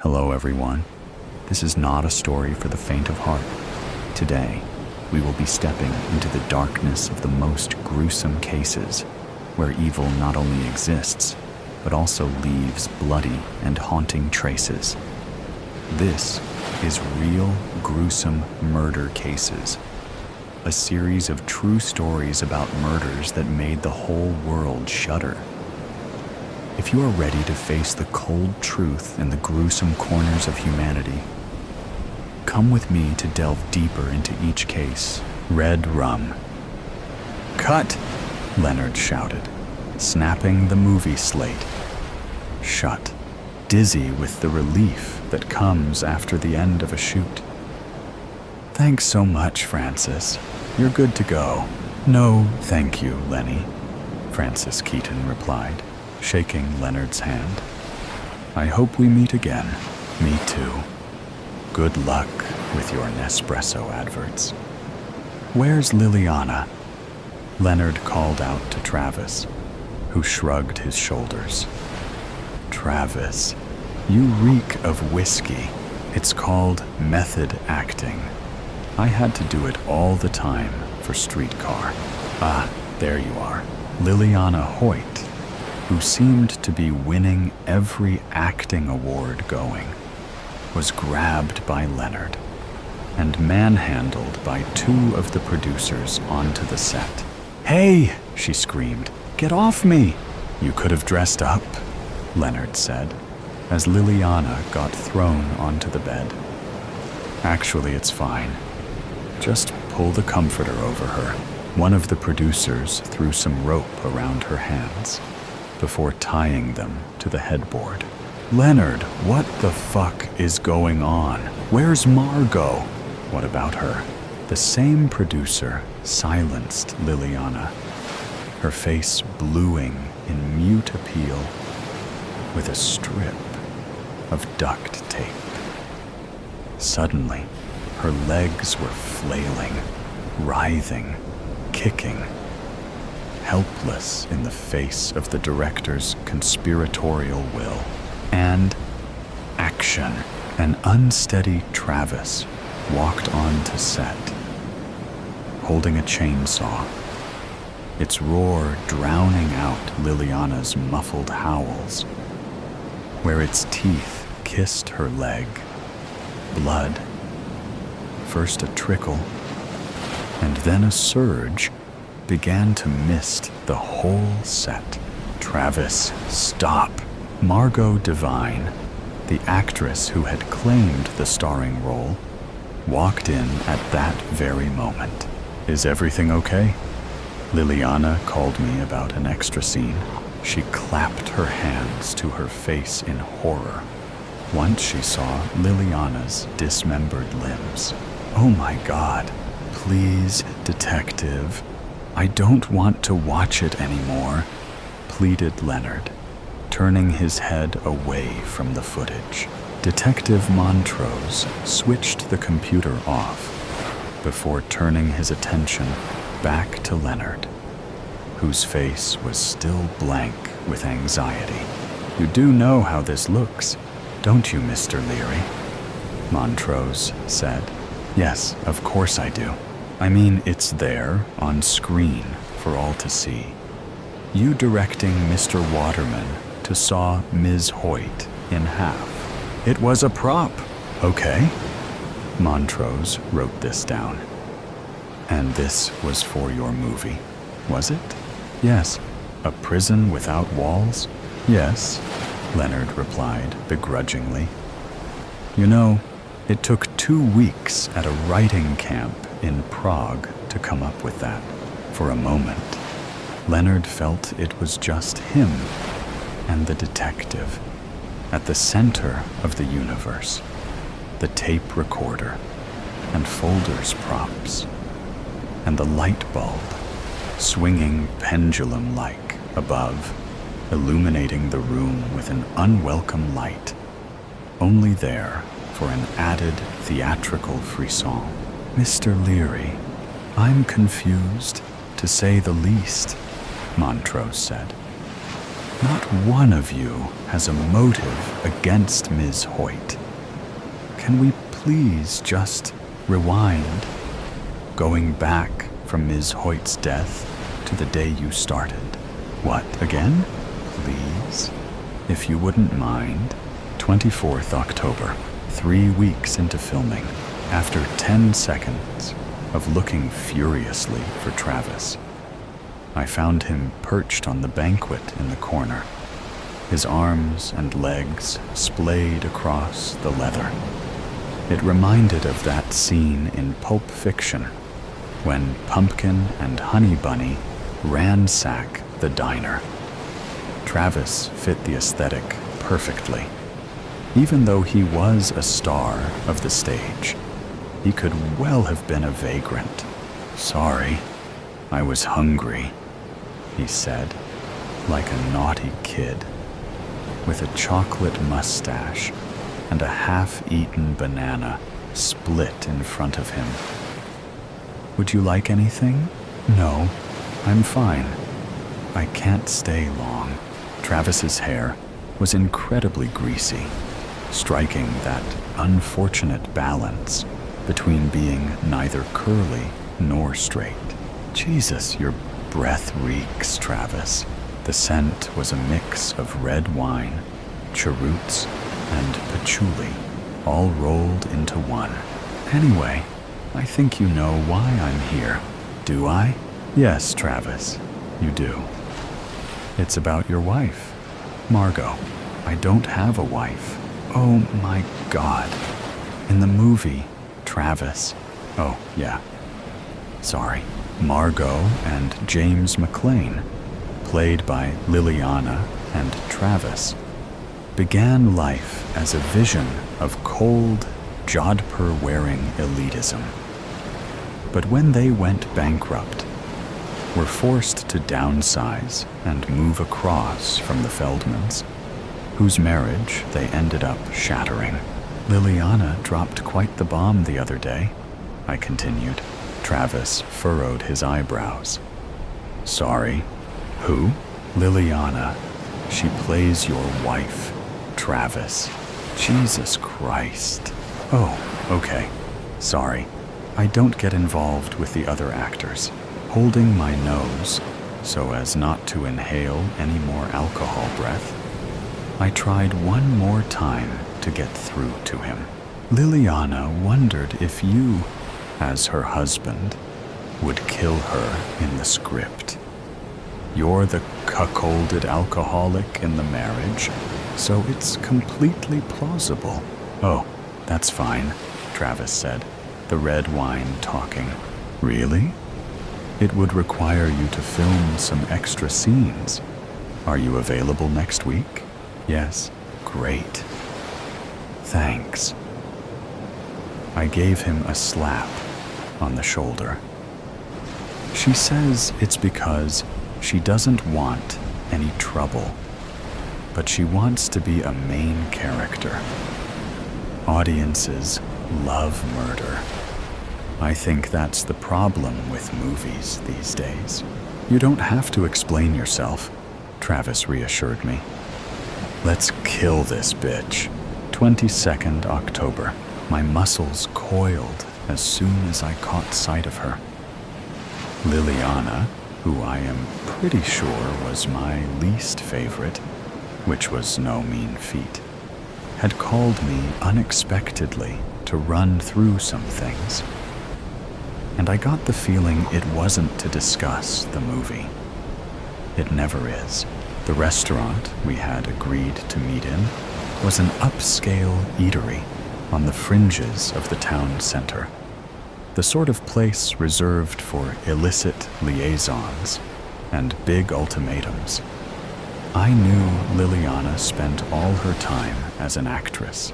Hello everyone. This is not a story for the faint of heart. Today, we will be stepping into the darkness of the most gruesome cases, where evil not only exists, but also leaves bloody and haunting traces. This is Real Gruesome Murder Cases, a series of true stories about murders that made the whole world shudder. If you are ready to face the cold truth and the gruesome corners of humanity, come with me to delve deeper into each case. Red rum. Cut! Leonard shouted, snapping the movie slate. Shut, dizzy with the relief that comes after the end of a shoot. Thanks so much, Francis. You're good to go. No, thank you, Lenny, Francis Keaton replied, shaking Leonard's hand. I hope we meet again. Me too. Good luck with your Nespresso adverts. Where's Liliana? Leonard called out to Travis, who shrugged his shoulders. Travis, you reek of whiskey. It's called method acting. I had to do it all the time for Streetcar. Ah, there you are. Liliana Hoyt, who seemed to be winning every acting award going, was grabbed by Leonard and manhandled by two of the producers onto the set. Hey, she screamed, get off me! You could have dressed up, Leonard said, as Liliana got thrown onto the bed. Actually, it's fine. Just pull the comforter over her. One of the producers threw some rope around her hands before tying them to the headboard. Leonard, what the fuck is going on? Where's Margot? What about her? The same producer silenced Liliana, her face bluing in mute appeal with a strip of duct tape. Suddenly, her legs were flailing, writhing, kicking, helpless in the face of the director's conspiratorial will. And action. An unsteady Travis walked onto set, holding a chainsaw, its roar drowning out Liliana's muffled howls. Where its teeth kissed her leg, blood, first a trickle, and then a surge, began to mist the whole set. Travis, stop! Margot Devine, the actress who had claimed the starring role, walked in at that very moment. Is everything okay? Liliana called me about an extra scene. She clapped her hands to her face in horror once she saw Liliana's dismembered limbs. Oh my God, please, detective. I don't want to watch it anymore, pleaded Leonard, turning his head away from the footage. Detective Montrose switched the computer off before turning his attention back to Leonard, whose face was still blank with anxiety. You do know how this looks, don't you, Mr. Leary? Montrose said. Yes, of course I do. I mean, it's there on screen for all to see. You directing Mr. Waterman to saw Ms. Hoyt in half. It was a prop. Okay. Montrose wrote this down. And this was for your movie, was it? Yes. A prison without walls? Yes, Leonard replied begrudgingly. You know, it took 2 weeks at a writing camp in Prague to come up with that. For a moment, Leonard felt it was just him and the detective at the center of the universe, the tape recorder and folders props, and the light bulb swinging pendulum-like above, illuminating the room with an unwelcome light, only there for an added theatrical frisson. Mr. Leary, I'm confused, to say the least, Montrose said. Not one of you has a motive against Ms. Hoyt. Can we please just rewind? Going back from Ms. Hoyt's death to the day you started. What, again? Please? If you wouldn't mind. 24th October, 3 weeks into filming, after 10 seconds of looking furiously for Travis, I found him perched on the banquet in the corner, his arms and legs splayed across the leather. It reminded of that scene in Pulp Fiction when Pumpkin and Honey Bunny ransack the diner. Travis fit the aesthetic perfectly. Even though he was a star of the stage, he could well have been a vagrant. Sorry, I was hungry, he said, like a naughty kid, with a chocolate mustache and a half-eaten banana split in front of him. Would you like anything? No, I'm fine. I can't stay long. Travis's hair was incredibly greasy, striking that unfortunate balance between being neither curly nor straight. Jesus, your breath reeks, Travis. The scent was a mix of red wine, cheroots, and patchouli, all rolled into one. Anyway, I think you know why I'm here. Do I? Yes, Travis, you do. It's about your wife, Margot. I don't have a wife. Oh my God. In the movie, Travis. Oh, yeah. Sorry. Margot and James McClane, played by Liliana and Travis, began life as a vision of cold, jodhpur-wearing elitism. But when they went bankrupt, were forced to downsize and move across from the Feldmans, whose marriage they ended up shattering. Liliana dropped quite the bomb the other day, I continued. Travis furrowed his eyebrows. Sorry, who? Liliana. She plays your wife, Travis. Jesus Christ. Oh, okay. Sorry. I don't get involved with the other actors. Holding my nose so as not to inhale any more alcohol breath, I tried one more time to get through to him. Liliana wondered if you, as her husband, would kill her in the script. You're the cuckolded alcoholic in the marriage, so it's completely plausible. Oh, that's fine, Travis said, the red wine talking. Really? It would require you to film some extra scenes. Are you available next week? Yes. Great. Thanks. I gave him a slap on the shoulder. She says it's because she doesn't want any trouble, but she wants to be a main character. Audiences love murder. I think that's the problem with movies these days. You don't have to explain yourself, Travis reassured me. Let's kill this bitch. 22nd October. My muscles coiled as soon as I caught sight of her. Liliana, who I am pretty sure was my least favorite, which was no mean feat, had called me unexpectedly to run through some things. And I got the feeling it wasn't to discuss the movie. It never is. The restaurant we had agreed to meet in was an upscale eatery on the fringes of the town center, the sort of place reserved for illicit liaisons and big ultimatums. I knew Liliana spent all her time as an actress,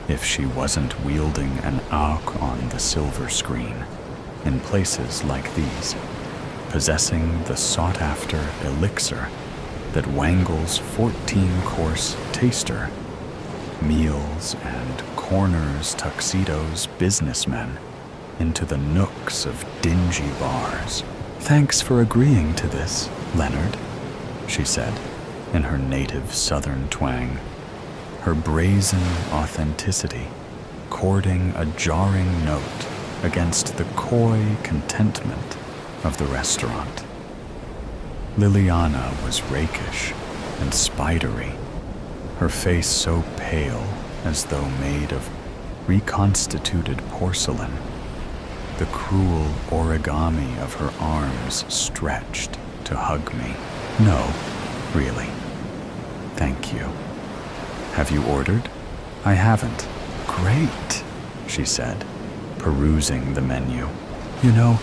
if she wasn't wielding an arc on the silver screen in places like these, possessing the sought-after elixir that Wangle's 14-course taster, meals and corners tuxedos businessmen into the nooks of dingy bars. Thanks for agreeing to this, Leonard, she said. in her native southern twang, her brazen authenticity chording a jarring note against the coy contentment of the restaurant. Liliana was rakish and spidery, her face so pale as though made of reconstituted porcelain. The cruel origami of her arms stretched to hug me. No, really. Thank you. Have you ordered? I haven't. Great, she said, perusing the menu. You know,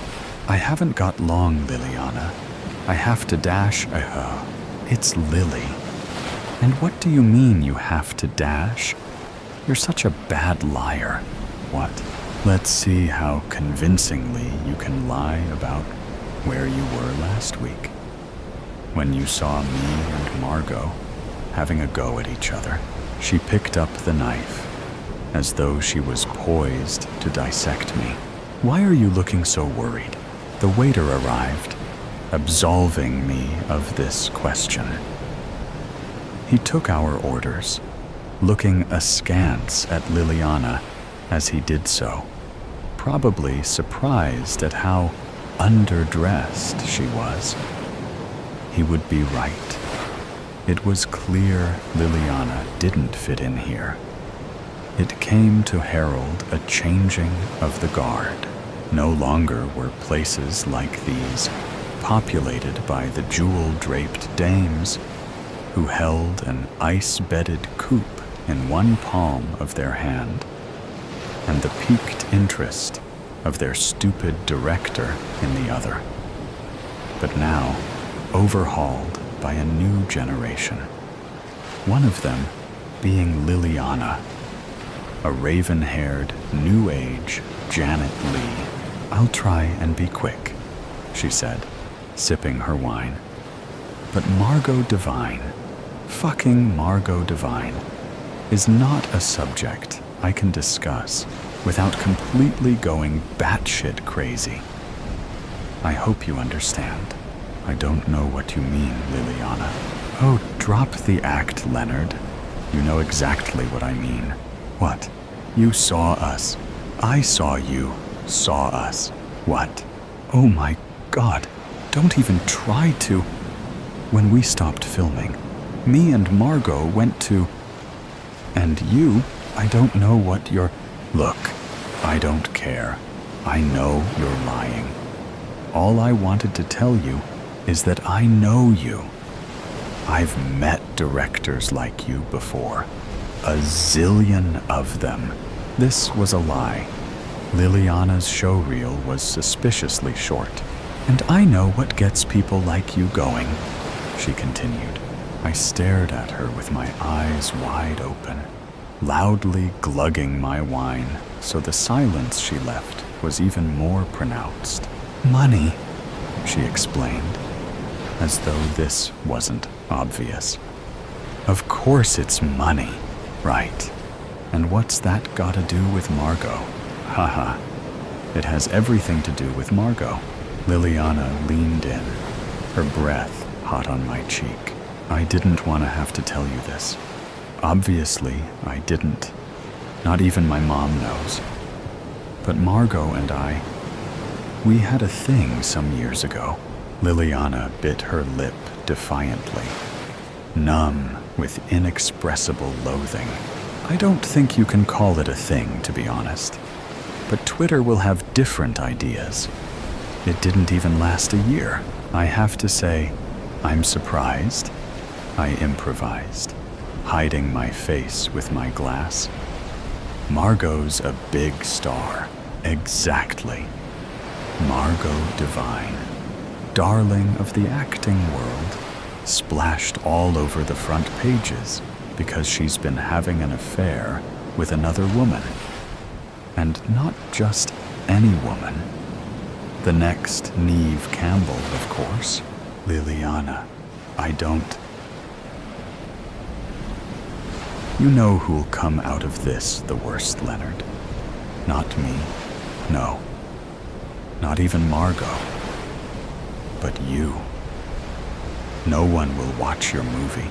I haven't got long, Liliana. I have to dash. It's Lily. And what do you mean you have to dash? You're such a bad liar. What? Let's see how convincingly you can lie about where you were last week. When you saw me and Margot having a go at each other, she picked up the knife as though she was poised to dissect me. Why are you looking so worried? The waiter arrived, absolving me of this question. He took our orders, looking askance at Liliana as he did so, probably surprised at how underdressed she was. He would be right. It was clear Liliana didn't fit in here. It came to herald a changing of the guard. No longer were places like these populated by the jewel-draped dames who held an ice-bedded coupe in one palm of their hand and the piqued interest of their stupid director in the other. But now, overhauled by a new generation, one of them being Liliana, a raven-haired, new-age Janet Lee. I'll try and be quick, she said, sipping her wine. But Margot Devine, fucking Margot Devine, is not a subject I can discuss without completely going batshit crazy. I hope you understand. I don't know what you mean, Liliana. Oh, drop the act, Leonard. You know exactly what I mean. What? You saw us. I saw you. Saw us. What? Oh my God. Don't even try to. When we stopped filming, me and Margot went to... And you, I don't know what you're... Look, I don't care. I know you're lying. All I wanted to tell you is that I know you. I've met directors like you before. A zillion of them. This was a lie. Liliana's showreel was suspiciously short. And I know what gets people like you going, she continued. I stared at her with my eyes wide open, loudly glugging my wine, so the silence she left was even more pronounced. Money, she explained, as though this wasn't obvious. Of course it's money, right? And what's that gotta do with Margot? Haha. It has everything to do with Margot. Liliana leaned in, her breath hot on my cheek. I didn't want to have to tell you this. Obviously, I didn't. Not even my mom knows. But Margot and I, we had a thing some years ago. Liliana bit her lip defiantly, numb with inexpressible loathing. I don't think you can call it a thing, to be honest. But Twitter will have different ideas. It didn't even last a year. I have to say, I'm surprised. I improvised, hiding my face with my glass. Margot's a big star. Exactly. Margot Devine, darling of the acting world, splashed all over the front pages because she's been having an affair with another woman. And not just any woman. The next Neve Campbell, of course. Liliana, I don't... You know who'll come out of this the worst, Leonard. Not me. No. Not even Margot. But you. No one will watch your movie.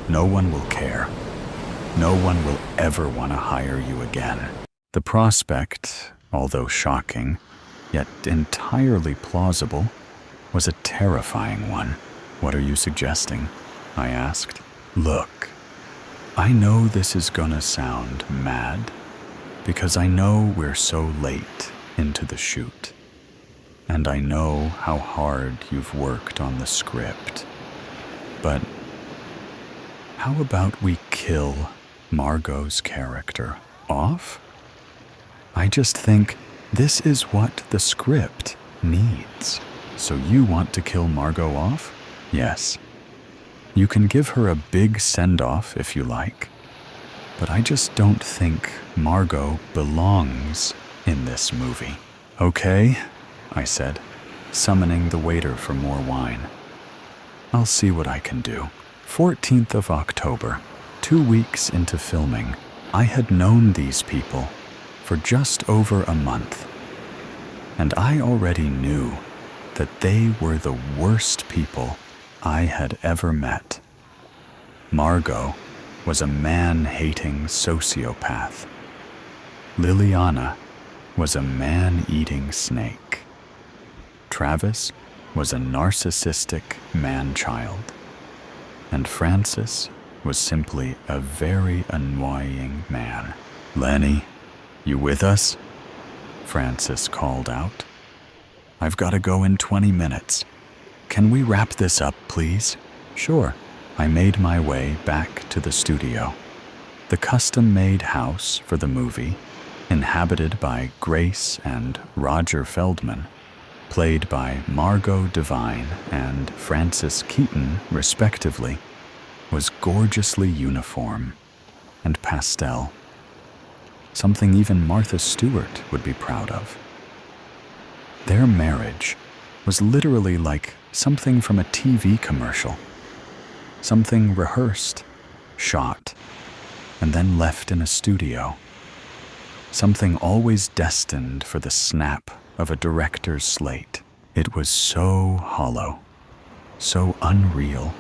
No one will care. No one will ever want to hire you again. The prospect, although shocking, yet entirely plausible, was a terrifying one. What are you suggesting? I asked. Look, I know this is gonna sound mad, because I know we're so late into the shoot. And I know how hard you've worked on the script. But how about we kill Margot's character off? I just think this is what the script needs. So you want to kill Margot off? Yes. You can give her a big send-off if you like. But I just don't think Margot belongs in this movie. Okay, I said, summoning the waiter for more wine. I'll see what I can do. 14th of October, 2 weeks into filming, I had known these people for just over a month. And I already knew that they were the worst people I had ever met. Margot was a man-hating sociopath. Liliana was a man-eating snake. Travis was a narcissistic man-child. And Francis was simply a very annoying man. Lenny, you with us? Francis called out. I've got to go in 20 minutes. Can we wrap this up, please? Sure. I made my way back to the studio. The custom-made house for the movie, inhabited by Grace and Roger Feldman, played by Margot Devine and Francis Keaton, respectively, was gorgeously uniform and pastel. Something even Martha Stewart would be proud of. Their marriage was literally like something from a TV commercial. Something rehearsed, shot, and then left in a studio. Something always destined for the snap of a director's slate. It was so hollow, so unreal,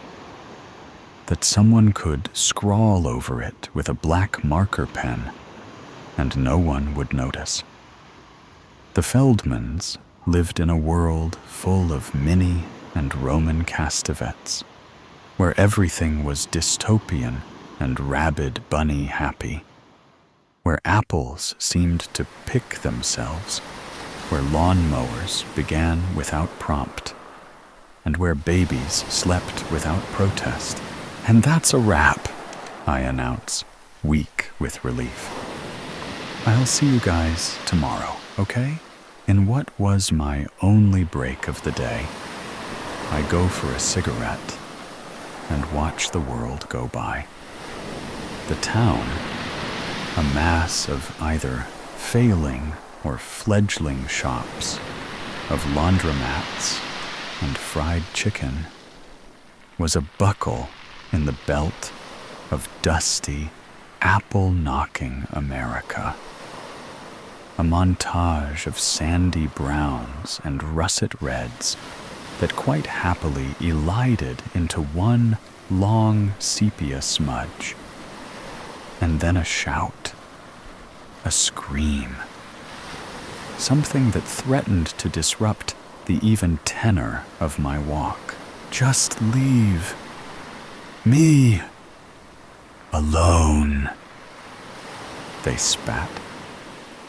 that someone could scrawl over it with a black marker pen, and no one would notice. The Feldmans lived in a world full of Minnie and Roman Castevets, where everything was dystopian and rabid bunny happy, where apples seemed to pick themselves, where lawnmowers began without prompt, and where babies slept without protest. And that's a wrap, I announce, weak with relief. I'll see you guys tomorrow, okay? In what was my only break of the day, I go for a cigarette and watch the world go by. The town, a mass of either failing or fledgling shops, of laundromats and fried chicken, was a buckle in the belt of dusty, apple-knocking America. A montage of sandy browns and russet reds that quite happily elided into one long sepia smudge. And then a shout, a scream, something that threatened to disrupt the even tenor of my walk. Just leave me alone, they spat,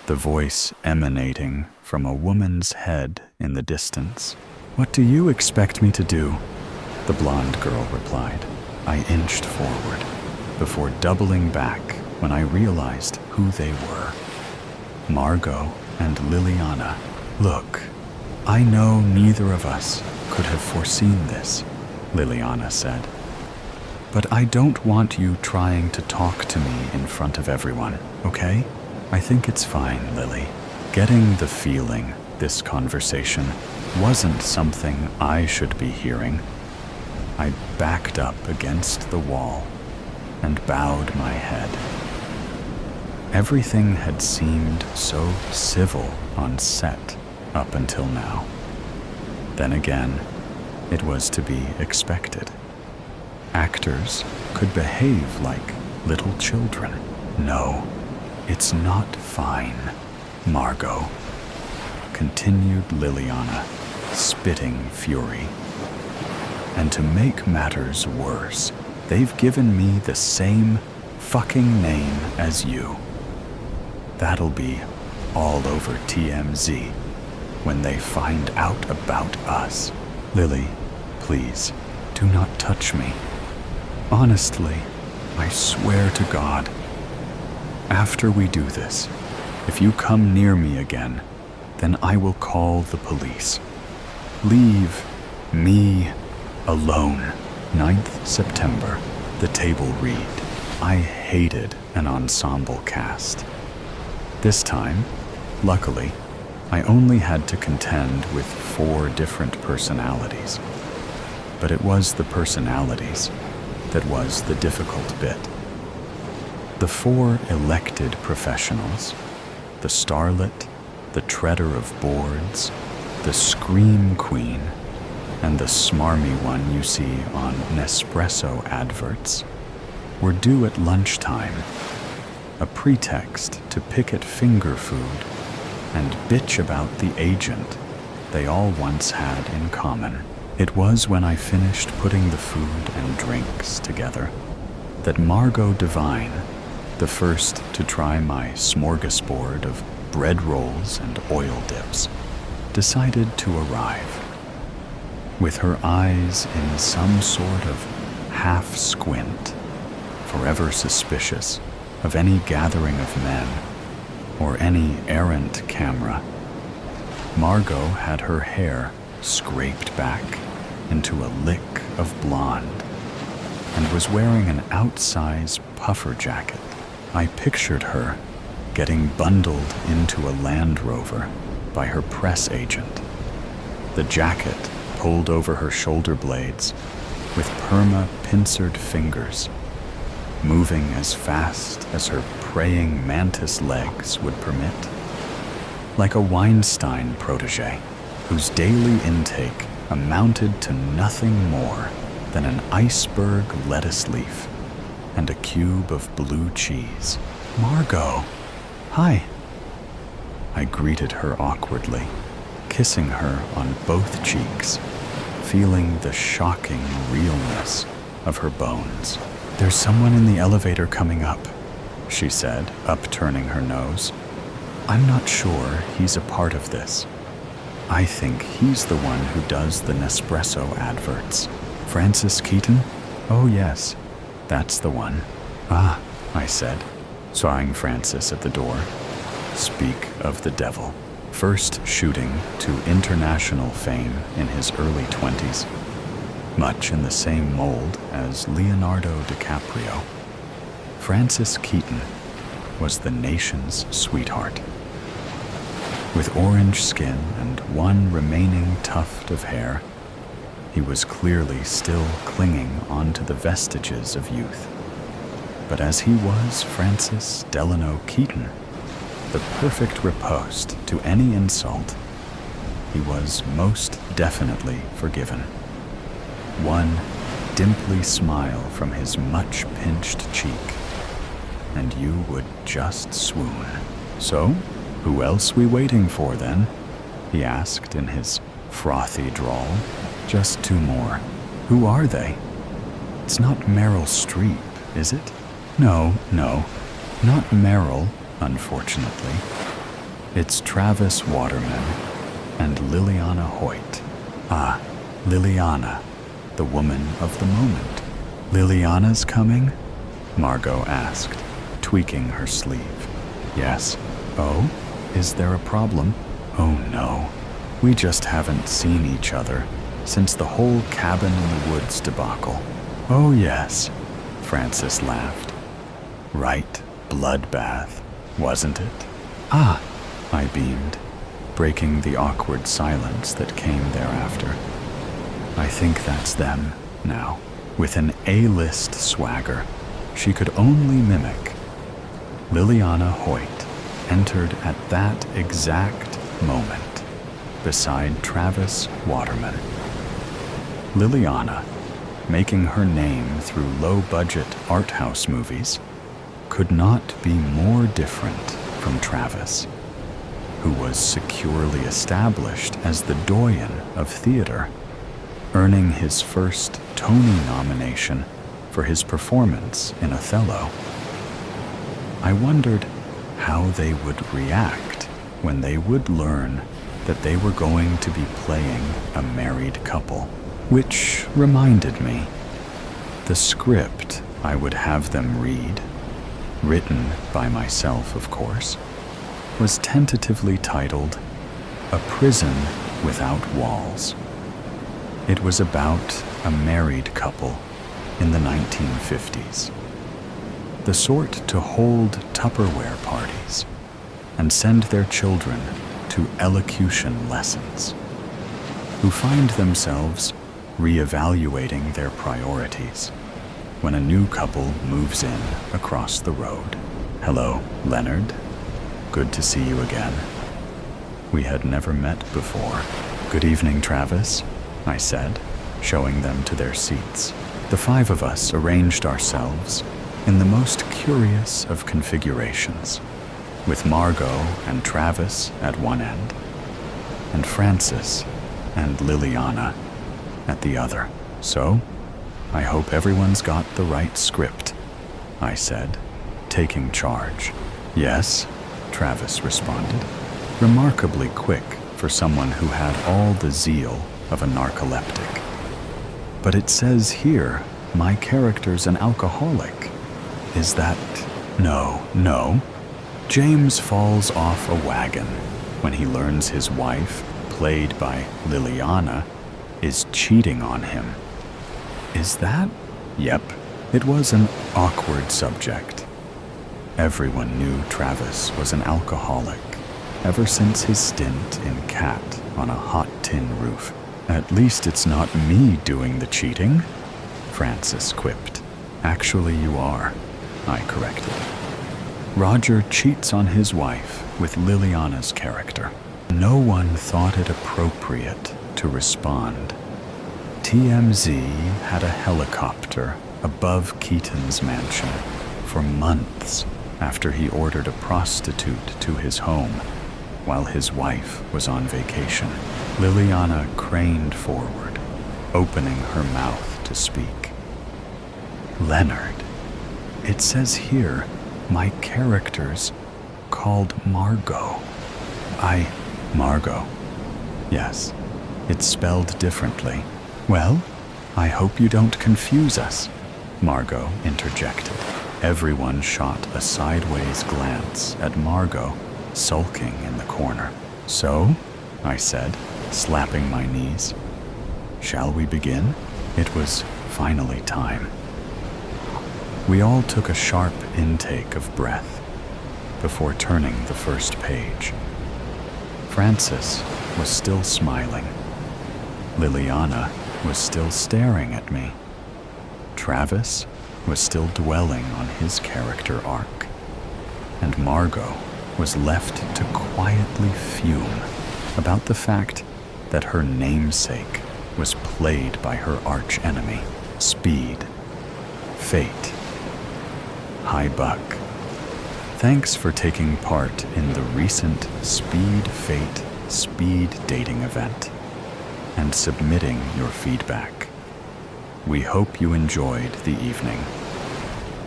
the voice emanating from a woman's head in the distance. What do you expect me to do? The blonde girl replied. I inched forward before doubling back when I realized who they were. Margot and Liliana. Look, I know neither of us could have foreseen this, Liliana said. But I don't want you trying to talk to me in front of everyone, okay? I think it's fine, Lily. Getting the feeling this conversation wasn't something I should be hearing. I backed up against the wall and bowed my head. Everything had seemed so civil on set up until now. Then again, it was to be expected. actors could behave like little children. No, it's not fine, Margot, continued Liliana, spitting fury. And to make matters worse, they've given me the same fucking name as you. That'll be all over TMZ when they find out about us. Lily, please, do not touch me. Honestly, I swear to God. After we do this, if you come near me again, then I will call the police. Leave me alone. 9th September, the table read. I hated an ensemble cast. This time, luckily, I only had to contend with 4 different personalities. But it was the personalities that was the difficult bit. The 4 elected professionals, the starlet, the treader of boards, the scream queen, and the smarmy one you see on Nespresso adverts, were due at lunchtime, a pretext to pick at finger food and bitch about the agent they all once had in common. It was when I finished putting the food and drinks together that Margot Devine, the first to try my smorgasbord of bread rolls and oil dips, decided to arrive. With her eyes in some sort of half squint, forever suspicious of any gathering of men or any errant camera, Margot had her hair scraped back into a lick of blonde and was wearing an outsize puffer jacket. I pictured her getting bundled into a Land Rover by her press agent, the jacket pulled over her shoulder blades with pincered fingers, moving as fast as her praying mantis legs would permit, like a Weinstein protege whose daily intake amounted to nothing more than an iceberg lettuce leaf and a cube of blue cheese. Margot, hi. I greeted her awkwardly, kissing her on both cheeks, feeling the shocking realness of her bones. There's someone in the elevator coming up, she said, upturning her nose. I'm not sure he's a part of this. I think he's the one who does the Nespresso adverts. Francis Keaton? Oh yes, that's the one. Ah, I said, sawing Francis at the door. Speak of the devil. First shooting to international fame in his early 20s, much in the same mold as Leonardo DiCaprio. Francis Keaton was the nation's sweetheart. With orange skin and one remaining tuft of hair, he was clearly still clinging onto the vestiges of youth. But as he was Francis Delano Keaton, the perfect riposte to any insult, he was most definitely forgiven. One dimply smile from his much-pinched cheek, and you would just swoon. So, who else we waiting for then? He asked in his frothy drawl. Just 2 more. Who are they? It's not Meryl Streep, is it? No, not Meryl, unfortunately. It's Travis Waterman and Liliana Hoyt. Ah, Liliana, the woman of the moment. Liliana's coming? Margot asked, tweaking her sleeve. Yes. Oh, is there a problem? Oh no, we just haven't seen each other since the whole cabin in the woods debacle. Oh yes, Francis laughed. Right, bloodbath, wasn't it? Ah, I beamed, breaking the awkward silence that came thereafter. I think that's them now. With an A-list swagger she could only mimic, Liliana Hoyt entered at that exact moment beside Travis Waterman. Liliana, making her name through low-budget art house movies, could not be more different from Travis, who was securely established as the doyen of theater, earning his first Tony nomination for his performance in Othello. I wondered how they would react when they would learn that they were going to be playing a married couple, which reminded me, the script I would have them read, written by myself of course, was tentatively titled A Prison Without Walls. It was about a married couple in the 1950s, the sort to hold Tupperware parties and send their children to elocution lessons, who find themselves reevaluating their priorities when a new couple moves in across the road. Hello, Leonard. Good to see you again. We had never met before. Good evening, Travis, I said, showing them to their seats. The five of us arranged ourselves in the most curious of configurations, with Margot and Travis at one end, and Francis and Liliana at the other. So, I hope everyone's got the right script, I said, taking charge. Yes, Travis responded, remarkably quick for someone who had all the zeal of a narcoleptic. But it says here, my character's an alcoholic. Is that... No. James falls off a wagon when he learns his wife, played by Liliana, is cheating on him. Is that? Yep, it was an awkward subject. Everyone knew Travis was an alcoholic ever since his stint in Cat on a hot tin roof. At least it's not me doing the cheating, Francis quipped. Actually, you are, I corrected. Roger cheats on his wife with Liliana's character. No one thought it appropriate to respond. TMZ had a helicopter above Keaton's mansion for months after he ordered a prostitute to his home while his wife was on vacation. Liliana craned forward, opening her mouth to speak. Leonard, it says here my character's called Margot. Margot. Yes, it's spelled differently. Well, I hope you don't confuse us, Margot interjected. Everyone shot a sideways glance at Margot, sulking in the corner. So, I said, slapping my knees. Shall we begin? It was finally time. We all took a sharp intake of breath before turning the first page. Francis was still smiling. Liliana was still staring at me. Travis was still dwelling on his character arc. And Margot was left to quietly fume about the fact that her namesake was played by her archenemy, Speed, Fate. Hi, Buck. Thanks for taking part in the recent Speed Fate speed dating event and submitting your feedback. We hope you enjoyed the evening.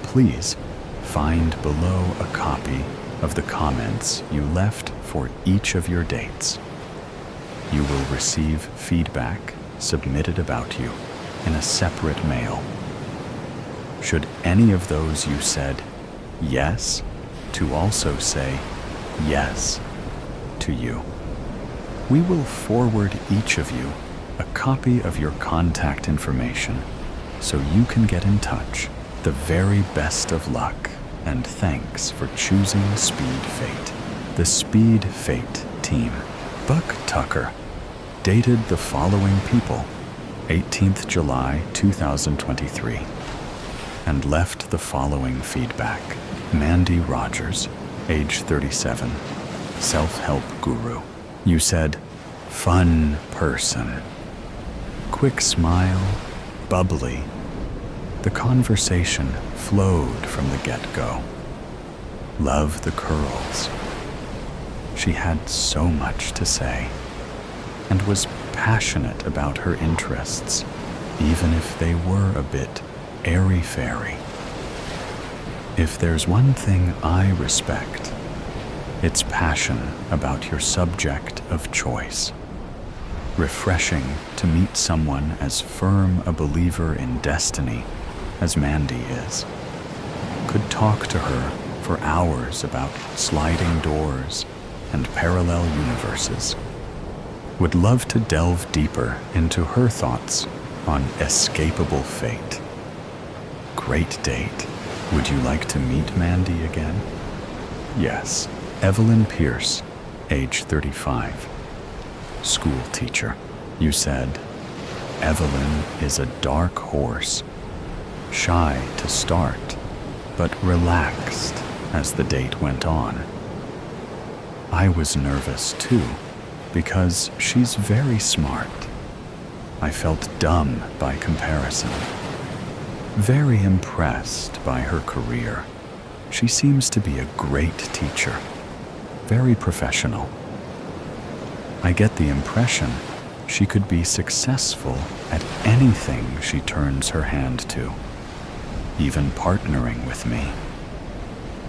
Please find below a copy of the comments you left for each of your dates. You will receive feedback submitted about you in a separate mail. Should any of those you said yes to also say yes to you, we will forward each of you a copy of your contact information so you can get in touch. The very best of luck and thanks for choosing Speed Fate. The Speed Fate team. Buck Tucker dated the following people: 18th July 2023, and left the following feedback. Mandy Rogers, age 37, self-help guru. You said, fun person. Quick smile, bubbly. The conversation flowed from the get-go. Love the curls. She had so much to say, and was passionate about her interests, even if they were a bit airy-fairy. If there's one thing I respect, it's passion about your subject of choice. Refreshing to meet someone as firm a believer in destiny as Mandy is. Could talk to her for hours about sliding doors and parallel universes. Would love to delve deeper into her thoughts on escapable fate. Great date. Would you like to meet Mandy again? Yes. Evelyn Pierce, age 35. School teacher. You said, Evelyn is a dark horse. Shy to start, but relaxed as the date went on. I was nervous too, because she's very smart. I felt dumb by comparison. Very impressed by her career. She seems to be a great teacher. Very professional. I get the impression she could be successful at anything she turns her hand to, even partnering with me.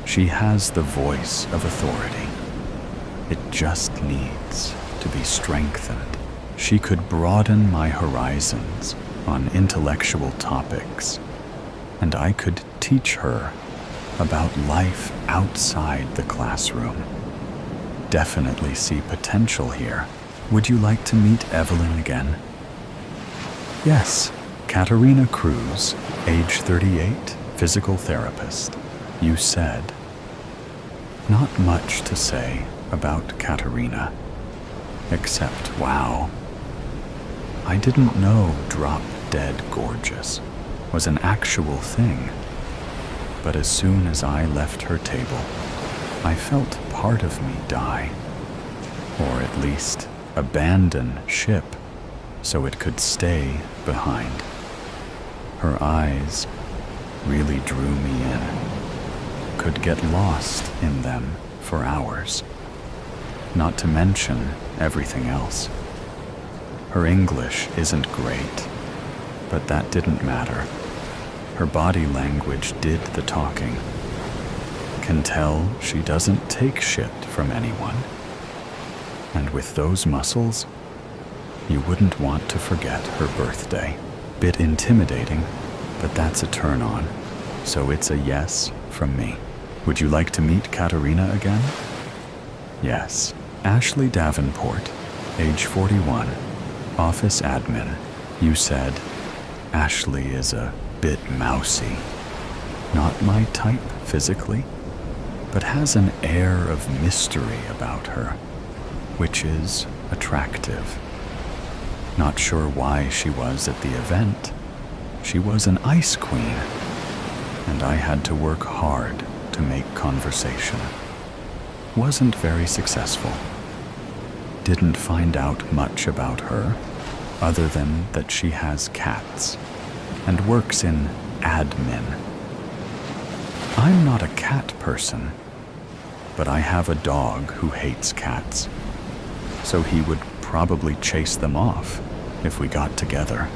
She has the voice of authority. It just needs to be strengthened. She could broaden my horizons on intellectual topics, and I could teach her about life outside the classroom. Definitely see potential here. Would you like to meet Evelyn again? Yes. Katerina Cruz, age 38, physical therapist. You said. Not much to say about Katerina, except wow. I didn't know drop dead gorgeous was an actual thing, but as soon as I left her table, I felt part of me die, or at least abandon ship so it could stay behind. Her eyes really drew me in. Could get lost in them for hours. Not to mention everything else. Her English isn't great, but that didn't matter. Her body language did the talking. Can tell she doesn't take shit from anyone. And with those muscles, you wouldn't want to forget her birthday. Bit intimidating, but that's a turn on, so it's a yes from me. Would you like to meet Katerina again? Yes. Ashley Davenport, age 41, office admin. You said, Ashley is a bit mousy. Not my type physically, but has an air of mystery about her, which is attractive. Not sure why she was at the event. She was an ice queen, and I had to work hard to make conversation. Wasn't very successful. Didn't find out much about her, other than that she has cats and works in admin. I'm not a cat person, but I have a dog who hates cats, so he would probably chase them off if we got together.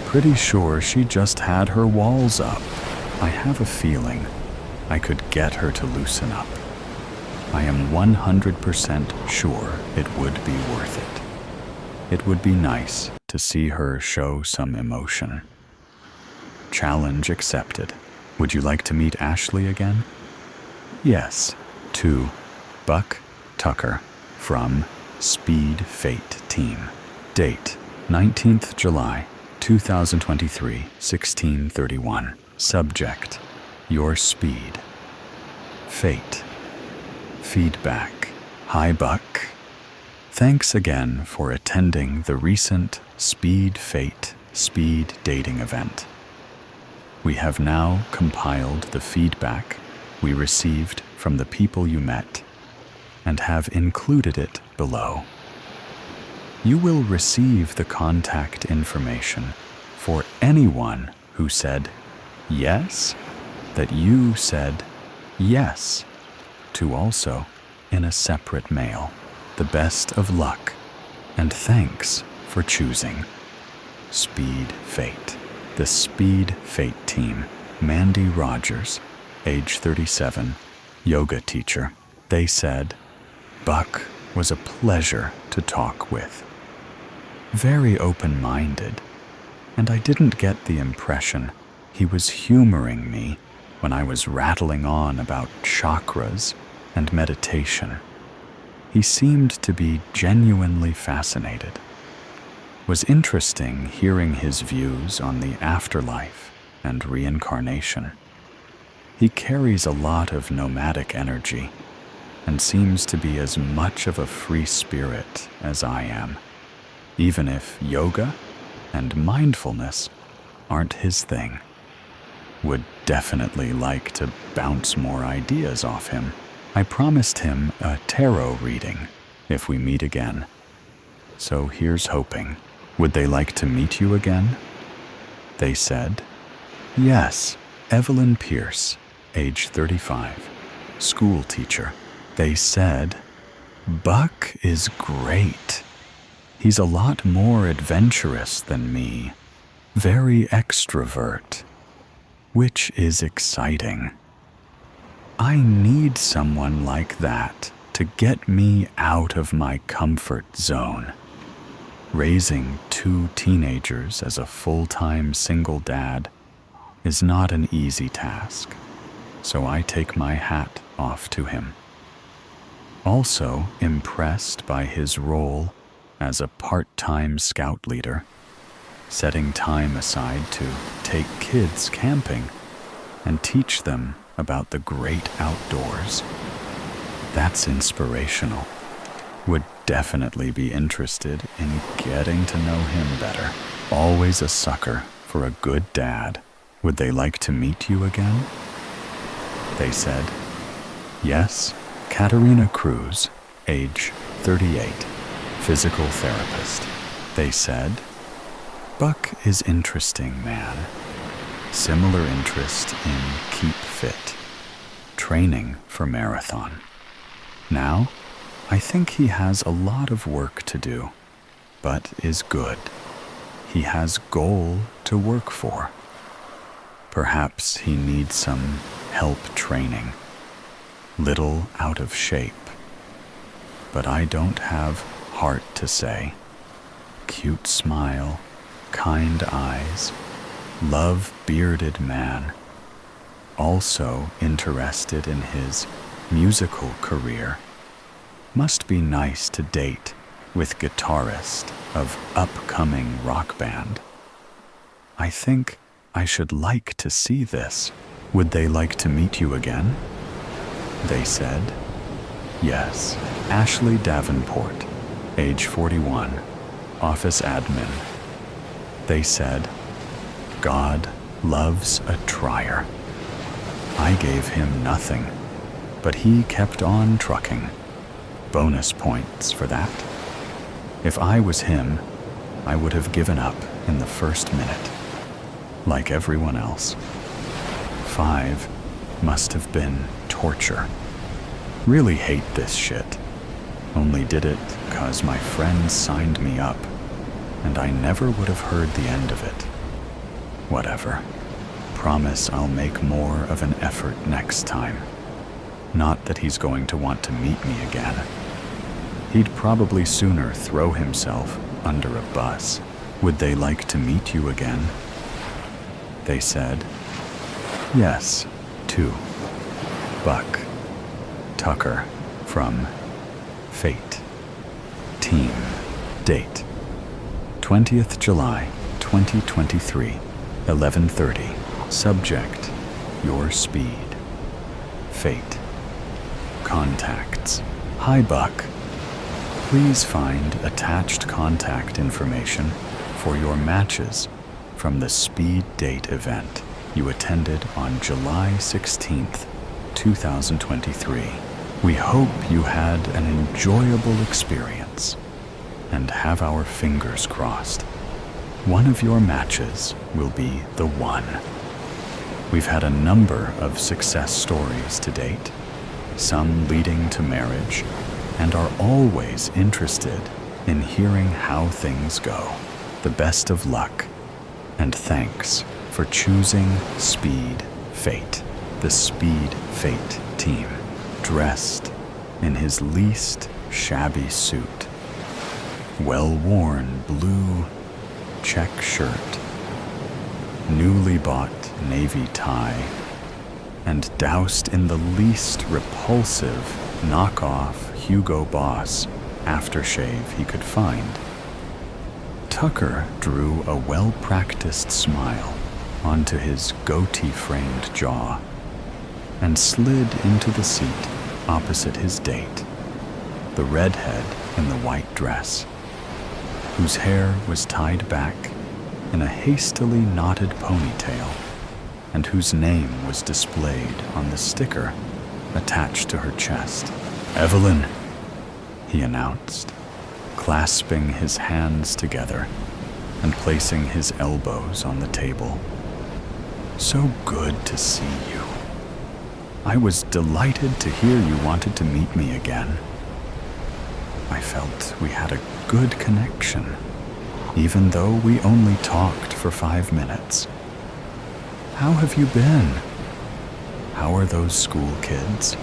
Pretty sure she just had her walls up. I have a feeling I could get her to loosen up. I am 100% sure it would be worth it. It would be nice to see her show some emotion. Challenge accepted. Would you like to meet Ashley again? Yes. To Buck Tucker from Speed Fate Team. Date 19th July 2023, 16:31. Subject: Your speed. Fate. Feedback. Hi Buck. Thanks again for attending the recent Speed Fate speed dating event. We have now compiled the feedback we received from the people you met and have included it below. You will receive the contact information for anyone who said yes, that you said yes to also in a separate mail. The best of luck, and thanks for choosing. Speed Fate. The Speed Fate team. Mandy Rogers, age 37, yoga teacher. They said, Buck was a pleasure to talk with. Very open-minded, and I didn't get the impression he was humoring me when I was rattling on about chakras and meditation. He seemed to be genuinely fascinated. Was interesting hearing his views on the afterlife and reincarnation. He carries a lot of nomadic energy and seems to be as much of a free spirit as I am, even if yoga and mindfulness aren't his thing. Would definitely like to bounce more ideas off him. I promised him a tarot reading if we meet again. So here's hoping. Would they like to meet you again? They said, yes. Evelyn Pierce, age 35, school teacher. They said, Buck is great. He's a lot more adventurous than me, very extrovert, which is exciting. I need someone like that to get me out of my comfort zone. Raising 2 teenagers as a full-time single dad is not an easy task, so I take my hat off to him. Also impressed by his role as a part-time scout leader, setting time aside to take kids camping and teach them about the great outdoors. That's inspirational. Would definitely be interested in getting to know him better. Always a sucker for a good dad. Would they like to meet you again? They said, yes. Katerina Cruz, age 38, physical therapist. They said, Buck is interesting, man. Similar interest in keep fit, training for marathon. Now, I think he has a lot of work to do, but is good. He has goal to work for. Perhaps he needs some help training. Little out of shape. But I don't have heart to say. Cute smile, kind eyes, love bearded man. Also interested in his musical career. Must be nice to date with guitarist of upcoming rock band. I think I should like to see this. Would they like to meet you again? They said, yes. Ashley Davenport, age 41, office admin. They said, God loves a trier. I gave him nothing, but he kept on trucking. Bonus points for that. If I was him, I would have given up in the first minute, like everyone else. 5 must have been torture. Really hate this shit. Only did it 'cause my friends signed me up, and I never would have heard the end of it. Whatever. Promise I'll make more of an effort next time. Not that he's going to want to meet me again. He'd probably sooner throw himself under a bus. Would they like to meet you again? They said, yes, 2. Buck. Tucker from Fate. Team. Date. 20th July, 2023, 11:30. Subject, your speed. Fate. Contacts. Hi, Buck. Please find attached contact information for your matches from the speed date event you attended on July 16th, 2023. We hope you had an enjoyable experience and have our fingers crossed. One of your matches will be the one. We've had a number of success stories to date, some leading to marriage, and are always interested in hearing how things go. The best of luck, and thanks for choosing Speed Fate, the Speed Fate team, dressed in his least shabby suit, well-worn blue check shirt, newly bought navy tie, and doused in the least repulsive knockoff Hugo Boss aftershave he could find. Tucker drew a well-practiced smile onto his goatee-framed jaw and slid into the seat opposite his date, the redhead in the white dress, whose hair was tied back in a hastily knotted ponytail and whose name was displayed on the sticker attached to her chest. "Evelyn," he announced, clasping his hands together and placing his elbows on the table. "So good to see you. I was delighted to hear you wanted to meet me again. I felt we had a good connection, even though we only talked for 5 minutes. How have you been? How are those school kids?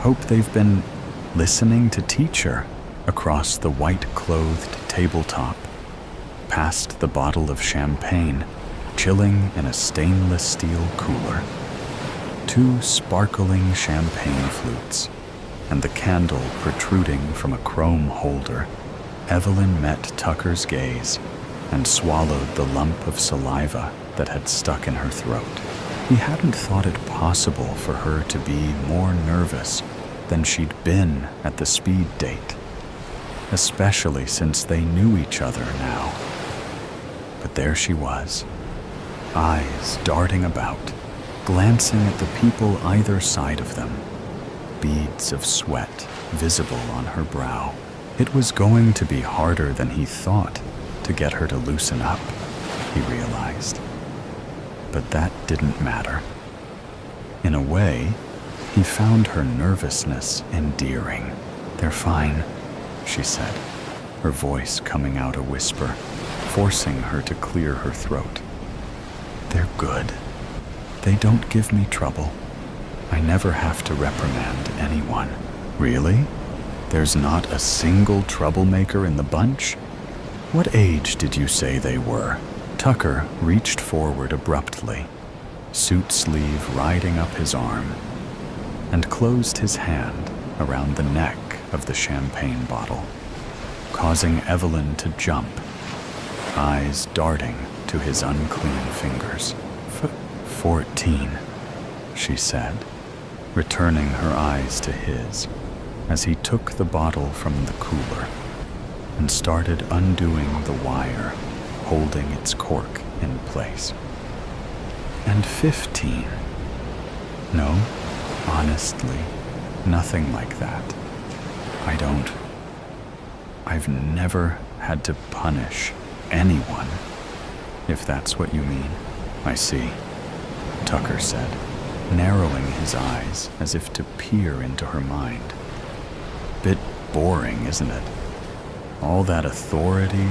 Hope they've been listening to teacher across the white-clothed tabletop, past the bottle of champagne chilling in a stainless steel cooler, 2 sparkling champagne flutes, and the candle protruding from a chrome holder. Evelyn met Tucker's gaze and swallowed the lump of saliva that had stuck in her throat. He hadn't thought it possible for her to be more nervous than she'd been at the speed date, especially since they knew each other now. But there she was, eyes darting about, glancing at the people either side of them, beads of sweat visible on her brow. It was going to be harder than he thought to get her to loosen up, he realized. But that didn't matter. In a way, he found her nervousness endearing. "They're fine," she said, her voice coming out a whisper, forcing her to clear her throat. "They're good. They don't give me trouble. I never have to reprimand anyone." "Really? There's not a single troublemaker in the bunch? What age did you say they were?" Tucker reached forward abruptly, suit sleeve riding up his arm, and closed his hand around the neck of the champagne bottle, causing Evelyn to jump, eyes darting to his unclean fingers. 14, she said, returning her eyes to his as he took the bottle from the cooler and started undoing the wire holding its cork in place. "And 15? No, honestly, nothing like that. I've never had to punish anyone, if that's what you mean." "I see," Tucker said, narrowing his eyes as if to peer into her mind. "Bit boring, isn't it? All that authority,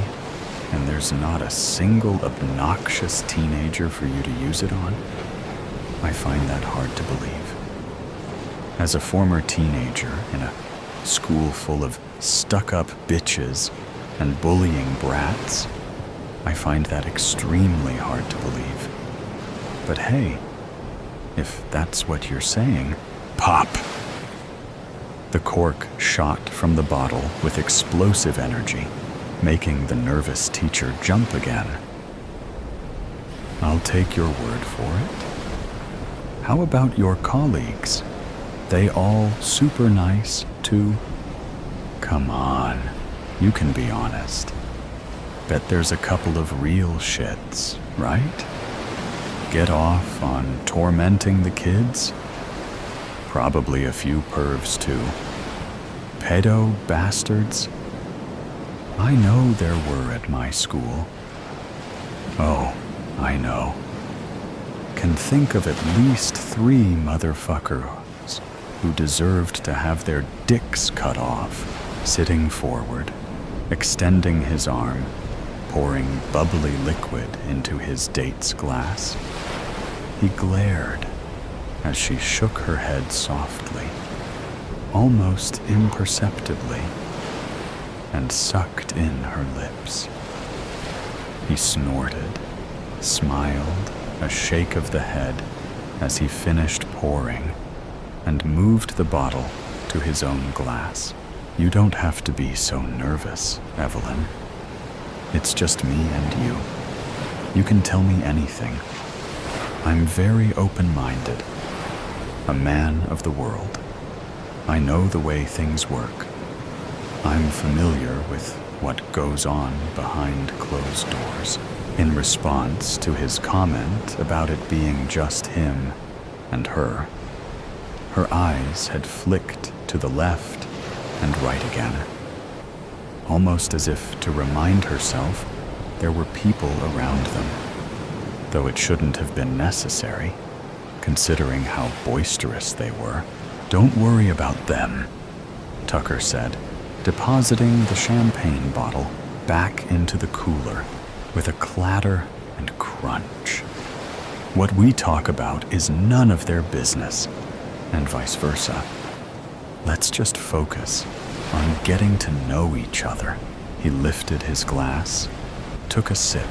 and there's not a single obnoxious teenager for you to use it on? I find that hard to believe. As a former teenager in a school full of stuck-up bitches and bullying brats, I find that extremely hard to believe. But hey, if that's what you're saying, pop!" The cork shot from the bottle with explosive energy, making the nervous teacher jump again. "I'll take your word for it. How about your colleagues? They all super nice, too?" "Come on, you can be honest. Bet there's a couple of real shits, right? Get off on tormenting the kids? Probably a few pervs, too. Pedo bastards? I know there were at my school. Oh, I know. Can think of at least 3 motherfuckers who deserved to have their dicks cut off, sitting forward, extending his arm, pouring bubbly liquid into his date's glass. He glared as she shook her head softly, almost imperceptibly, and sucked in her lips. He snorted, smiled, a shake of the head as he finished pouring, and moved the bottle to his own glass. You don't have to be so nervous, Evelyn. It's just me and you. You can tell me anything. I'm very open-minded, a man of the world. I know the way things work. I'm familiar with what goes on behind closed doors. In response to his comment about it being just him and her eyes had flicked to the left and right again, almost as if to remind herself there were people around them, though it shouldn't have been necessary, considering how boisterous they were. Don't worry about them, Tucker said, depositing the champagne bottle back into the cooler with a clatter and crunch. What we talk about is none of their business, and vice versa. Let's just focus on getting to know each other. He lifted his glass, took a sip,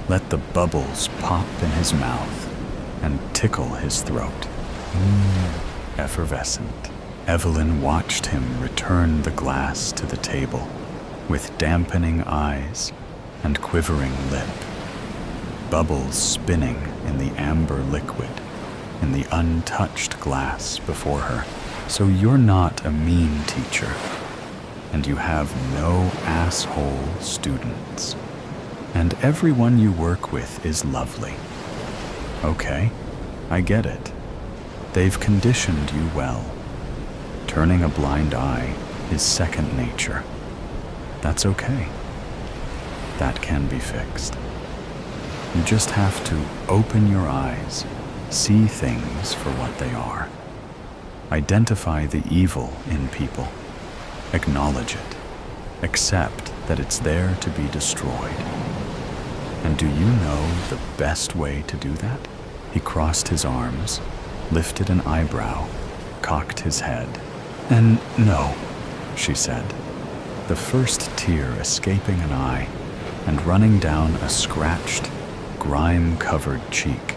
let the bubbles pop in his mouth and tickle his throat. Effervescent. Evelyn watched him return the glass to the table with dampening eyes and quivering lip, bubbles spinning in the amber liquid in the untouched glass before her. So you're not a mean teacher, and you have no asshole students, and everyone you work with is lovely. Okay, I get it. They've conditioned you well. Turning a blind eye is second nature. That's okay. That can be fixed. You just have to open your eyes, see things for what they are. Identify the evil in people. Acknowledge it. Accept that it's there to be destroyed. And do you know the best way to do that? He crossed his arms, lifted an eyebrow, cocked his head. And no, she said, the first tear escaping an eye and running down a scratched, grime-covered cheek.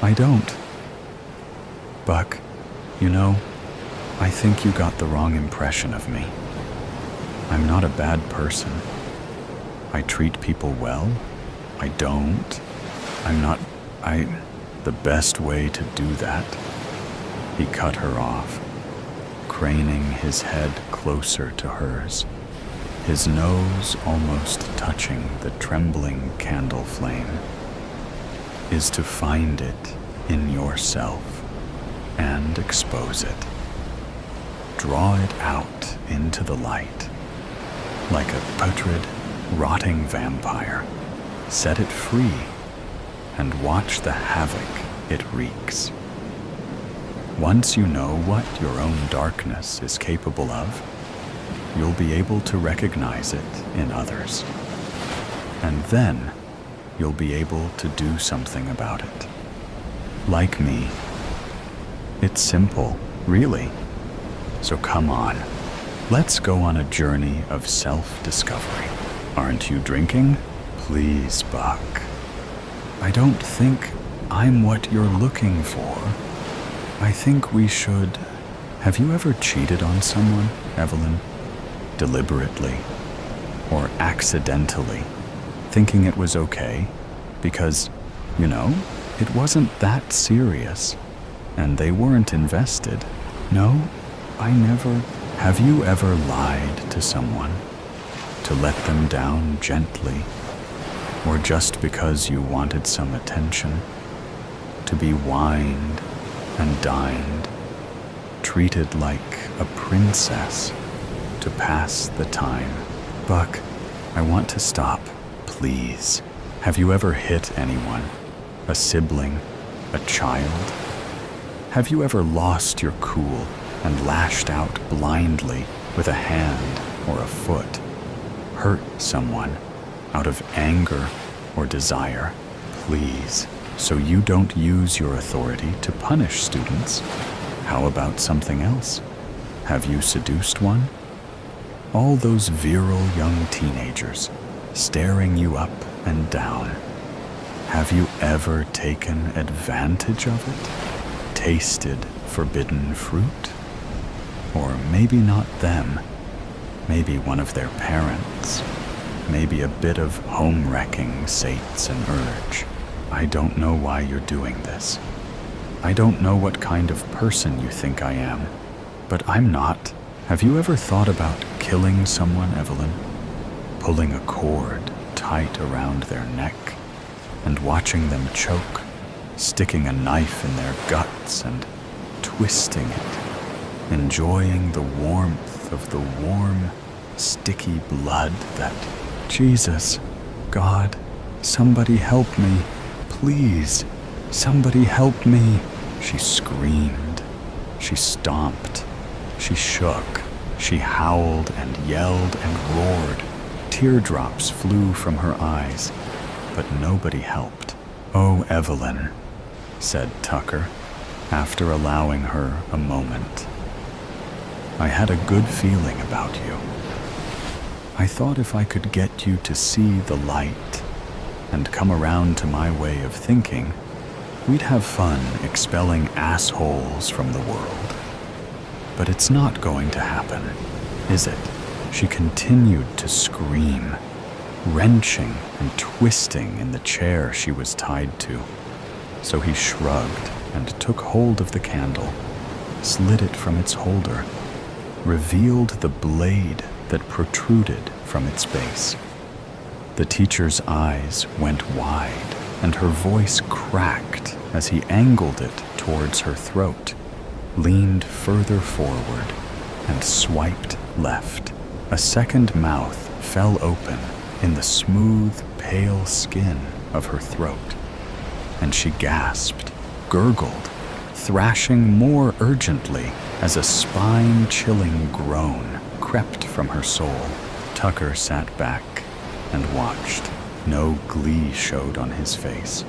I don't. Buck, you know, I think you got the wrong impression of me. I'm not a bad person. I treat people well. I don't. I'm not. The best way to do that. He cut her off, craning his head closer to hers, his nose almost touching the trembling candle flame, is to find it in yourself and expose it. Draw it out into the light, like a putrid, rotting vampire. Set it free and watch the havoc it wreaks. Once you know what your own darkness is capable of, you'll be able to recognize it in others. And then you'll be able to do something about it. Like me. It's simple, really. So come on, let's go on a journey of self-discovery. Aren't you drinking? Please, Buck. I don't think I'm what you're looking for. I think we should... Have you ever cheated on someone, Evelyn? Deliberately or accidentally, thinking it was okay because, you know, it wasn't that serious and they weren't invested. No, I never. Have you ever lied to someone to let them down gently, or just because you wanted some attention, to be wined and dined, treated like a princess to pass the time? Buck, I want to stop. please. Have you ever hit anyone? A sibling? A child? Have you ever lost your cool and lashed out blindly with a hand or a foot? Hurt someone out of anger or desire? Please, so you don't use your authority to punish students. How about something else? Have you seduced one? All those virile young teenagers staring you up and down. Have you ever taken advantage of it? Tasted forbidden fruit? Or maybe not them, maybe one of their parents, maybe a bit of home-wrecking sates an urge. I don't know why you're doing this. I don't know what kind of person you think I am, but I'm not. Have you ever thought about killing someone, Evelyn? Pulling a cord tight around their neck and watching them choke, sticking a knife in their guts and twisting it, enjoying the warmth of the warm, sticky blood that... Jesus, God, somebody help me, please, somebody help me. She screamed, she stomped, she shook, she howled and yelled and roared. Teardrops flew from her eyes, but nobody helped. "Oh, Evelyn," said Tucker, after allowing her a moment. "I had a good feeling about you. I thought if I could get you to see the light and come around to my way of thinking, we'd have fun expelling assholes from the world. But it's not going to happen, is it?" She continued to scream, wrenching and twisting in the chair she was tied to. So he shrugged and took hold of the candle, slid it from its holder, revealed the blade that protruded from its base. The teacher's eyes went wide, and her voice cracked as he angled it towards her throat, leaned further forward, and swiped left. A second mouth fell open in the smooth, pale skin of her throat, and she gasped, gurgled, thrashing more urgently as a spine-chilling groan crept from her soul. Tucker sat back and watched. No glee showed on his face.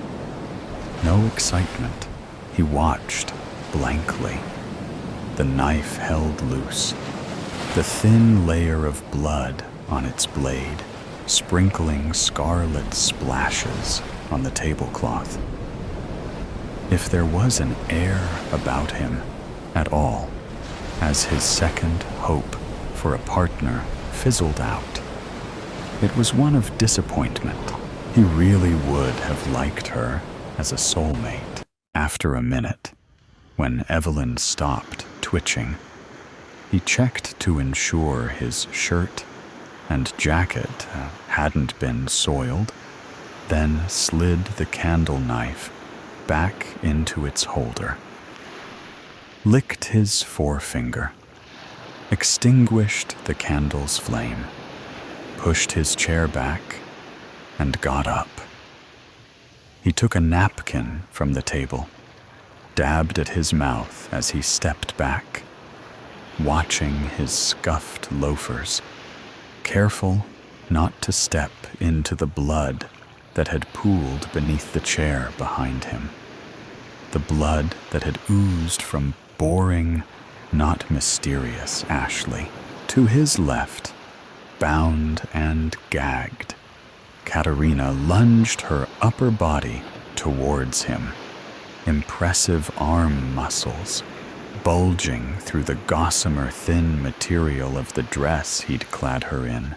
No excitement. He watched blankly. The knife held loose, the thin layer of blood on its blade, sprinkling scarlet splashes on the tablecloth. If there was an air about him at all, as his second hope for a partner fizzled out, it was one of disappointment. He really would have liked her as a soulmate. After a minute, when Evelyn stopped twitching, he checked to ensure his shirt and jacket hadn't been soiled, then slid the candle knife back into its holder, licked his forefinger, extinguished the candle's flame, pushed his chair back, and got up. He took a napkin from the table, dabbed at his mouth as he stepped back, watching his scuffed loafers, careful not to step into the blood that had pooled beneath the chair behind him, the blood that had oozed from boring, not mysterious Ashley. To his left, bound and gagged, Katerina lunged her upper body towards him, impressive arm muscles bulging through the gossamer thin material of the dress he'd clad her in,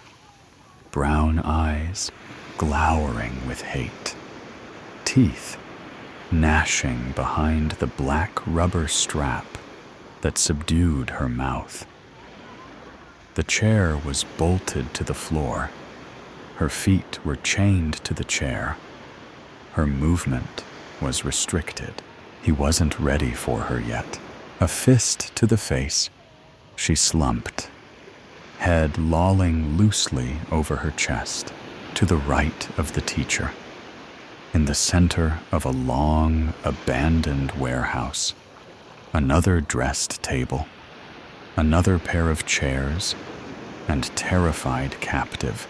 brown eyes glowering with hate, teeth gnashing behind the black rubber strap that subdued her mouth. The chair was bolted to the floor. Her feet were chained to the chair. Her movement was restricted. He wasn't ready for her yet. A fist to the face, she slumped, head lolling loosely over her chest. To the right of the teacher, in the center of a long, abandoned warehouse, another dressed table, another pair of chairs, and terrified captive,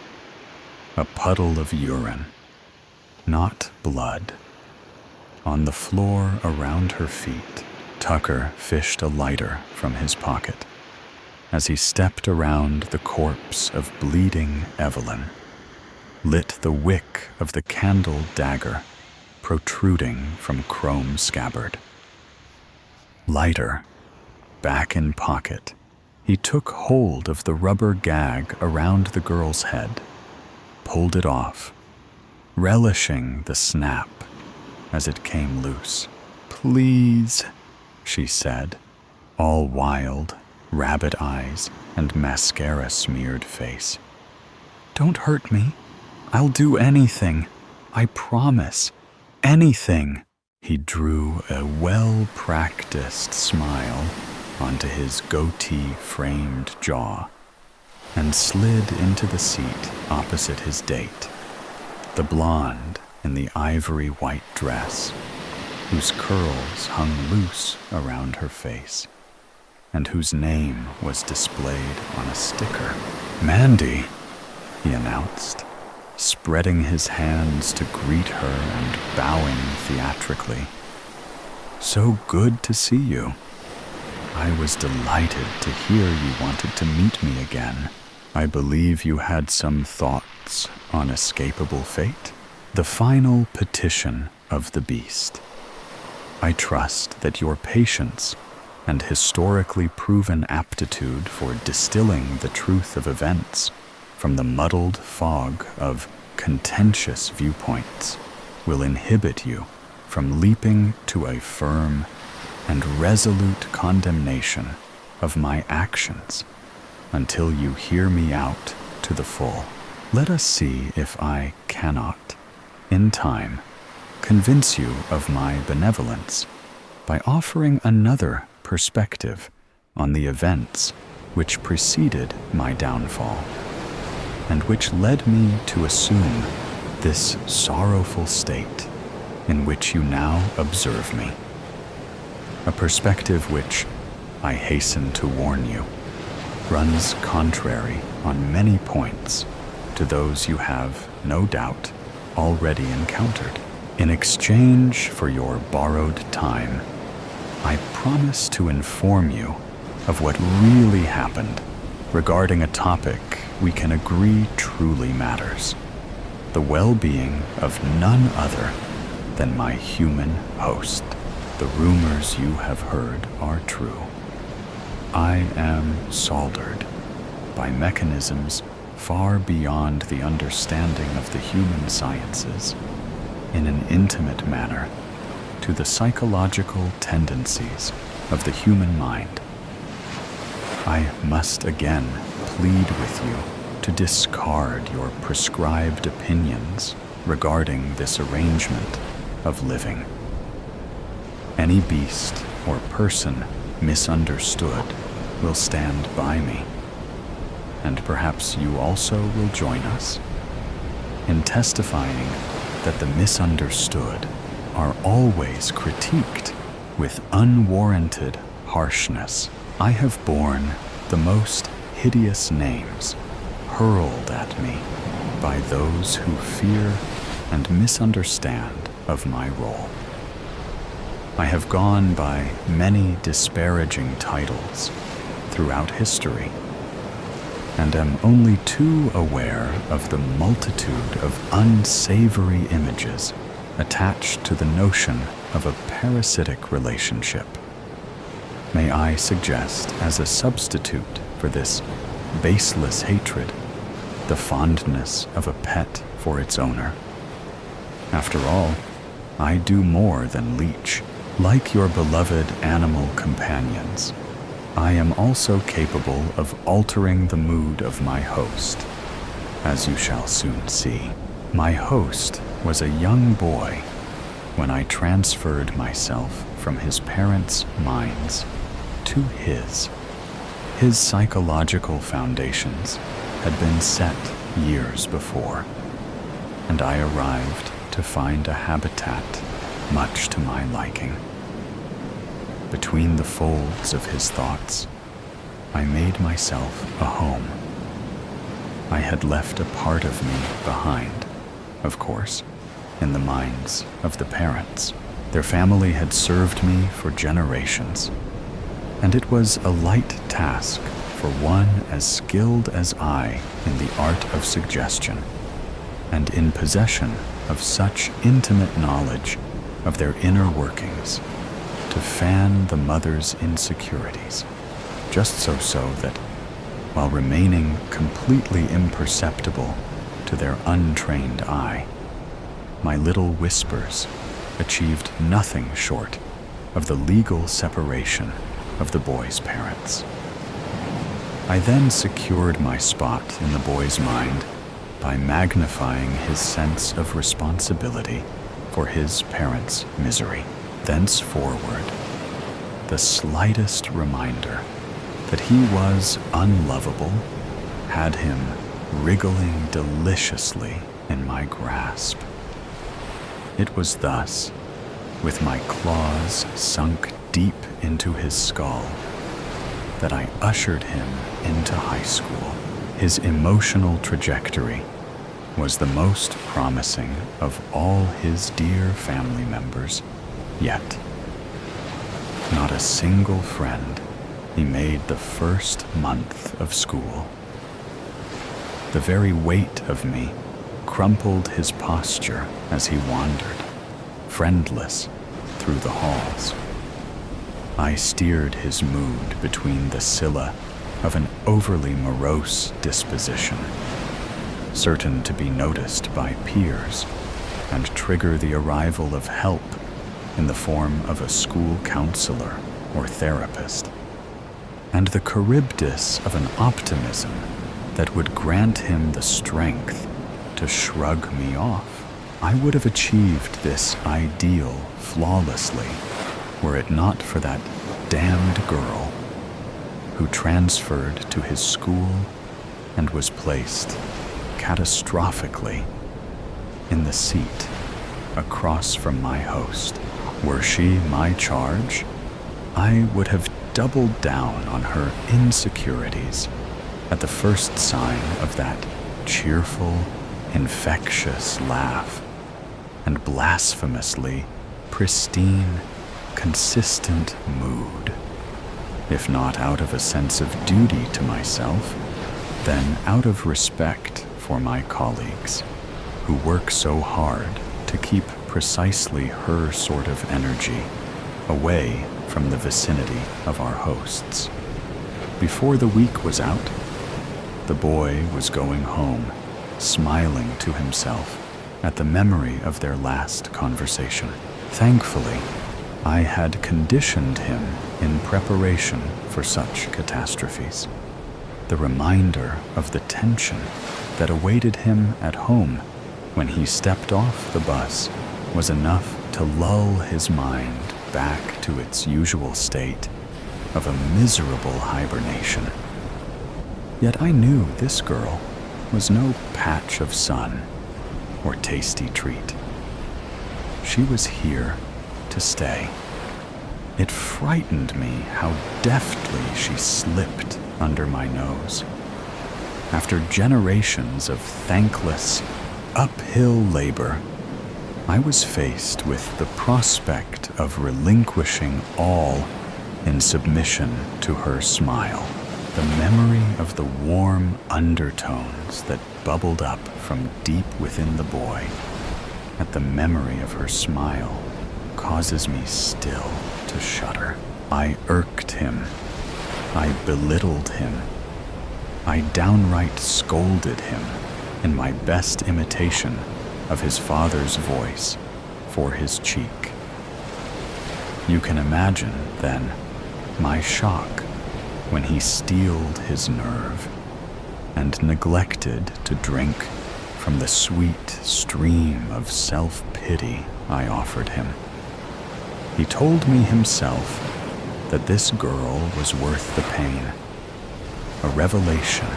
a puddle of urine, not blood. On the floor around her feet, Tucker fished a lighter from his pocket as he stepped around the corpse of bleeding Evelyn, lit the wick of the candle dagger protruding from chrome scabbard. Lighter, back in pocket, he took hold of the rubber gag around the girl's head, pulled it off, relishing the snap as it came loose. "Please," she said, all wild, rabbit eyes and mascara-smeared face. "Don't hurt me. I'll do anything. I promise. Anything." He drew a well-practiced smile onto his goatee-framed jaw and slid into the seat opposite his date, the blonde in the ivory-white dress, whose curls hung loose around her face, and whose name was displayed on a sticker. "Mandy," he announced, spreading his hands to greet her and bowing theatrically. "So good to see you. I was delighted to hear you wanted to meet me again. I believe you had some thoughts on escapable fate, the final petition of the beast. I trust that your patience and historically proven aptitude for distilling the truth of events from the muddled fog of contentious viewpoints will inhibit you from leaping to a firm and resolute condemnation of my actions until you hear me out to the full. Let us see if I cannot, in time, convince you of my benevolence by offering another perspective on the events which preceded my downfall, and which led me to assume this sorrowful state in which you now observe me. A perspective which, I hasten to warn you, runs contrary on many points to those you have, no doubt, already encountered. In exchange for your borrowed time, I promise to inform you of what really happened regarding a topic we can agree truly matters: the well-being of none other than my human host. The rumors you have heard are true. I am soldered by mechanisms far beyond the understanding of the human sciences in an intimate manner to the psychological tendencies of the human mind. I must again plead with you to discard your prescribed opinions regarding this arrangement of living. Any beast or person misunderstood will stand by me, and perhaps you also will join us in testifying that the misunderstood are always critiqued with unwarranted harshness. I have borne the most hideous names hurled at me by those who fear and misunderstand of my role. I have gone by many disparaging titles throughout history, and am only too aware of the multitude of unsavory images attached to the notion of a parasitic relationship. May I suggest as a substitute for this baseless hatred the fondness of a pet for its owner? After all, I do more than leech. Like your beloved animal companions, I am also capable of altering the mood of my host, as you shall soon see. My host was a young boy when I transferred myself from his parents' minds to his. His psychological foundations had been set years before, and I arrived to find a habitat much to my liking. Between the folds of his thoughts, I made myself a home. I had left a part of me behind, of course, in the minds of the parents. Their family had served me for generations, and it was a light task for one as skilled as I in the art of suggestion, and in possession of such intimate knowledge of their inner workings, to fan the mother's insecurities, just so that, while remaining completely imperceptible to their untrained eye, my little whispers achieved nothing short of the legal separation of the boy's parents. I then secured my spot in the boy's mind by magnifying his sense of responsibility for his parents' misery. Thenceforward, the slightest reminder that he was unlovable had him wriggling deliciously in my grasp. It was thus, with my claws sunk deep into his skull, that I ushered him into high school. His emotional trajectory was the most promising of all his dear family members yet. Not a single friend he made the first month of school. The very weight of me crumpled his posture as he wandered, friendless, through the halls. I steered his mood between the scylla of an overly morose disposition, certain to be noticed by peers and trigger the arrival of help in the form of a school counselor or therapist, and the Charybdis of an optimism that would grant him the strength to shrug me off. I would have achieved this ideal flawlessly were it not for that damned girl who transferred to his school and was placed catastrophically in the seat across from my host. Were she my charge, I would have doubled down on her insecurities at the first sign of that cheerful, infectious laugh and blasphemously pristine, consistent mood. If not out of a sense of duty to myself, then out of respect for my colleagues, who work so hard to keep precisely her sort of energy away from the vicinity of our hosts. Before the week was out, the boy was going home, smiling to himself at the memory of their last conversation. Thankfully, I had conditioned him in preparation for such catastrophes. The reminder of the tension that awaited him at home when he stepped off the bus was enough to lull his mind back to its usual state of a miserable hibernation. Yet I knew this girl was no patch of sun or tasty treat. She was here to stay. It frightened me how deftly she slipped under my nose. After generations of thankless, uphill labor, I was faced with the prospect of relinquishing all in submission to her smile. The memory of the warm undertones that bubbled up from deep within the boy at the memory of her smile causes me still to shudder. I irked him. I belittled him. I downright scolded him in my best imitation of his father's voice for his cheek. You can imagine, then, my shock when he steeled his nerve and neglected to drink from the sweet stream of self-pity I offered him. He told me himself that this girl was worth the pain, a revelation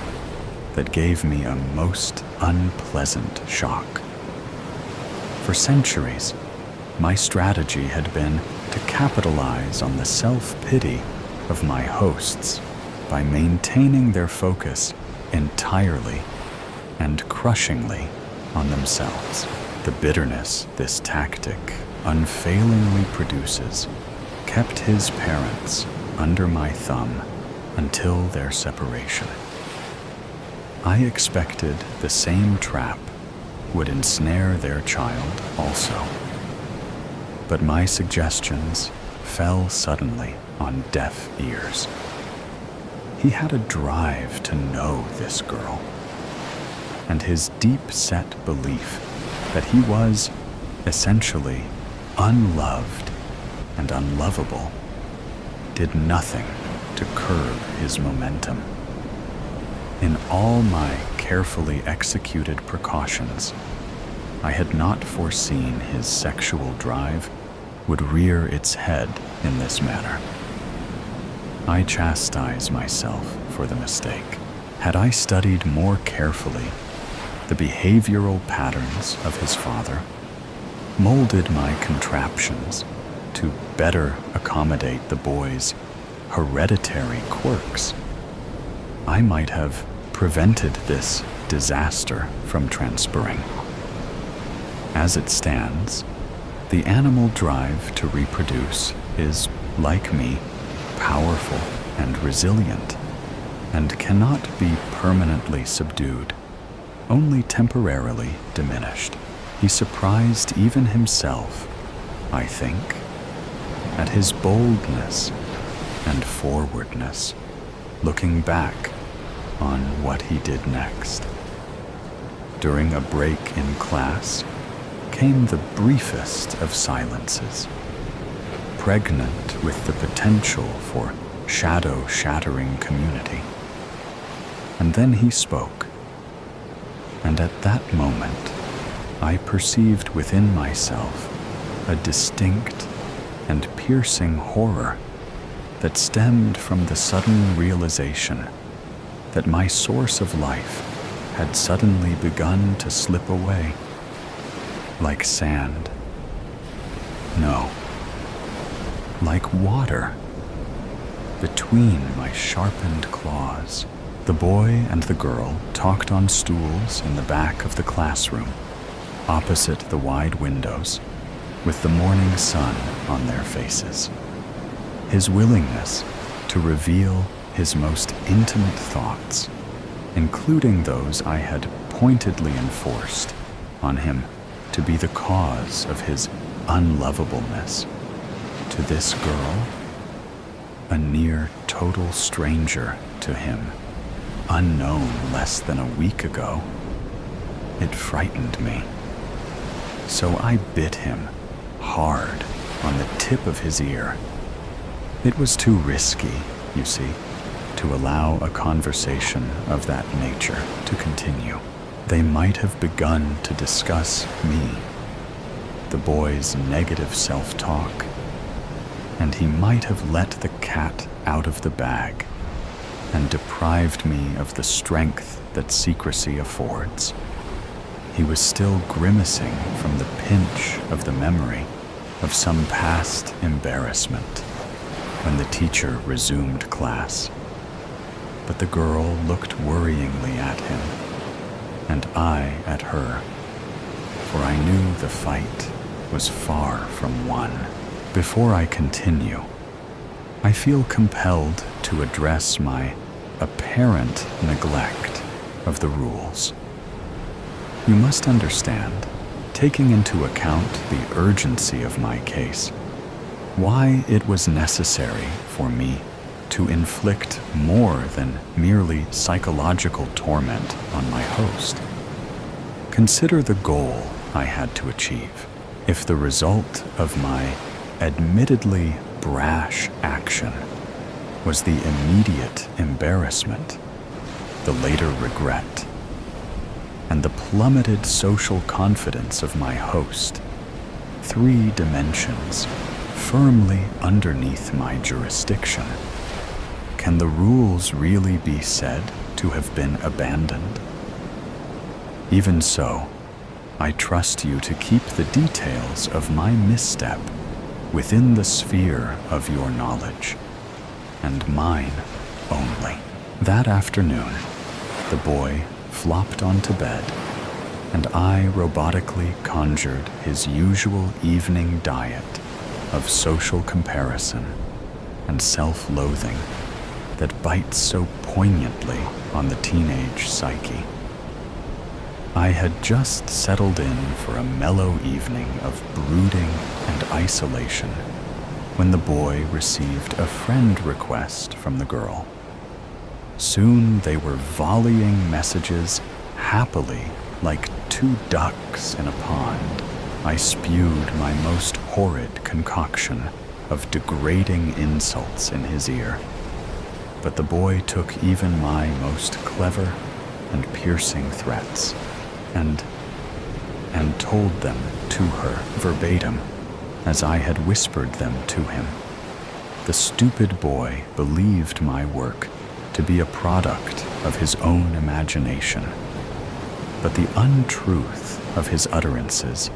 that gave me a most unpleasant shock. For centuries, my strategy had been to capitalize on the self-pity of my hosts by maintaining their focus entirely and crushingly on themselves. The bitterness this tactic unfailingly produces kept his parents under my thumb until their separation. I expected the same trap would ensnare their child also. But my suggestions fell suddenly on deaf ears. He had a drive to know this girl, and his deep-set belief that he was essentially unloved and unlovable did nothing to curb his momentum. In all my carefully executed precautions, I had not foreseen his sexual drive would rear its head in this manner. I chastise myself for the mistake. Had I studied more carefully the behavioral patterns of his father, molded my contraptions to better accommodate the boy's hereditary quirks, I might have prevented this disaster from transferring. As it stands, the animal drive to reproduce is, like me, powerful and resilient, and cannot be permanently subdued, only temporarily diminished. He surprised even himself, I think, at his boldness and forwardness, looking back on what he did next. During a break in class came the briefest of silences, pregnant with the potential for shadow-shattering community. And then he spoke, and at that moment I perceived within myself a distinct and piercing horror that stemmed from the sudden realization that my source of life had suddenly begun to slip away, like sand. No, like water, between my sharpened claws. The boy and the girl talked on stools in the back of the classroom, opposite the wide windows, with the morning sun on their faces. His willingness to reveal his most intimate thoughts, including those I had pointedly enforced on him to be the cause of his unlovableness, to this girl, a near total stranger to him, unknown less than a week ago, it frightened me. So I bit him hard on the tip of his ear. It was too risky, you see, to allow a conversation of that nature to continue. They might have begun to discuss me, the boy's negative self-talk, and he might have let the cat out of the bag and deprived me of the strength that secrecy affords. He was still grimacing from the pinch of the memory of some past embarrassment when the teacher resumed class. But the girl looked worryingly at him, and I at her, for I knew the fight was far from won. Before I continue, I feel compelled to address my apparent neglect of the rules. You must understand, taking into account the urgency of my case, why it was necessary for me to inflict more than merely psychological torment on my host. Consider the goal I had to achieve. If the result of my admittedly brash action was the immediate embarrassment, the later regret, and the plummeted social confidence of my host, 3 dimensions firmly underneath my jurisdiction, can the rules really be said to have been abandoned? Even so, I trust you to keep the details of my misstep within the sphere of your knowledge, and mine only. That afternoon, the boy flopped onto bed, and I robotically conjured his usual evening diet of social comparison and self-loathing that bites so poignantly on the teenage psyche. I had just settled in for a mellow evening of brooding and isolation when the boy received a friend request from the girl. Soon they were volleying messages happily like two ducks in a pond. I spewed my most horrid concoction of degrading insults in his ear, but the boy took even my most clever and piercing threats and told them to her verbatim as I had whispered them to him. The stupid boy believed my work to be a product of his own imagination, but the untruth of his utterances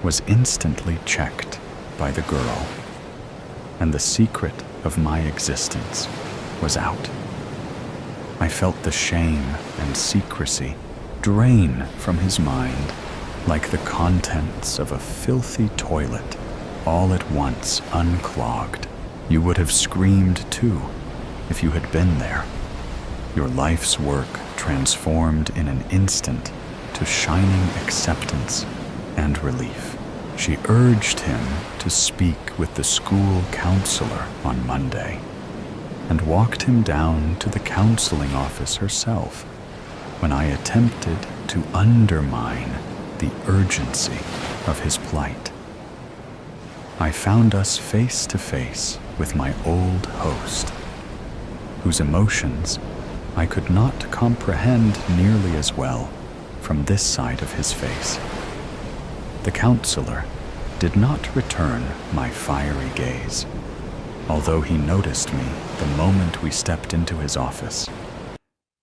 was instantly checked by the girl, and the secret of my existence was out. I felt the shame and secrecy drain from his mind like the contents of a filthy toilet, all at once unclogged. You would have screamed too if you had been there. Your life's work transformed in an instant to shining acceptance and relief. She urged him to speak with the school counselor on Monday, and walked him down to the counseling office herself when I attempted to undermine the urgency of his plight. I found us face to face with my old host, whose emotions I could not comprehend nearly as well from this side of his face. The counselor did not return my fiery gaze, although he noticed me the moment we stepped into his office,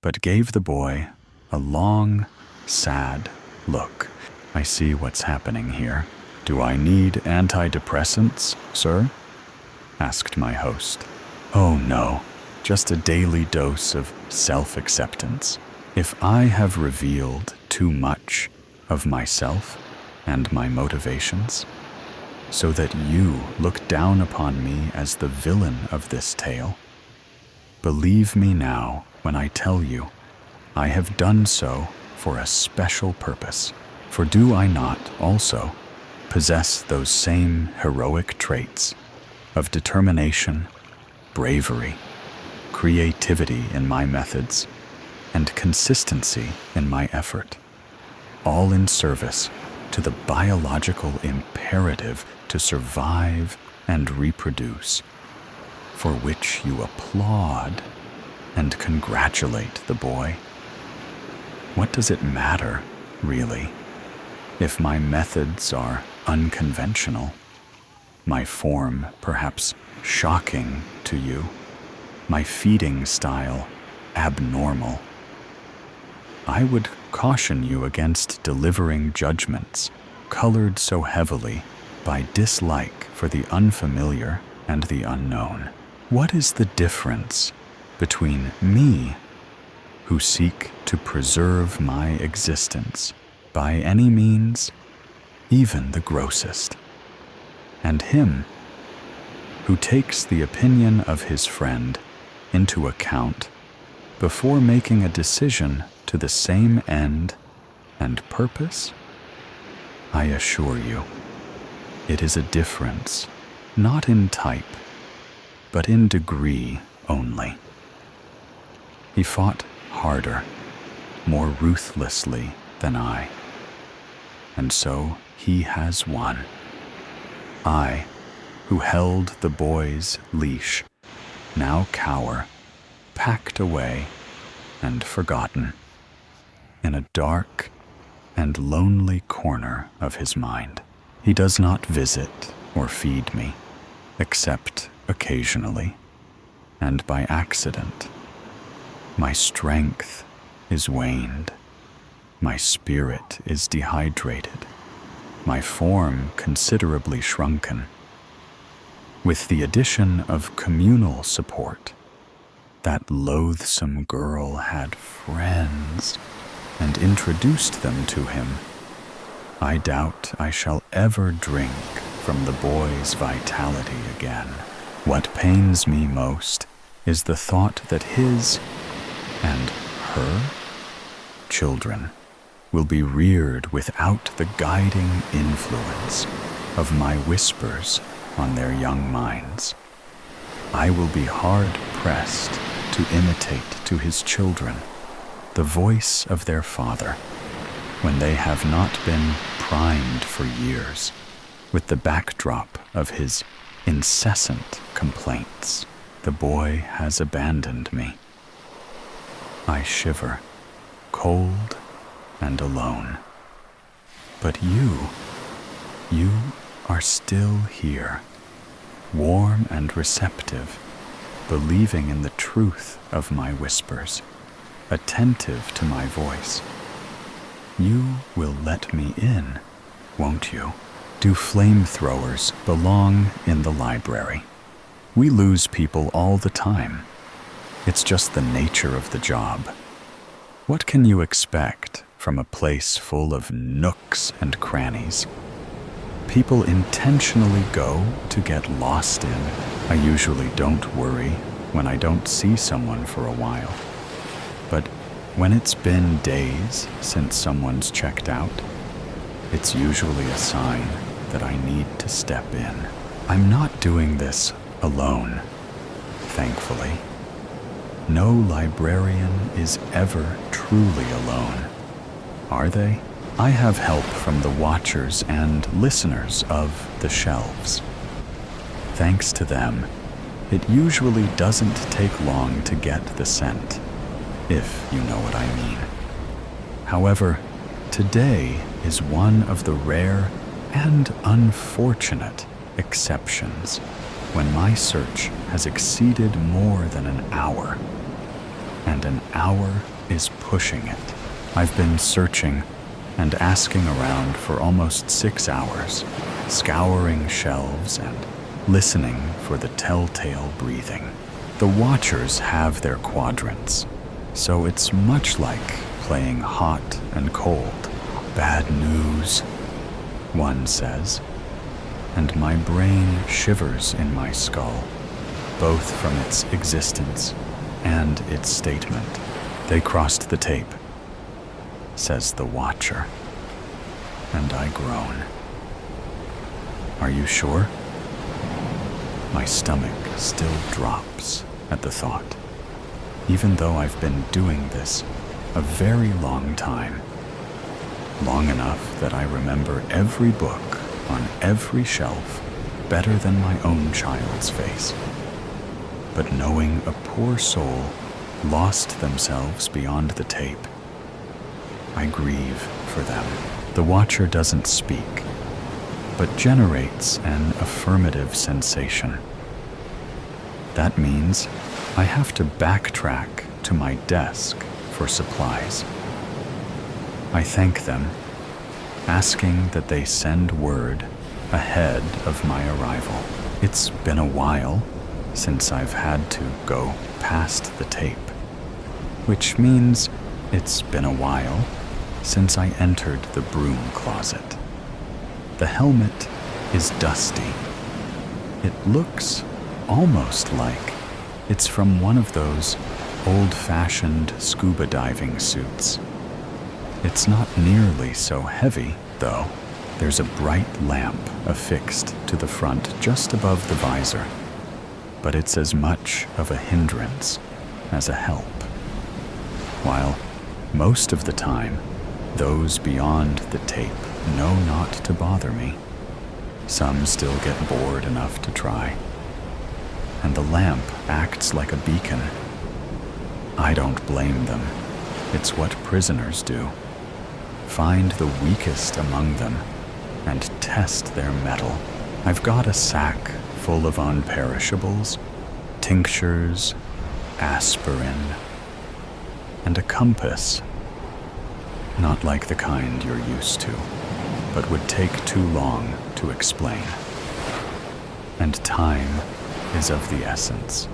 but gave the boy a long, sad look. I see what's happening here. Do I need antidepressants, sir? Asked my host. Oh no, just a daily dose of self-acceptance. If I have revealed too much of myself and my motivations, so that you look down upon me as the villain of this tale, believe me now when I tell you I have done so for a special purpose. For do I not also possess those same heroic traits of determination, bravery, creativity in my methods, and consistency in my effort, all in service to the biological imperative to survive and reproduce, for which you applaud and congratulate the boy? What does it matter, really, if my methods are unconventional, my form perhaps shocking to you, my feeding style abnormal? I would caution you against delivering judgments colored so heavily by dislike for the unfamiliar and the unknown. What is the difference between me, who seek to preserve my existence by any means, even the grossest, and him, who takes the opinion of his friend into account before making a decision to the same end and purpose? I assure you, it is a difference, not in type, but in degree only. He fought harder, more ruthlessly than I, and so he has won. I, who held the boy's leash, now cower, packed away and forgotten, in a dark and lonely corner of his mind. He does not visit or feed me, except occasionally, and by accident. My strength is waned, My spirit is dehydrated, my form considerably shrunken. With the addition of communal support, that loathsome girl had friends and introduced them to him. I doubt I shall ever drink from the boy's vitality again. What pains me most is the thought that his and her children will be reared without the guiding influence of my whispers on their young minds. I will be hard-pressed to imitate to his children the voice of their father when they have not been primed for years with the backdrop of his incessant complaints. The boy has abandoned me. I shiver, cold and alone. But you are still here, warm and receptive, believing in the truth of my whispers, attentive to my voice. You will let me in, won't you? Do flamethrowers belong in the library? We lose people all the time. It's just the nature of the job. What can you expect from a place full of nooks and crannies? People intentionally go to get lost in. I usually don't worry when I don't see someone for a while. But when it's been days since someone's checked out, it's usually a sign that I need to step in. I'm not doing this alone, thankfully. No librarian is ever truly alone, are they? I have help from the watchers and listeners of the shelves. Thanks to them, it usually doesn't take long to get the scent, if you know what I mean. However, today is one of the rare and unfortunate exceptions when my search has exceeded more than an hour, and an hour is pushing it. I've been searching and asking around for almost 6 hours, scouring shelves and listening for the telltale breathing. The watchers have their quadrants, so it's much like playing hot and cold. Bad news, one says, and my brain shivers in my skull, both from its existence and its statement. They crossed the tape, says the watcher, and I groan. Are you sure? My stomach still drops at the thought, even though I've been doing this a very long time. Long enough that I remember every book on every shelf better than my own child's face. But knowing a poor soul lost themselves beyond the tape, I grieve for them. The watcher doesn't speak, but generates an affirmative sensation. That means I have to backtrack to my desk for supplies. I thank them, asking that they send word ahead of my arrival. It's been a while since I've had to go past the tape, which means it's been a while since I entered the broom closet. The helmet is dusty. It looks almost like it's from one of those old-fashioned scuba diving suits. It's not nearly so heavy, though. There's a bright lamp affixed to the front just above the visor, but it's as much of a hindrance as a help. While most of the time, those beyond the tape know not to bother me, some still get bored enough to try, and the lamp acts like a beacon. I don't blame them. It's what prisoners do. Find the weakest among them and test their mettle. I've got a sack full of unperishables, tinctures, aspirin, and a compass. Not like the kind you're used to, but would take too long to explain. And time is of the essence,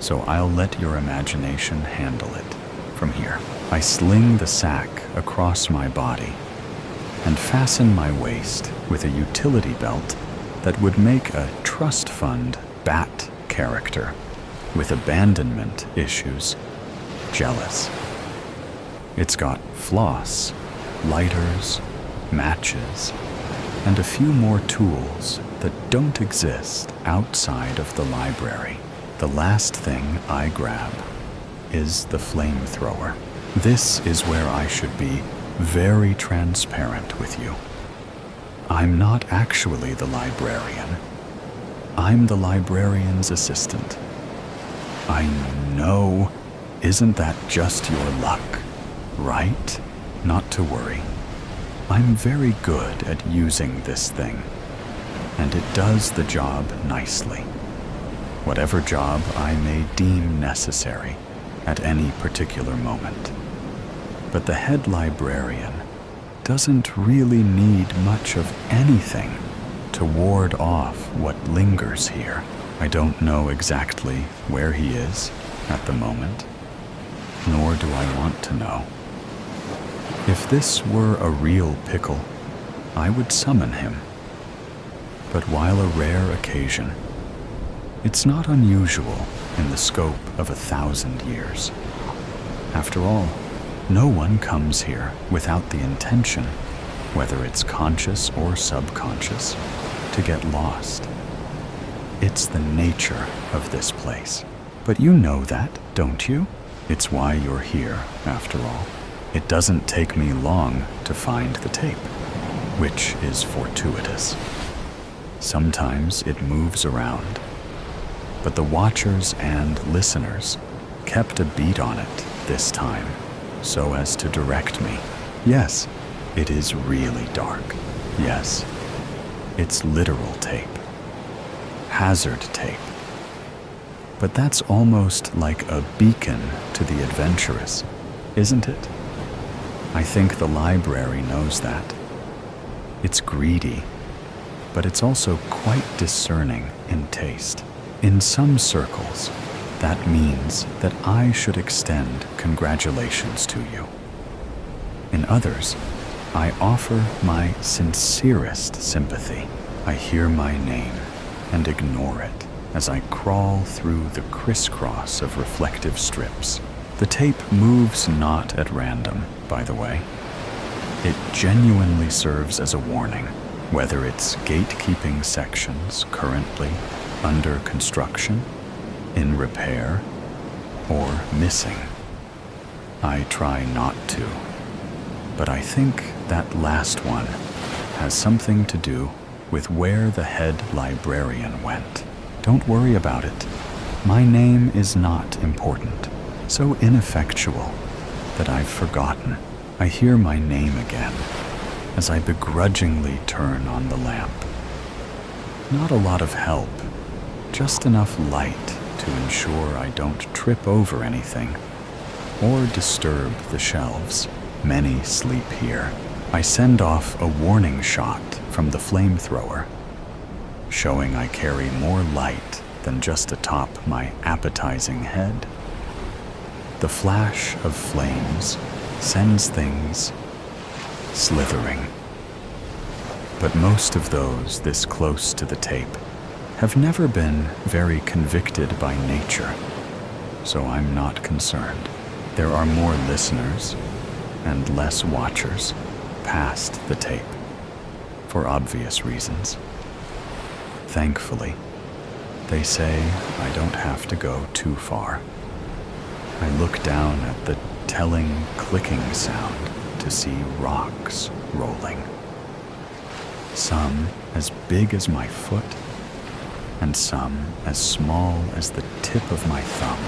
so I'll let your imagination handle it from here. I sling the sack across my body and fasten my waist with a utility belt that would make a trust fund bat character with abandonment issues jealous. It's got floss, lighters, matches, and a few more tools that don't exist outside of the library. The last thing I grab is the flamethrower. This is where I should be very transparent with you. I'm not actually the librarian. I'm the librarian's assistant. I know, isn't that just your luck, right? Not to worry. I'm very good at using this thing, and it does the job nicely. Whatever job I may deem necessary at any particular moment. But the head librarian doesn't really need much of anything to ward off what lingers here. I don't know exactly where he is at the moment, nor do I want to know. If this were a real pickle, I would summon him. But while a rare occasion, it's not unusual in the scope of 1,000 years. After all, no one comes here without the intention, whether it's conscious or subconscious, to get lost. It's the nature of this place. But you know that, don't you? It's why you're here, after all. It doesn't take me long to find the tape, which is fortuitous. Sometimes it moves around, but the watchers and listeners kept a beat on it this time, so as to direct me. Yes, it is really dark. Yes, it's literal tape. Hazard tape. But that's almost like a beacon to the adventurous, isn't it? I think the library knows that. It's greedy, but it's also quite discerning in taste. In some circles, that means that I should extend congratulations to you. In others, I offer my sincerest sympathy. I hear my name and ignore it as I crawl through the crisscross of reflective strips. The tape moves not at random, by the way. It genuinely serves as a warning, whether it's gatekeeping sections currently under construction, in repair, or missing. I try not to, but I think that last one has something to do with where the head librarian went. Don't worry about it. My name is not important, so ineffectual that I've forgotten. I hear my name again as I begrudgingly turn on the lamp. Not a lot of help, just enough light to ensure I don't trip over anything or disturb the shelves. Many sleep here. I send off a warning shot from the flamethrower, showing I carry more light than just atop my appetizing head. The flash of flames sends things slithering. But most of those this close to the tape have never been very convicted by nature, so I'm not concerned. There are more listeners and less watchers past the tape, for obvious reasons. Thankfully, they say I don't have to go too far. I look down at the telling clicking sound to see rocks rolling. Some as big as my foot, and some as small as the tip of my thumb.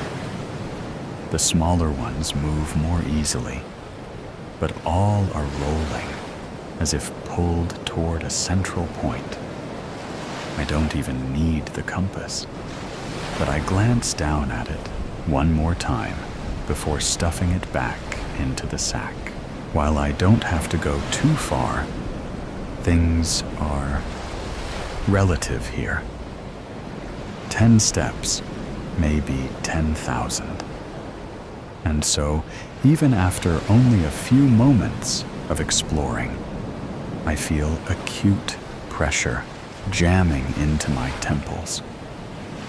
The smaller ones move more easily, but all are rolling as if pulled toward a central point. I don't even need the compass, but I glance down at it one more time before stuffing it back into the sack. While I don't have to go too far, things are relative here. 10 steps, maybe 10,000. And so, even after only a few moments of exploring, I feel acute pressure jamming into my temples.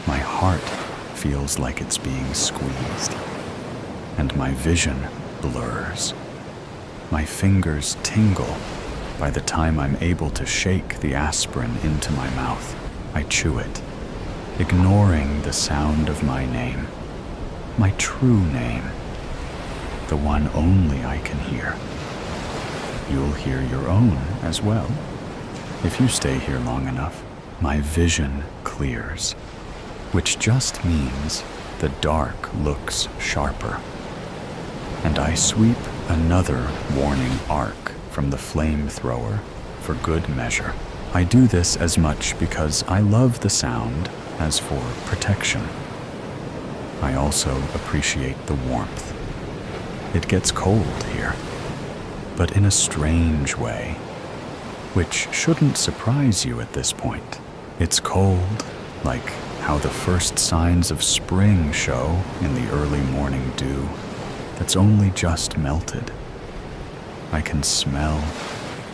My heart feels like it's being squeezed, and my vision blurs. My fingers tingle by the time I'm able to shake the aspirin into my mouth. I chew it, ignoring the sound of my name, my true name, the one only I can hear. You'll hear your own as well, if you stay here long enough. My vision clears, which just means the dark looks sharper, and I sweep another warning arc from the flamethrower for good measure. I do this as much because I love the sound as for protection. I also appreciate the warmth. It gets cold here, but in a strange way, which shouldn't surprise you at this point. It's cold, like how the first signs of spring show in the early morning dew that's only just melted. I can smell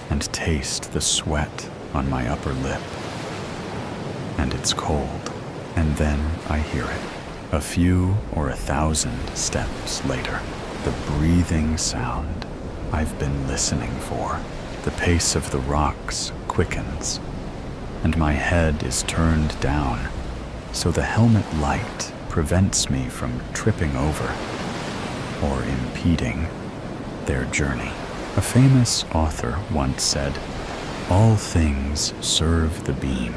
and taste the sweat on my upper lip. And it's cold, and then I hear it. A few or 1,000 steps later, the breathing sound I've been listening for. The pace of the rocks quickens, and my head is turned down, so the helmet light prevents me from tripping over or impeding their journey. A famous author once said, "All things serve the beam."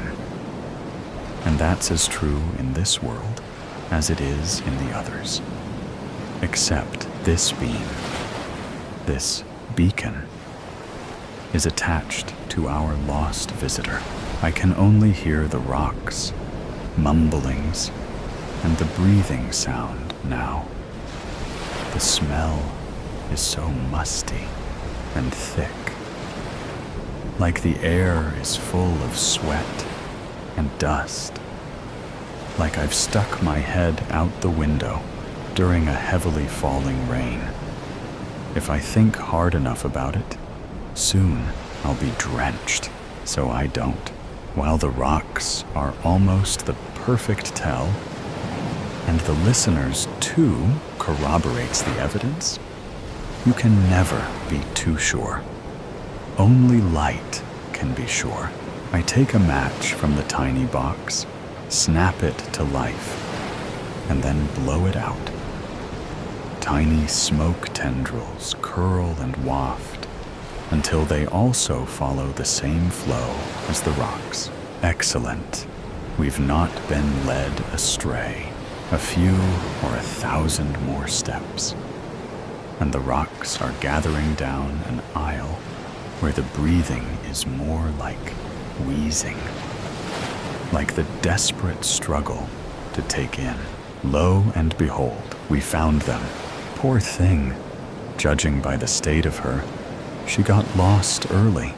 And that's as true in this world as it is in the others. Except this beam, this beacon, is attached to our lost visitor. I can only hear the rocks, mumblings, and the breathing sound now. The smell is so musty and thick, like the air is full of sweat and dust, like I've stuck my head out the window during a heavily falling rain. If I think hard enough about it, soon I'll be drenched, so I don't. While the rocks are almost the perfect tell, and the listener's too corroborates the evidence, you can never be too sure. Only light can be sure. I take a match from the tiny box, snap it to life, and then blow it out. Tiny smoke tendrils curl and waft until they also follow the same flow as the rocks. Excellent. We've not been led astray. A few or 1,000 more steps, and the rocks are gathering down an aisle where the breathing is more like wheezing, like the desperate struggle to take in. Lo and behold, we found them. Poor thing. Judging by the state of her, she got lost early.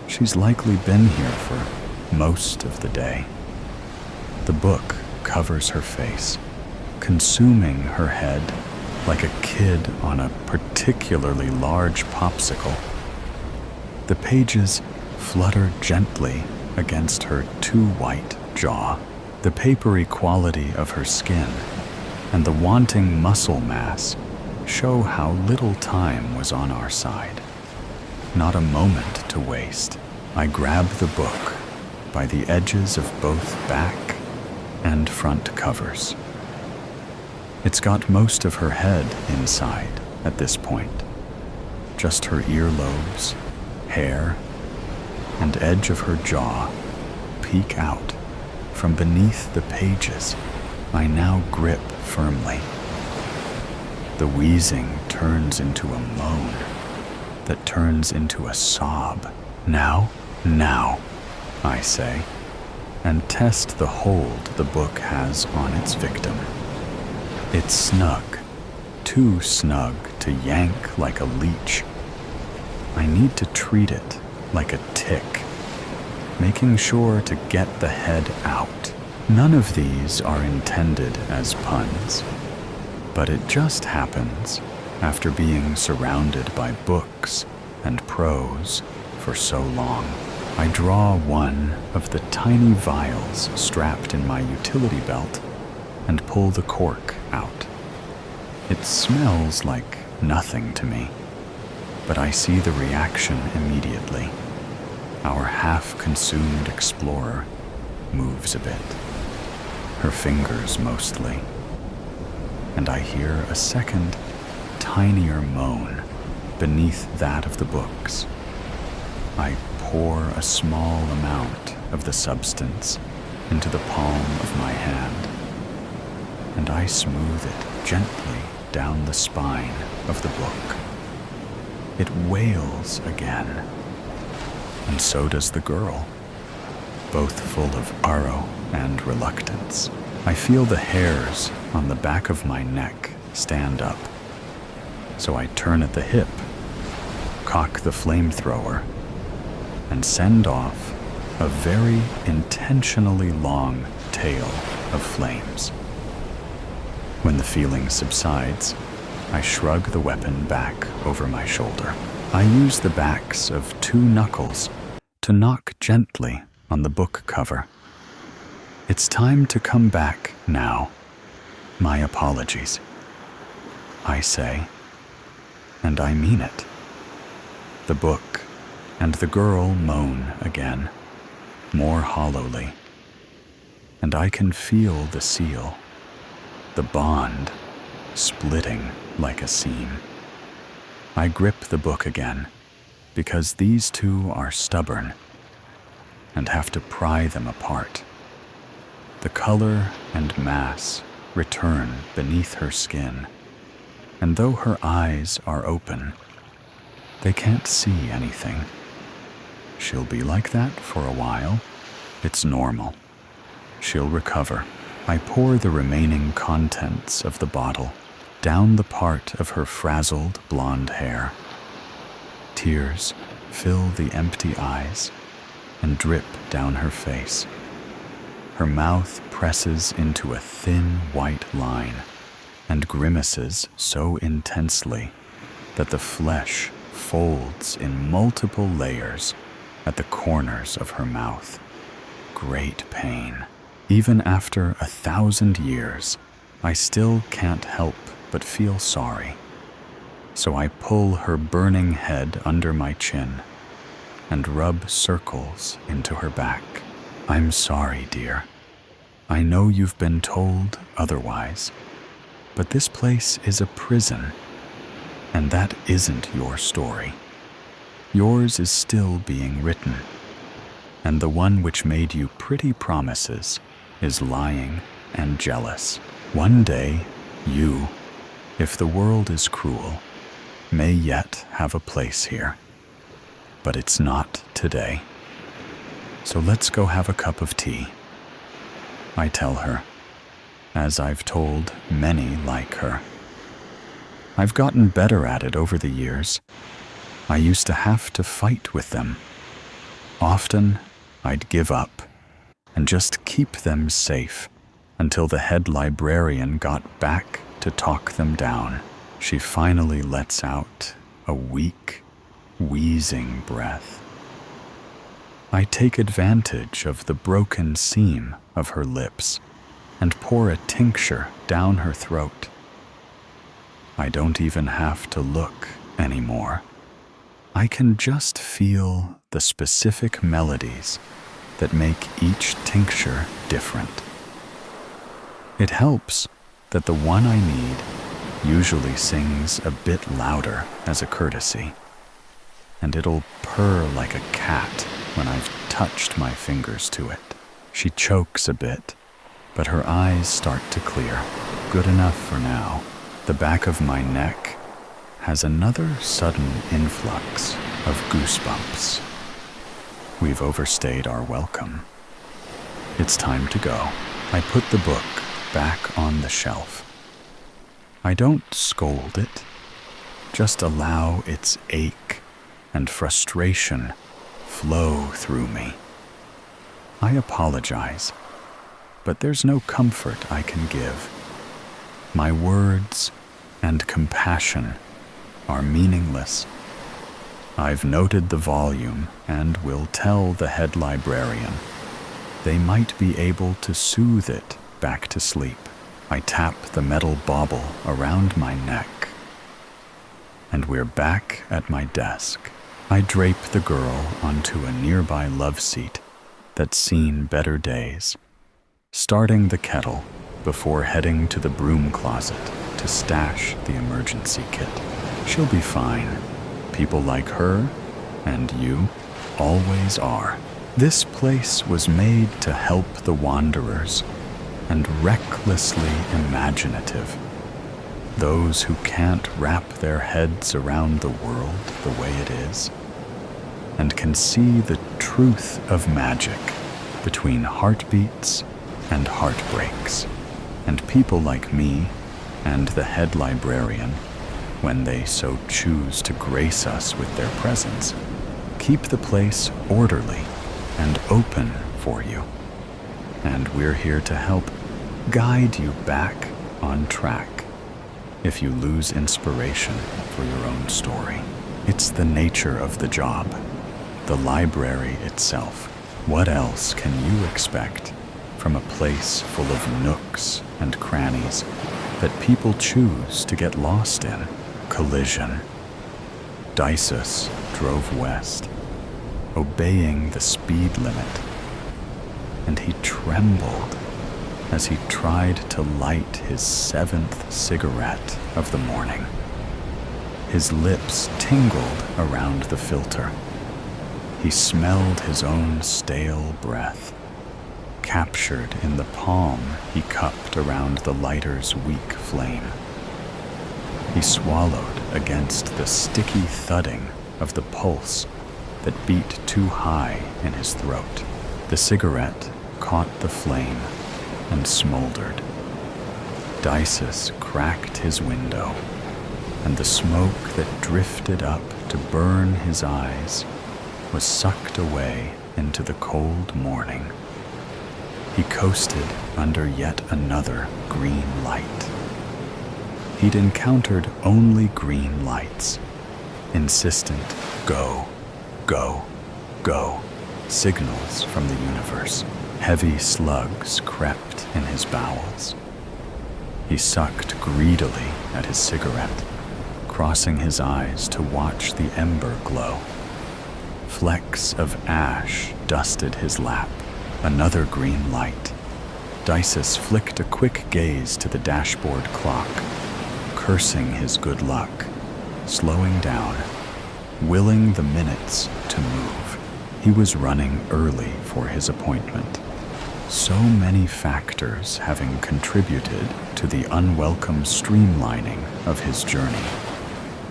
She's likely been here for most of the day. The book covers her face, consuming her head like a kid on a particularly large popsicle. The pages flutter gently against her too white jaw. The papery quality of her skin and the wanting muscle mass show how little time was on our side. Not a moment to waste. I grab the book by the edges of both back and front covers. It's got most of her head inside at this point. Just her earlobes, hair, and edge of her jaw peek out from beneath the pages I now grip firmly. The wheezing turns into a moan that turns into a sob. Now, I say, and test the hold the book has on its victim. It's snug, too snug to yank like a leech I need to treat it like a tick, making sure to get the head out. None of these are intended as puns, but it just happens after being surrounded by books and prose for so long. I draw one of the tiny vials strapped in my utility belt and pull the cork out. It smells like nothing to me, but I see the reaction immediately. Our half-consumed explorer moves a bit, her fingers mostly, and I hear a second, tinier moan beneath that of the books. I pour a small amount of the substance into the palm of my hand, and I smooth it gently down the spine of the book. It wails again, and so does the girl, both full of sorrow and reluctance. I feel the hairs on the back of my neck stand up, so I turn at the hip, cock the flamethrower, and send off a very intentionally long tail of flames. When the feeling subsides, I shrug the weapon back over my shoulder. I use the backs of 2 knuckles to knock gently on the book cover. It's time to come back now. My apologies, I say, and I mean it. The book and the girl moan again, more hollowly, and I can feel the seal, the bond, splitting like a seam. I grip the book again, because these two are stubborn and have to pry them apart. The color and mass return beneath her skin, and though her eyes are open, they can't see anything. She'll be like that for a while. It's normal. She'll recover. I pour the remaining contents of the bottle down the part of her frazzled blonde hair. Tears fill the empty eyes and drip down her face. Her mouth presses into a thin white line and grimaces so intensely that the flesh folds in multiple layers at the corners of her mouth. Great pain. Even after 1,000 years, I still can't help but feel sorry. So I pull her burning head under my chin and rub circles into her back. I'm sorry, dear. I know you've been told otherwise, but this place is a prison, and that isn't your story. Yours is still being written, and the one which made you pretty promises is lying and jealous. One day, you, if the world is cruel, may yet have a place here. But it's not today. So let's go have a cup of tea, I tell her, as I've told many like her. I've gotten better at it over the years. I used to have to fight with them. Often, I'd give up and just keep them safe until the head librarian got back to talk them down. She finally lets out a weak, wheezing breath. I take advantage of the broken seam of her lips and pour a tincture down her throat. I don't even have to look anymore. I can just feel the specific melodies that make each tincture different. It helps that the one I need usually sings a bit louder as a courtesy, and it'll purr like a cat when I've touched my fingers to it. She chokes a bit, but her eyes start to clear. Good enough for now. The back of my neck has another sudden influx of goosebumps. We've overstayed our welcome. It's time to go. I put the book back on the shelf. I don't scold it, just allow its ache and frustration flow through me. I apologize, but there's no comfort I can give. My words and compassion are meaningless. I've noted the volume and will tell the head librarian. They might be able to soothe it back to sleep. I tap the metal bauble around my neck, and we're back at my desk. I drape the girl onto a nearby love seat that's seen better days, starting the kettle before heading to the broom closet to stash the emergency kit. She'll be fine. People like her and you always are. This place was made to help the wanderers and recklessly imaginative. Those who can't wrap their heads around the world the way it is and can see the truth of magic between heartbeats and heartbreaks. And people like me and the head librarian, when they so choose to grace us with their presence, keep the place orderly and open for you. And we're here to help guide you back on track if you lose inspiration for your own story. It's the nature of the job, the library itself. What else can you expect from a place full of nooks and crannies that people choose to get lost in? Collision. Dices drove west, obeying the speed limit, and he trembled as he tried to light his 7th cigarette of the morning. His lips tingled around the filter. He smelled his own stale breath, captured in the palm he cupped around the lighter's weak flame. He swallowed against the sticky thudding of the pulse that beat too high in his throat. The cigarette caught the flame and smoldered. Dices cracked his window, and the smoke that drifted up to burn his eyes was sucked away into the cold morning. He coasted under yet another green light. He'd encountered only green lights, insistent go, go, go signals from the universe. Heavy slugs crept in his bowels. He sucked greedily at his cigarette, crossing his eyes to watch the ember glow. Flecks of ash dusted his lap. Another green light. Dices flicked a quick gaze to the dashboard clock, cursing his good luck, slowing down, willing the minutes to move. He was running early for his appointment. So many factors having contributed to the unwelcome streamlining of his journey.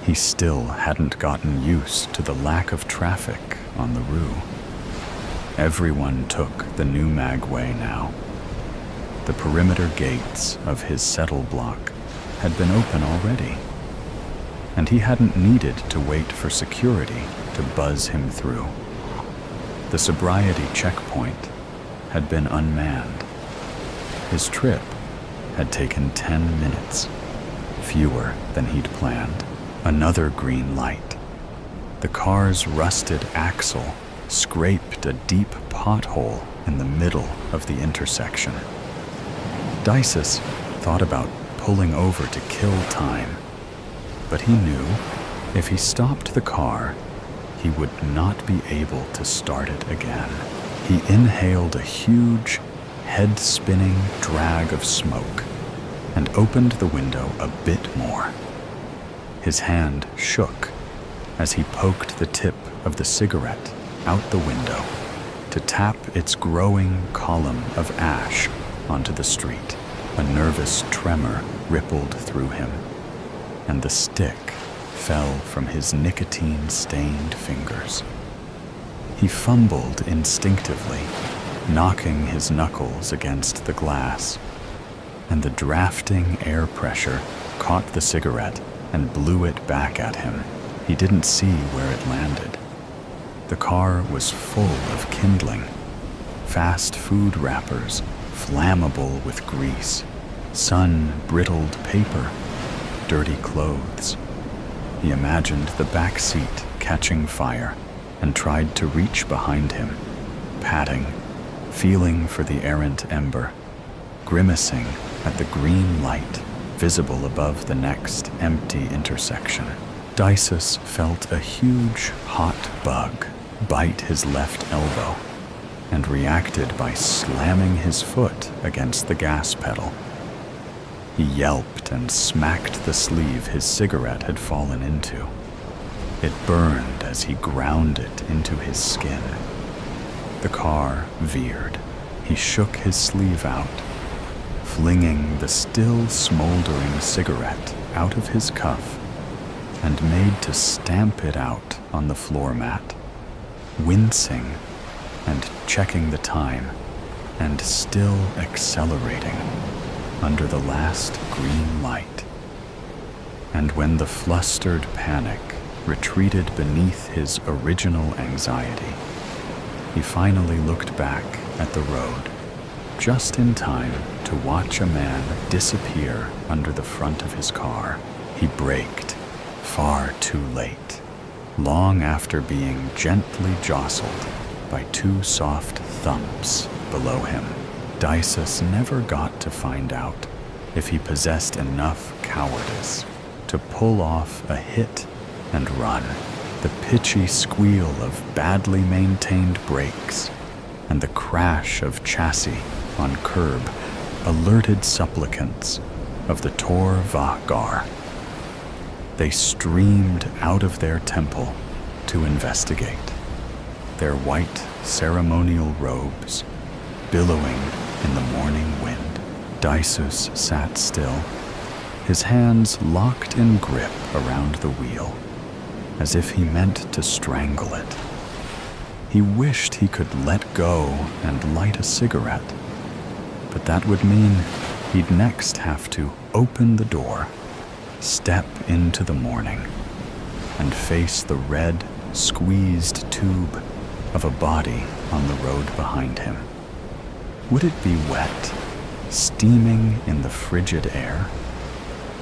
He still hadn't gotten used to the lack of traffic on the Rue. Everyone took the new Magway now. The perimeter gates of his settle block had been open already, and he hadn't needed to wait for security to buzz him through. The sobriety checkpoint had been unmanned. His trip had taken 10 minutes, fewer than he'd planned. Another green light. The car's rusted axle scraped a deep pothole in the middle of the intersection. Dices thought about pulling over to kill time, but he knew if he stopped the car, he would not be able to start it again. He inhaled a huge, head-spinning drag of smoke and opened the window a bit more. His hand shook as he poked the tip of the cigarette out the window to tap its growing column of ash onto the street. A nervous tremor rippled through him, and the stick fell from his nicotine-stained fingers. He fumbled instinctively, knocking his knuckles against the glass, and the drafting air pressure caught the cigarette and blew it back at him. He didn't see where it landed. The car was full of kindling, fast food wrappers, flammable with grease, sun-brittled paper, dirty clothes. He imagined the back seat catching fire and tried to reach behind him, patting, feeling for the errant ember, grimacing at the green light visible above the next empty intersection. Dices felt a huge, hot bug bite his left elbow and reacted by slamming his foot against the gas pedal. He yelped and smacked the sleeve his cigarette had fallen into. It burned as he ground it into his skin. The car veered. He shook his sleeve out, flinging the still smoldering cigarette out of his cuff, and made to stamp it out on the floor mat, wincing and checking the time, and still accelerating under the last green light. And when the flustered panic retreated beneath his original anxiety, he finally looked back at the road, just in time to watch a man disappear under the front of his car. He braked, far too late, long after being gently jostled by two soft thumps below him. Dices never got to find out if he possessed enough cowardice to pull off a hit and run. The pitchy squeal of badly maintained brakes and the crash of chassis on curb alerted supplicants of the Tor Vahgar. They streamed out of their temple to investigate, their white ceremonial robes billowing in the morning wind. Dices sat still, his hands locked in grip around the wheel, as if he meant to strangle it. He wished he could let go and light a cigarette, but that would mean he'd next have to open the door, step into the morning, and face the red, squeezed tube of a body on the road behind him. Would it be wet, steaming in the frigid air?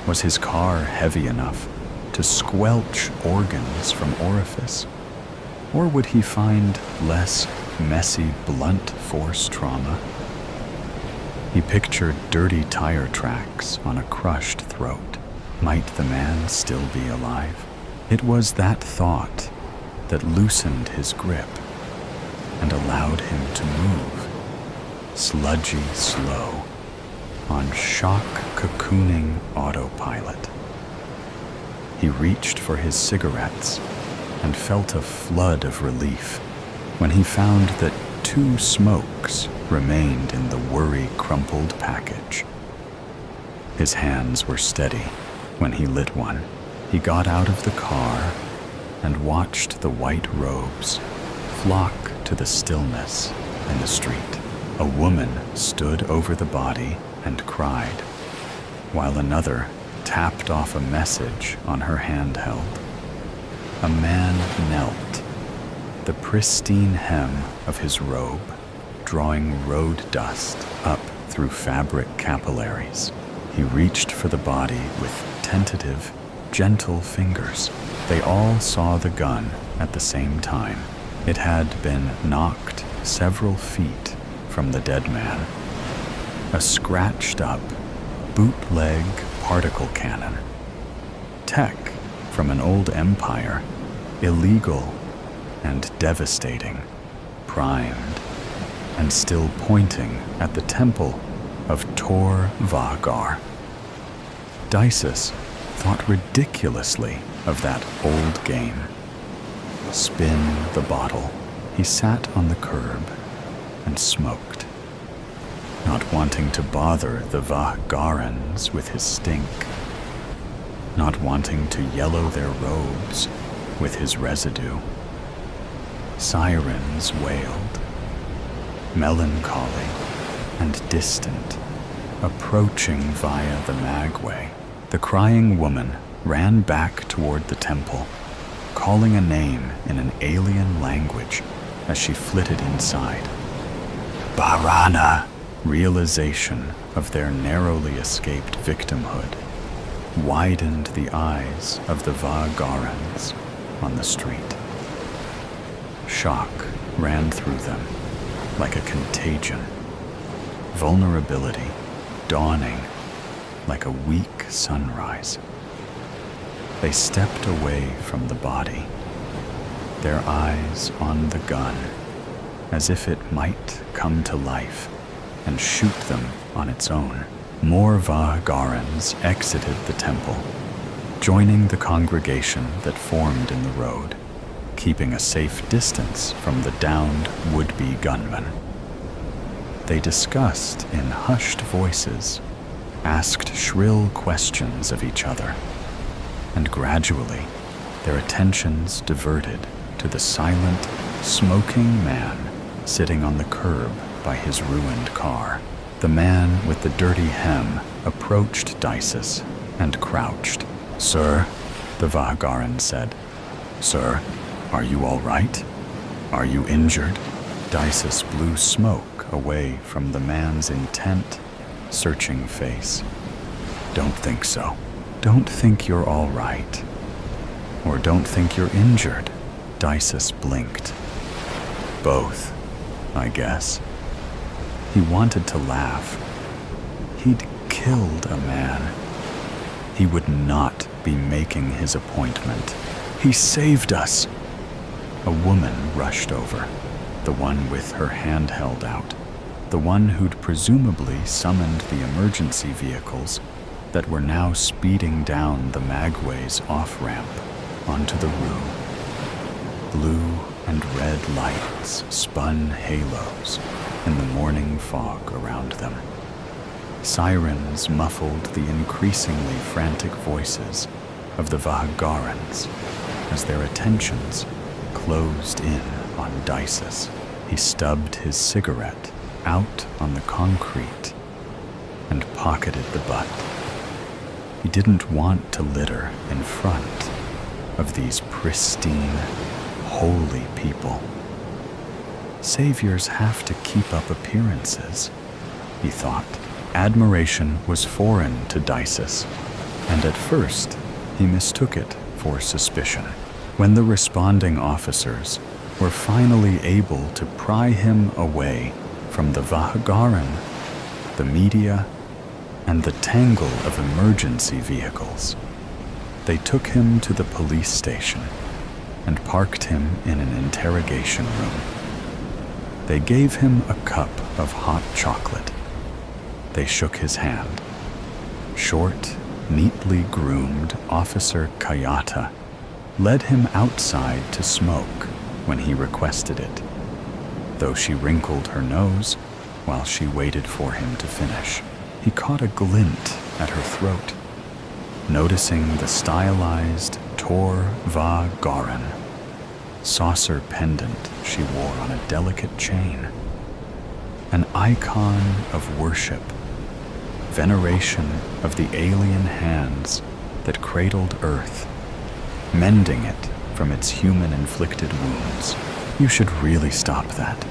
Was his car heavy enough to squelch organs from orifice? Or would he find less messy, blunt force trauma? He pictured dirty tire tracks on a crushed throat. Might the man still be alive? It was that thought that loosened his grip and allowed him to move, sludgy slow, on shock cocooning autopilot. He reached for his cigarettes and felt a flood of relief when he found that 2 smokes remained in the worry-crumpled package. His hands were steady when he lit one. He got out of the car and watched the white robes flock to the stillness in the street. A woman stood over the body and cried, while another tapped off a message on her handheld. A man knelt, the pristine hem of his robe drawing road dust up through fabric capillaries. He reached for the body with tentative, gentle fingers. They all saw the gun at the same time. It had been knocked several feet from the dead man. A scratched-up, bootleg particle cannon. Tech from an old empire, illegal and devastating, primed, and still pointing at the temple of Tor Vahgar. Dices thought ridiculously of that old game. Spin the bottle. He sat on the curb and smoked, not wanting to bother the Vahgarans with his stink, not wanting to yellow their robes with his residue. Sirens wailed, melancholy and distant, approaching via the magway. The crying woman ran back toward the temple, calling a name in an alien language as she flitted inside. Barana! Realization of their narrowly escaped victimhood widened the eyes of the Vagarans on the street. Shock ran through them like a contagion, vulnerability dawning like a weak sunrise. They stepped away from the body, their eyes on the gun, as if it might come to life and shoot them on its own. More Vagarans exited the temple, joining the congregation that formed in the road, keeping a safe distance from the downed would-be gunmen. They discussed in hushed voices, asked shrill questions of each other, and gradually their attentions diverted to the silent, smoking man sitting on the curb by his ruined car. The man with the dirty hem approached Dices and crouched. "Sir," the Vahgaran said. "Sir, are you all right? Are you injured?" Dices blew smoke away from the man's intent, searching face. "Don't think so. Don't think you're all right. Or don't think you're injured." Dices blinked. "Both, I guess." He wanted to laugh. He'd killed a man. He would not be making his appointment. "He saved us!" A woman rushed over, the one with her hand held out, the one who'd presumably summoned the emergency vehicles that were now speeding down the Magway's off-ramp onto the Rue. Blue and red lights spun halos in the morning fog around them. Sirens muffled the increasingly frantic voices of the Vahgarans as their attentions closed in on Dices. He stubbed his cigarette out on the concrete and pocketed the butt. He didn't want to litter in front of these pristine, holy people. Saviors have to keep up appearances, he thought. Admiration was foreign to Dices, and at first he mistook it for suspicion. When the responding officers were finally able to pry him away from the Vahgaran, the media, and the tangle of emergency vehicles, they took him to the police station and parked him in an interrogation room. They gave him a cup of hot chocolate. They shook his hand. Short, neatly groomed Officer Kayata led him outside to smoke when he requested it, though she wrinkled her nose while she waited for him to finish. He caught a glint at her throat, noticing the stylized Tor Vahgaran saucer pendant she wore on a delicate chain, an icon of worship, veneration of the alien hands that cradled Earth, mending it from its human-inflicted wounds. "You should really stop that,"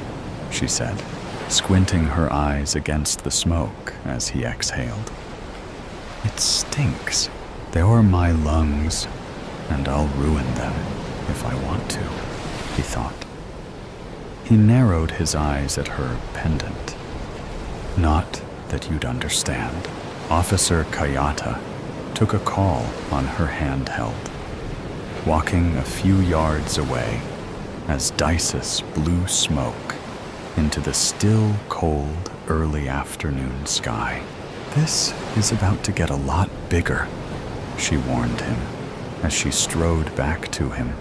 she said, squinting her eyes against the smoke as he exhaled. "It stinks. They're my lungs, and I'll ruin them if I want to," he thought. He narrowed his eyes at her pendant. "Not that you'd understand." Officer Kayata took a call on her handheld, walking a few yards away as Dices blew smoke into the still cold early afternoon sky. "This is about to get a lot bigger," she warned him as she strode back to him,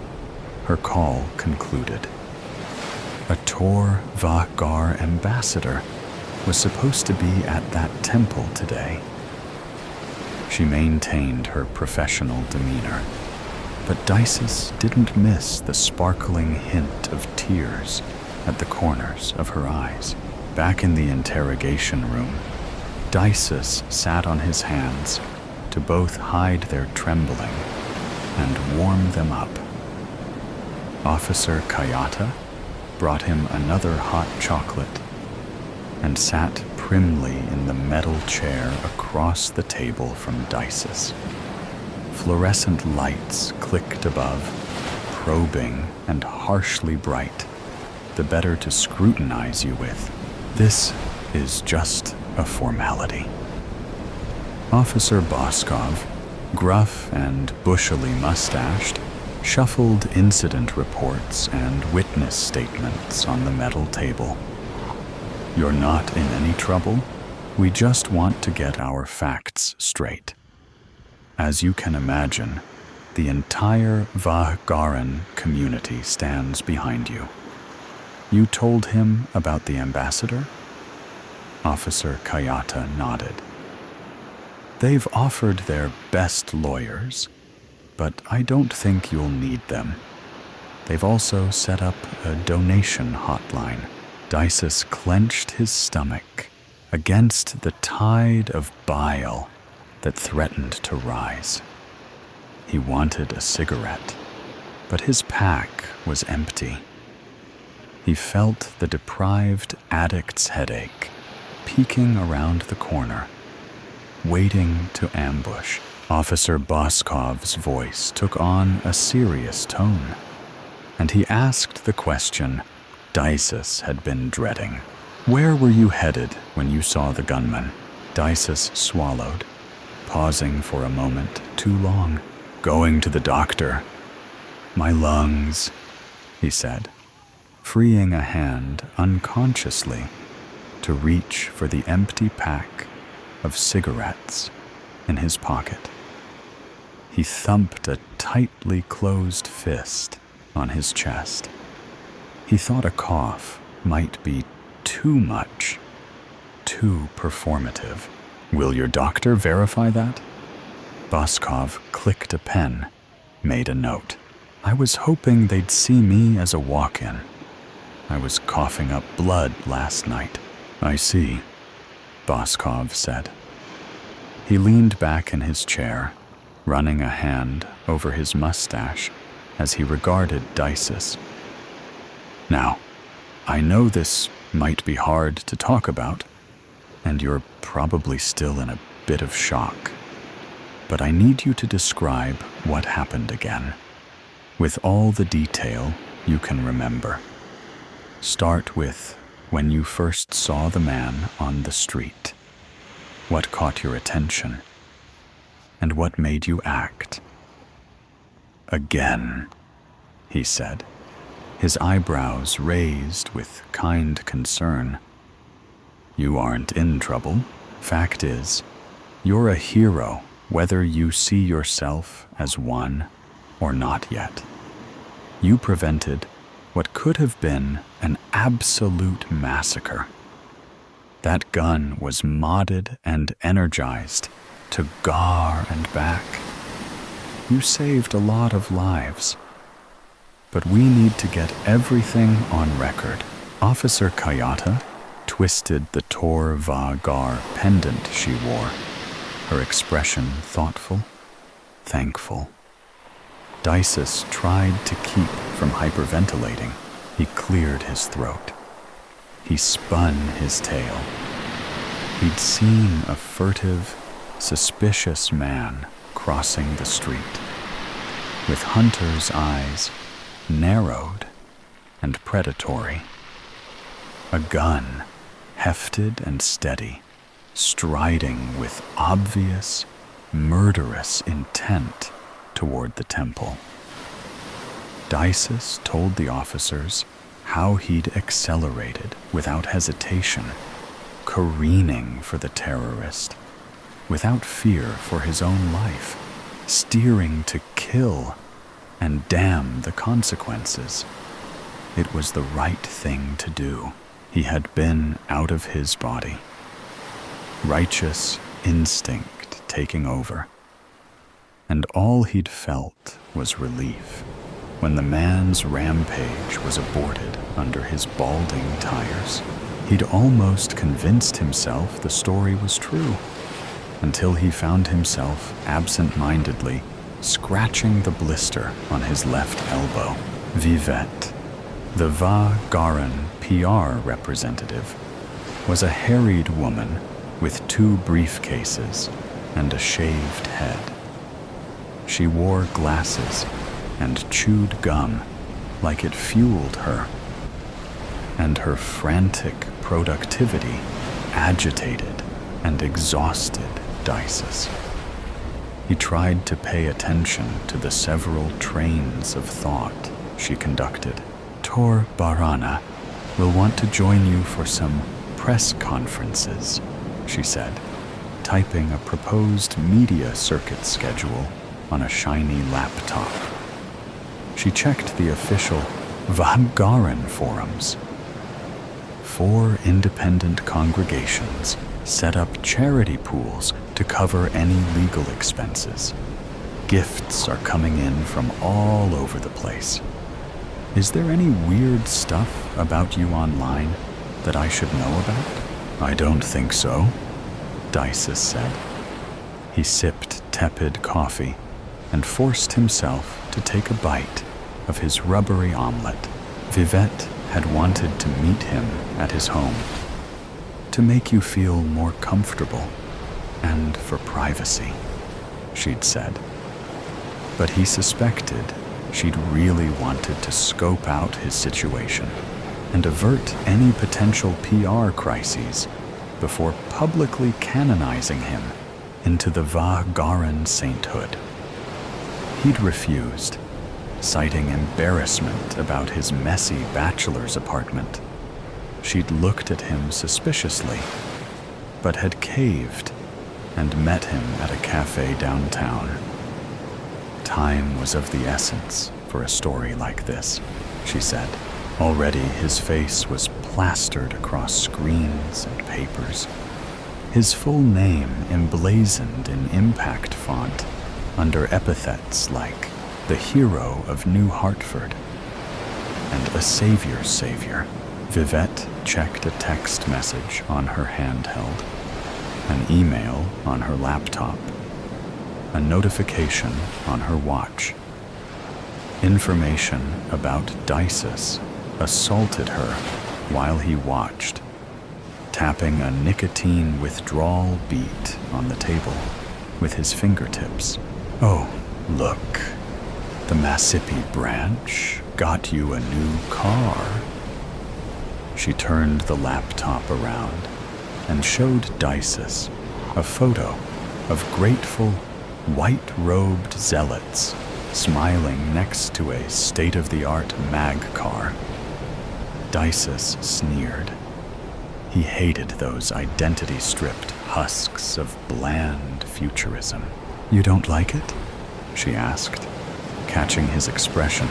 her call concluded. A Tor Vahgar ambassador was supposed to be at that temple today. She maintained her professional demeanor, but Dices didn't miss the sparkling hint of tears at the corners of her eyes. Back in the interrogation room, Dices sat on his hands to both hide their trembling and warm them up Officer Kayata brought him another hot chocolate and sat primly in the metal chair across the table from Dices. Fluorescent lights clicked above, probing and harshly bright, the better to scrutinize you with. This is just a formality. Officer Boskov, gruff and bushily mustached, shuffled incident reports and witness statements on the metal table. You're not in any trouble. We just want to get our facts straight. As you can imagine, the entire Vahgaran community stands behind you. You told him about the ambassador? Officer Kayata nodded. They've offered their best lawyers, but I don't think you'll need them. They've also set up a donation hotline. Dices clenched his stomach against the tide of bile that threatened to rise. He wanted a cigarette, but his pack was empty. He felt the deprived addict's headache peeking around the corner, waiting to ambush. Officer Boskov's voice took on a serious tone, and he asked the question Dices had been dreading. Where were you headed when you saw the gunman? Dices swallowed, pausing for a moment too long. Going to the doctor. My lungs, he said, freeing a hand unconsciously to reach for the empty pack of cigarettes in his pocket. He thumped a tightly closed fist on his chest. He thought a cough might be too much, too performative. Will your doctor verify that? Boskov clicked a pen, made a note. I was hoping they'd see me as a walk-in. I was coughing up blood last night. I see, Boskov said. He leaned back in his chair, running a hand over his mustache as he regarded Dices. Now, I know this might be hard to talk about, and you're probably still in a bit of shock. But I need you to describe what happened again, with all the detail you can remember. Start with when you first saw the man on the street. What caught your attention? And what made you act? Again, he said, his eyebrows raised with kind concern. You aren't in trouble. Fact is, you're a hero, whether you see yourself as one or not yet. You prevented what could have been an absolute massacre. That gun was modded and energized to gar and back. You saved a lot of lives. But we need to get everything on record. Officer Kayata twisted the Tor Va-Gar pendant she wore, her expression thoughtful, thankful. Dices tried to keep from hyperventilating. He cleared his throat. He spun his tail. He'd seen a furtive, suspicious man crossing the street, with Hunter's eyes narrowed and predatory. A gun, hefted and steady, striding with obvious, murderous intent toward the temple. Dices told the officers how he'd accelerated without hesitation, careening for the terrorist, without fear for his own life, steering to kill and damn the consequences. It was the right thing to do. He had been out of his body. Righteous instinct taking over. And all he'd felt was relief when the man's rampage was aborted under his balding tires. He'd almost convinced himself the story was true, until he found himself absent-mindedly scratching the blister on his left elbow. Vivette, the Va-Garan PR representative, was a harried woman with 2 briefcases and a shaved head. She wore glasses and chewed gum like it fueled her, and her frantic productivity agitated and exhausted Dices. He tried to pay attention to the several trains of thought she conducted. Tor Barana will want to join you for some press conferences, she said, typing a proposed media circuit schedule on a shiny laptop. She checked the official Va-Garan forums. 4 independent congregations set up charity pools to cover any legal expenses. Gifts are coming in from all over the place. Is there any weird stuff about you online that I should know about? I don't think so, Dices said. He sipped tepid coffee and forced himself to take a bite of his rubbery omelet. Vivette had wanted to meet him at his home, to make you feel more comfortable and for privacy, she'd said. But he suspected she'd really wanted to scope out his situation and avert any potential PR crises before publicly canonizing him into the Va-Garan sainthood. He'd refused, citing embarrassment about his messy bachelor's apartment. She'd looked at him suspiciously, but had caved and met him at a cafe downtown. Time was of the essence for a story like this, she said. Already his face was plastered across screens and papers, his full name emblazoned in impact font under epithets like the hero of New Hartford and a savior's savior. Vivette checked a text message on her handheld, an email on her laptop, a notification on her watch. Information about Dices assaulted her while he watched, tapping a nicotine withdrawal beat on the table with his fingertips. Oh, look, the Massippi branch got you a new car. She turned the laptop around and showed Dices a photo of grateful, white-robed zealots smiling next to a state-of-the-art mag car. Dices sneered. He hated those identity-stripped husks of bland futurism. You don't like it? She asked, catching his expression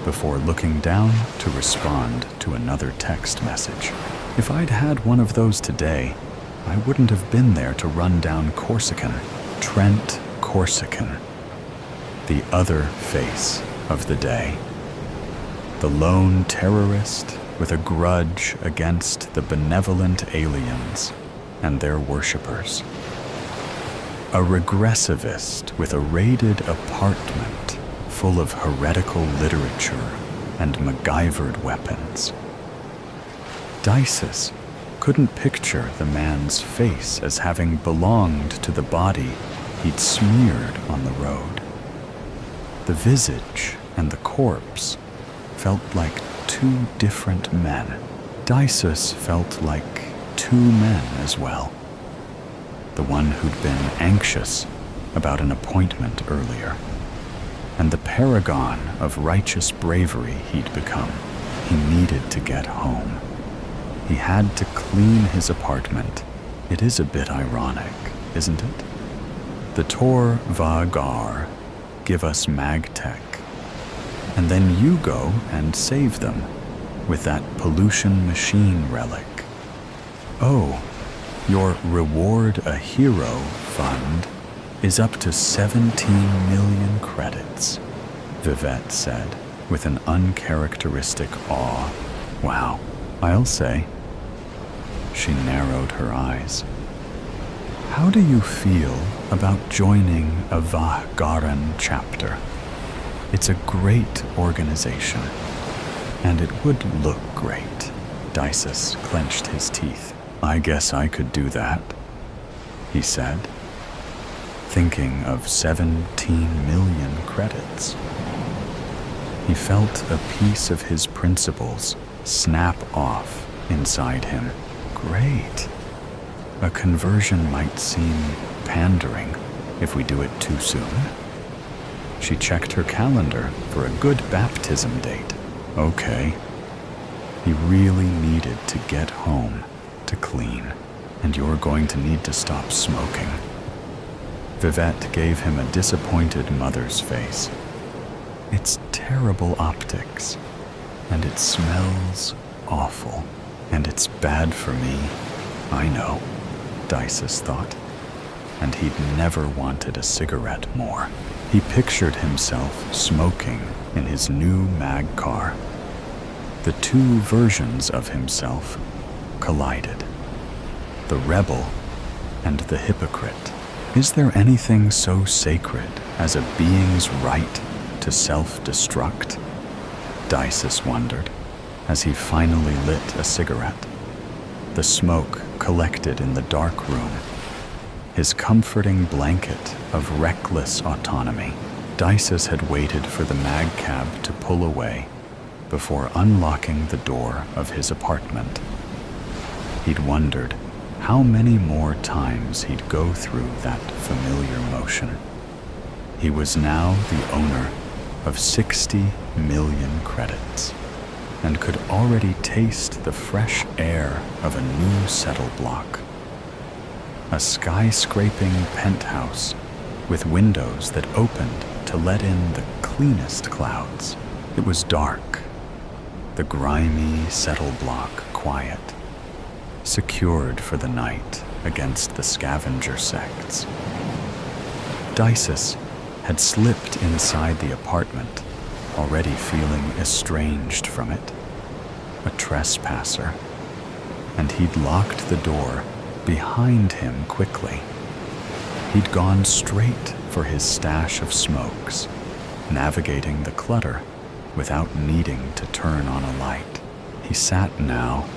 before looking down to respond to another text message. If I'd had one of those today, I wouldn't have been there to run down Corsican, Trent Corsican, the other face of the day. The lone terrorist with a grudge against the benevolent aliens and their worshippers. A regressivist with a raided apartment full of heretical literature and MacGyvered weapons. Dices couldn't picture the man's face as having belonged to the body he'd smeared on the road. The visage and the corpse felt like 2 different men. Dices felt like 2 men as well. The one who'd been anxious about an appointment earlier, and the paragon of righteous bravery he'd become. He needed to get home. He had to clean his apartment. It is a bit ironic, isn't it? The Tor Va-Gar give us magtech, and then you go and save them with that pollution machine relic. Oh, your Reward a Hero fund is up to 17 million credits, Vivette said with an uncharacteristic awe. Wow, I'll say. She narrowed her eyes. How do you feel about joining a Va-Garan chapter? It's a great organization, and it would look great. Dices clenched his teeth. I guess I could do that, he said, thinking of 17 million credits. He felt a piece of his principles snap off inside him. Great. A conversion might seem pandering if we do it too soon. She checked her calendar for a good baptism date. Okay. He really needed to get home to clean, and you're going to need to stop smoking. Vivette gave him a disappointed mother's face. It's terrible optics, and it smells awful, and it's bad for me. I know, Dices thought, and he'd never wanted a cigarette more. He pictured himself smoking in his new mag car. The two versions of himself collided. The rebel and the hypocrite. Is there anything so sacred as a being's right to self-destruct? Dices wondered as he finally lit a cigarette. The smoke collected in the dark room, his comforting blanket of reckless autonomy. Dices had waited for the mag cab to pull away before unlocking the door of his apartment. He'd wondered how many more times he'd go through that familiar motion. He was now the owner of 60 million credits and could already taste the fresh air of a new settle block. A skyscraping penthouse with windows that opened to let in the cleanest clouds. It was dark, the grimy settle block quiet, secured for the night against the scavenger sects. Dices had slipped inside the apartment, already feeling estranged from it, a trespasser, and he'd locked the door behind him quickly. He'd gone straight for his stash of smokes, navigating the clutter without needing to turn on a light. He sat now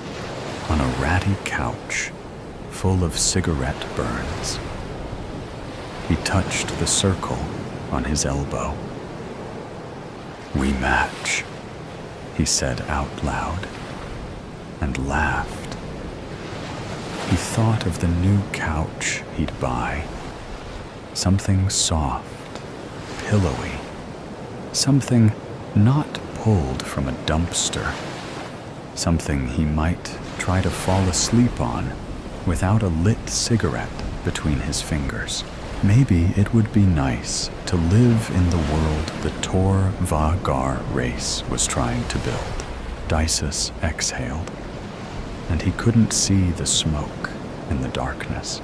on a ratty couch full of cigarette burns. He touched the circle on his elbow. "We match," he said out loud, and laughed. He thought of the new couch he'd buy, something soft, pillowy, something not pulled from a dumpster, something he might try to fall asleep on without a lit cigarette between his fingers. Maybe it would be nice to live in the world the Tor Vagar race was trying to build. Dices exhaled, and he couldn't see the smoke in the darkness.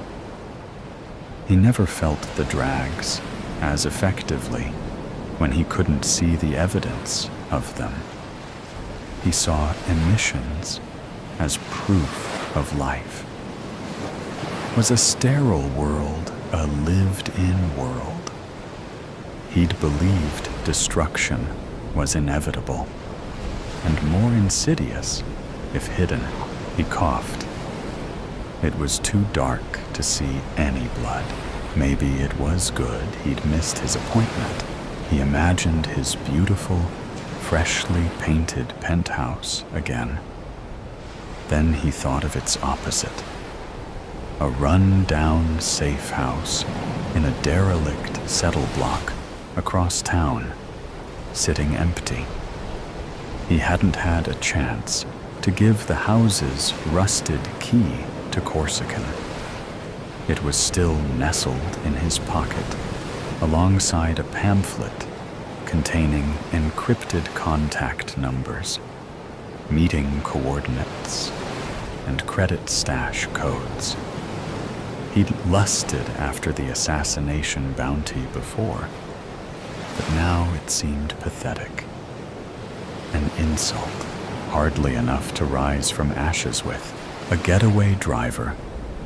He never felt the drags as effectively when he couldn't see the evidence of them. He saw emissions as proof of life. Was a sterile world a lived-in world? He'd believed destruction was inevitable, and more insidious if hidden. He coughed. It was too dark to see any blood. Maybe it was good he'd missed his appointment. He imagined his beautiful, freshly painted penthouse again. Then he thought of its opposite. A run-down safe house in a derelict settle block across town, sitting empty. He hadn't had a chance to give the house's rusted key to Corsican. It was still nestled in his pocket, alongside a pamphlet containing encrypted contact numbers, meeting coordinates, and credit stash codes. He'd lusted after the assassination bounty before, but now it seemed pathetic. An insult, hardly enough to rise from ashes with. A getaway driver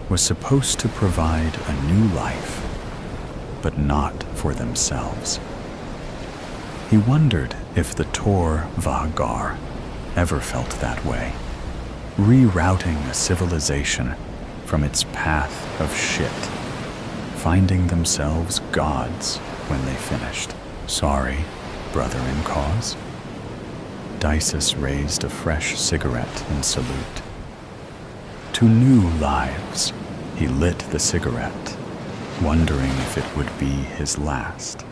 was supposed to provide a new life, but not for themselves. He wondered if the Tor Vagar ever felt that way, rerouting a civilization from its path of shit, finding themselves gods when they finished. Sorry, brother in cause. Dices raised a fresh cigarette in salute. To new lives, he lit the cigarette, wondering if it would be his last,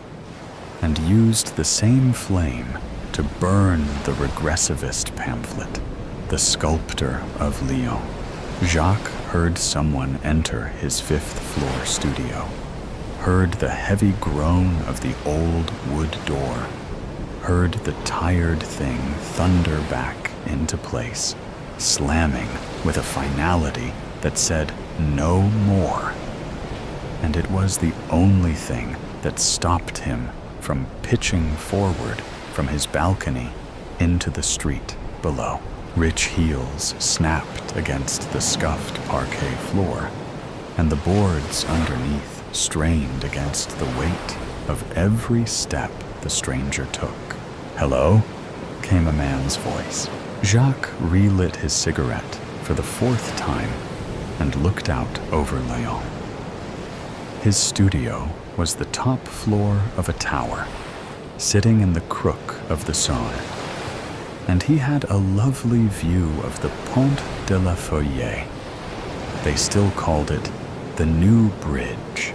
and used the same flame to burn the regressivist pamphlet, The Sculptor of Lyon. Jacques heard someone enter his fifth-floor studio, heard the heavy groan of the old wood door, heard the tired thing thunder back into place, slamming with a finality that said no more. And it was the only thing that stopped him from pitching forward from his balcony into the street below. Rich heels snapped against the scuffed parquet floor, and the boards underneath strained against the weight of every step the stranger took. "Hello?" came a man's voice. Jacques relit his cigarette for the fourth time and looked out over Lyon. His studio was the top floor of a tower, sitting in the crook of the Saône, and he had a lovely view of the Pont de la Foyer. They still called it the New Bridge,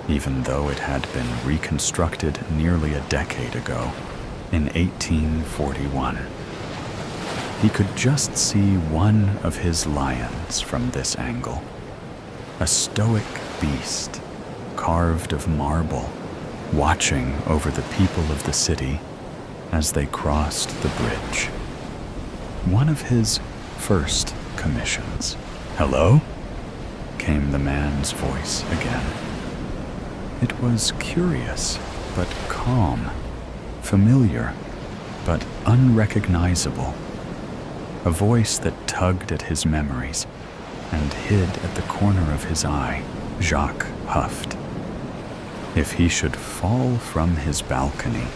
even though it had been reconstructed nearly a decade ago, in 1841. He could just see one of his lions from this angle, a stoic beast carved of marble, watching over the people of the city as they crossed the bridge. One of his first commissions. "Hello?" came the man's voice again. It was curious but calm, familiar but unrecognizable, a voice that tugged at his memories and hid at the corner of his eye. Jacques huffed. If he should fall from his balcony,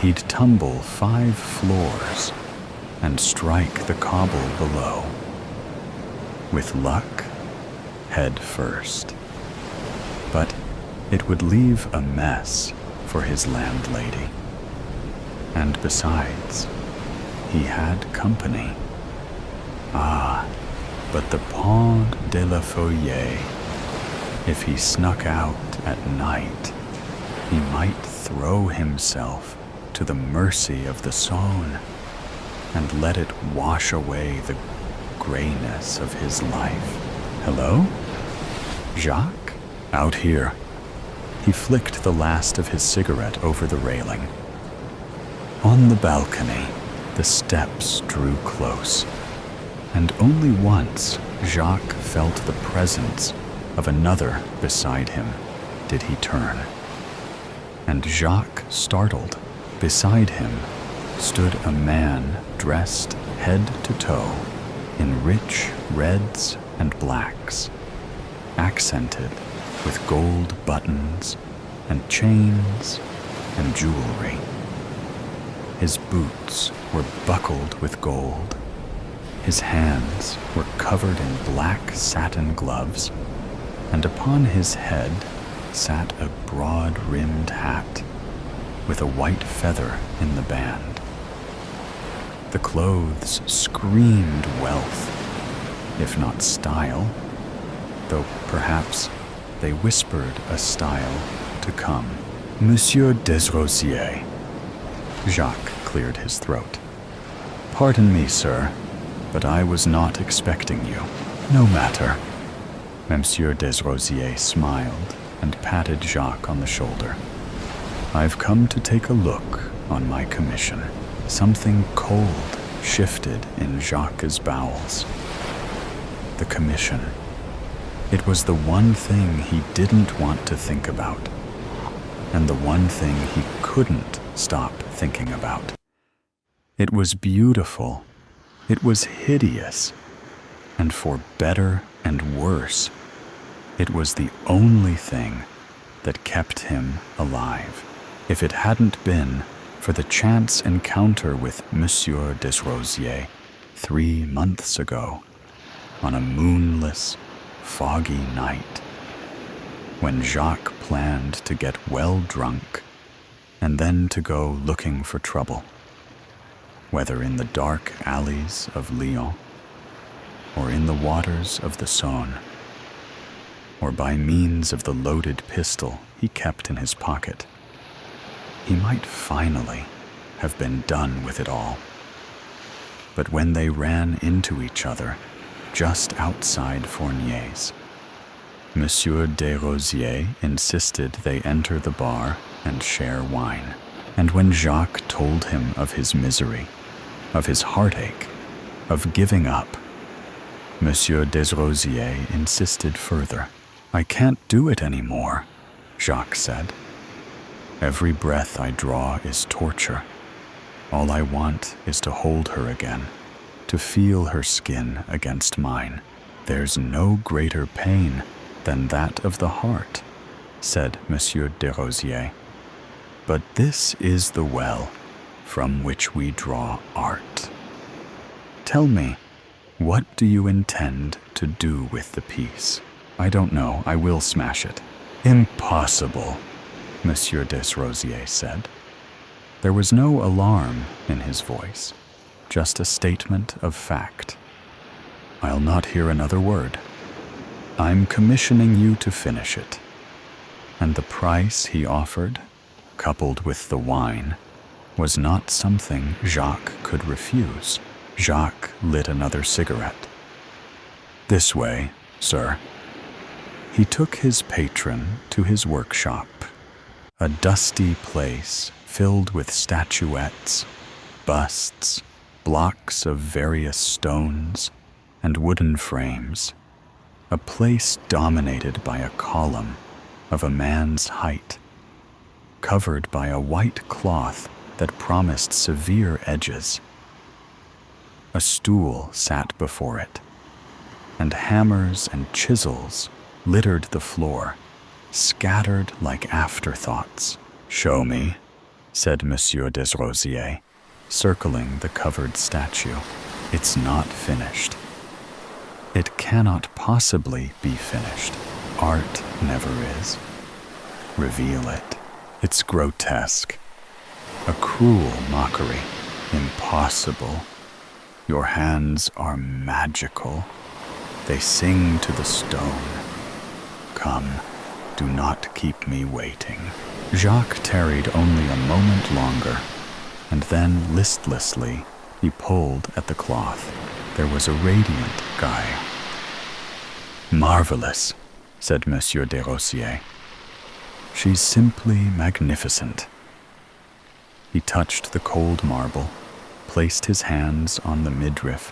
he'd tumble 5 floors and strike the cobble below. With luck, head first. But it would leave a mess for his landlady. And besides, he had company. Ah, but the Pont de la Foyer. If he snuck out at night, he might throw himself to the mercy of the Saône and let it wash away the grayness of his life. "Hello? Jacques? Out here." He flicked the last of his cigarette over the railing. On the balcony, the steps drew close, and only once Jacques felt the presence of another beside him did he turn. And Jacques startled. Beside him stood a man dressed head to toe in rich reds and blacks, accented with gold buttons and chains and jewelry. His boots were buckled with gold. His hands were covered in black satin gloves, and upon his head sat a broad-rimmed hat with a white feather in the band. The clothes screamed wealth, if not style, though perhaps they whispered a style to come. "Monsieur Desrosiers." Jacques cleared his throat. "Pardon me, sir, but I was not expecting you." "No matter." Monsieur Desrosiers smiled and patted Jacques on the shoulder. "I've come to take a look on my commission." Something cold shifted in Jacques' bowels. The commission. It was the one thing he didn't want to think about, and the one thing he couldn't stop thinking about. It was beautiful. It was hideous. And for better and worse, it was the only thing that kept him alive. If it hadn't been for the chance encounter with Monsieur Desrosiers 3 months ago on a moonless, foggy night when Jacques planned to get well drunk and then to go looking for trouble, whether in the dark alleys of Lyon or in the waters of the Saône, or by means of the loaded pistol he kept in his pocket. He might finally have been done with it all. But when they ran into each other just outside Fournier's, Monsieur Desrosiers insisted they enter the bar and share wine. And when Jacques told him of his misery, of his heartache, of giving up, Monsieur Desrosiers insisted further. "I can't do it anymore," Jacques said. "Every breath I draw is torture. All I want is to hold her again, to feel her skin against mine. There's no greater pain than that of the heart," said Monsieur Desrosiers. "But this is the well from which we draw art. Tell me, what do you intend to do with the piece?" "I don't know. I will smash it." "Impossible," Monsieur Desrosiers said. There was no alarm in his voice, just a statement of fact. "I'll not hear another word. I'm commissioning you to finish it." And the price he offered, coupled with the wine, was not something Jacques could refuse. Jacques lit another cigarette. "This way, sir." He took his patron to his workshop, a dusty place filled with statuettes, busts, blocks of various stones, and wooden frames, a place dominated by a column of a man's height, covered by a white cloth that promised severe edges. A stool sat before it, and hammers and chisels littered the floor, scattered like afterthoughts. "Show me," said Monsieur Desrosiers, circling the covered statue. "It's not finished. It cannot possibly be finished. Art never is. Reveal it. It's grotesque. A cruel mockery. Impossible. Your hands are magical. They sing to the stone. Come, do not keep me waiting." Jacques tarried only a moment longer, and then listlessly he pulled at the cloth. There was a radiant guile. "Marvelous," said Monsieur Desrosiers. "She's simply magnificent." He touched the cold marble, placed his hands on the midriff,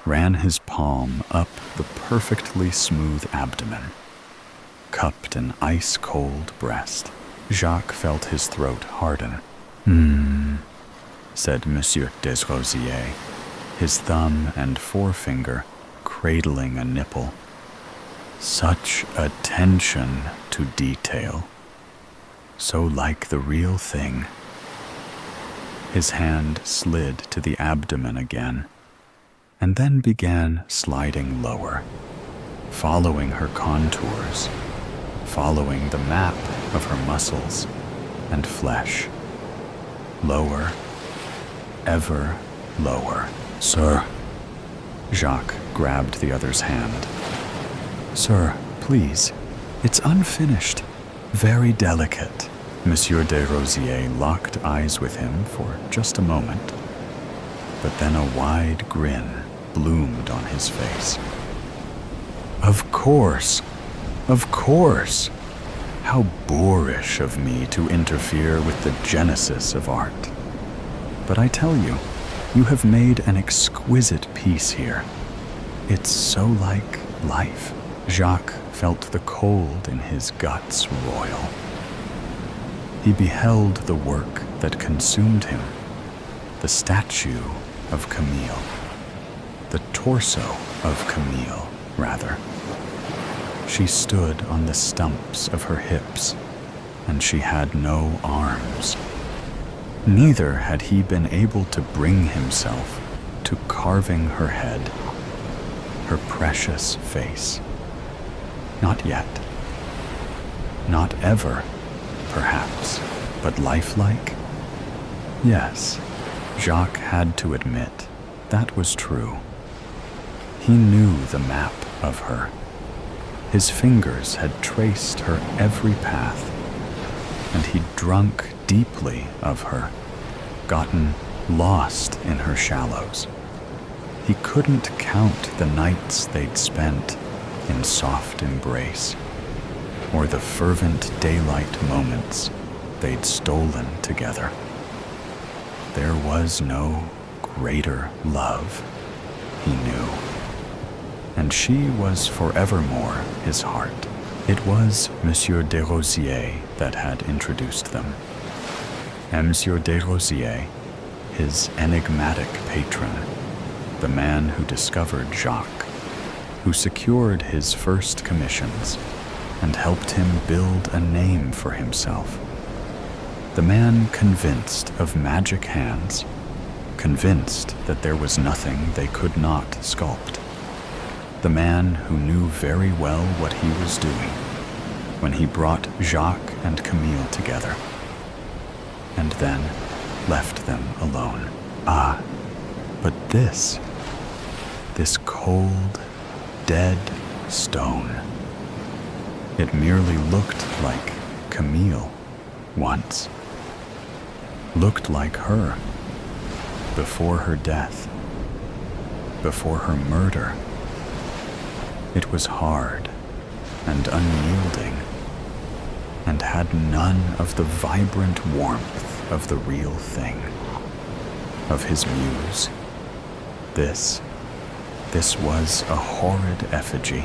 ran his palm up the perfectly smooth abdomen, cupped an ice-cold breast. Jacques felt his throat harden. Said Monsieur Desrosiers, his thumb and forefinger cradling a nipple. "Such attention to detail. So like the real thing." His hand slid to the abdomen again, and then began sliding lower, following her contours, following the map of her muscles and flesh. Lower, ever lower. "Sir." Jacques grabbed the other's hand. "Sir, please. It's unfinished. Very delicate." Monsieur Desrosiers locked eyes with him for just a moment, but then a wide grin bloomed on his face. Of course. How boorish of me to interfere with the genesis of art. But I tell you, you have made an exquisite piece here. It's so like life." Jacques felt the cold in his guts roil. He beheld the work that consumed him, the statue of Camille, the torso of Camille, rather. She stood on the stumps of her hips, and she had no arms. Neither had he been able to bring himself to carving her head, her precious face. Not yet. Not ever, perhaps, but lifelike? Yes, Jacques had to admit that was true. He knew the map of her. His fingers had traced her every path, and he'd drunk deeply of her, gotten lost in her shallows. He couldn't count the nights they'd spent in soft embrace, or the fervent daylight moments they'd stolen together. There was no greater love, he knew, and she was forevermore his heart. It was Monsieur Desrosiers that had introduced them. Monsieur Desrosiers, his enigmatic patron, the man who discovered Jacques, who secured his first commissions and helped him build a name for himself. The man convinced of magic hands, convinced that there was nothing they could not sculpt. The man who knew very well what he was doing when he brought Jacques and Camille together, and then left them alone. Ah, but this cold, dead stone. It merely looked like Camille once. Looked like her before her death, before her murder. It was hard and unyielding, and had none of the vibrant warmth of the real thing, of his muse. This was a horrid effigy,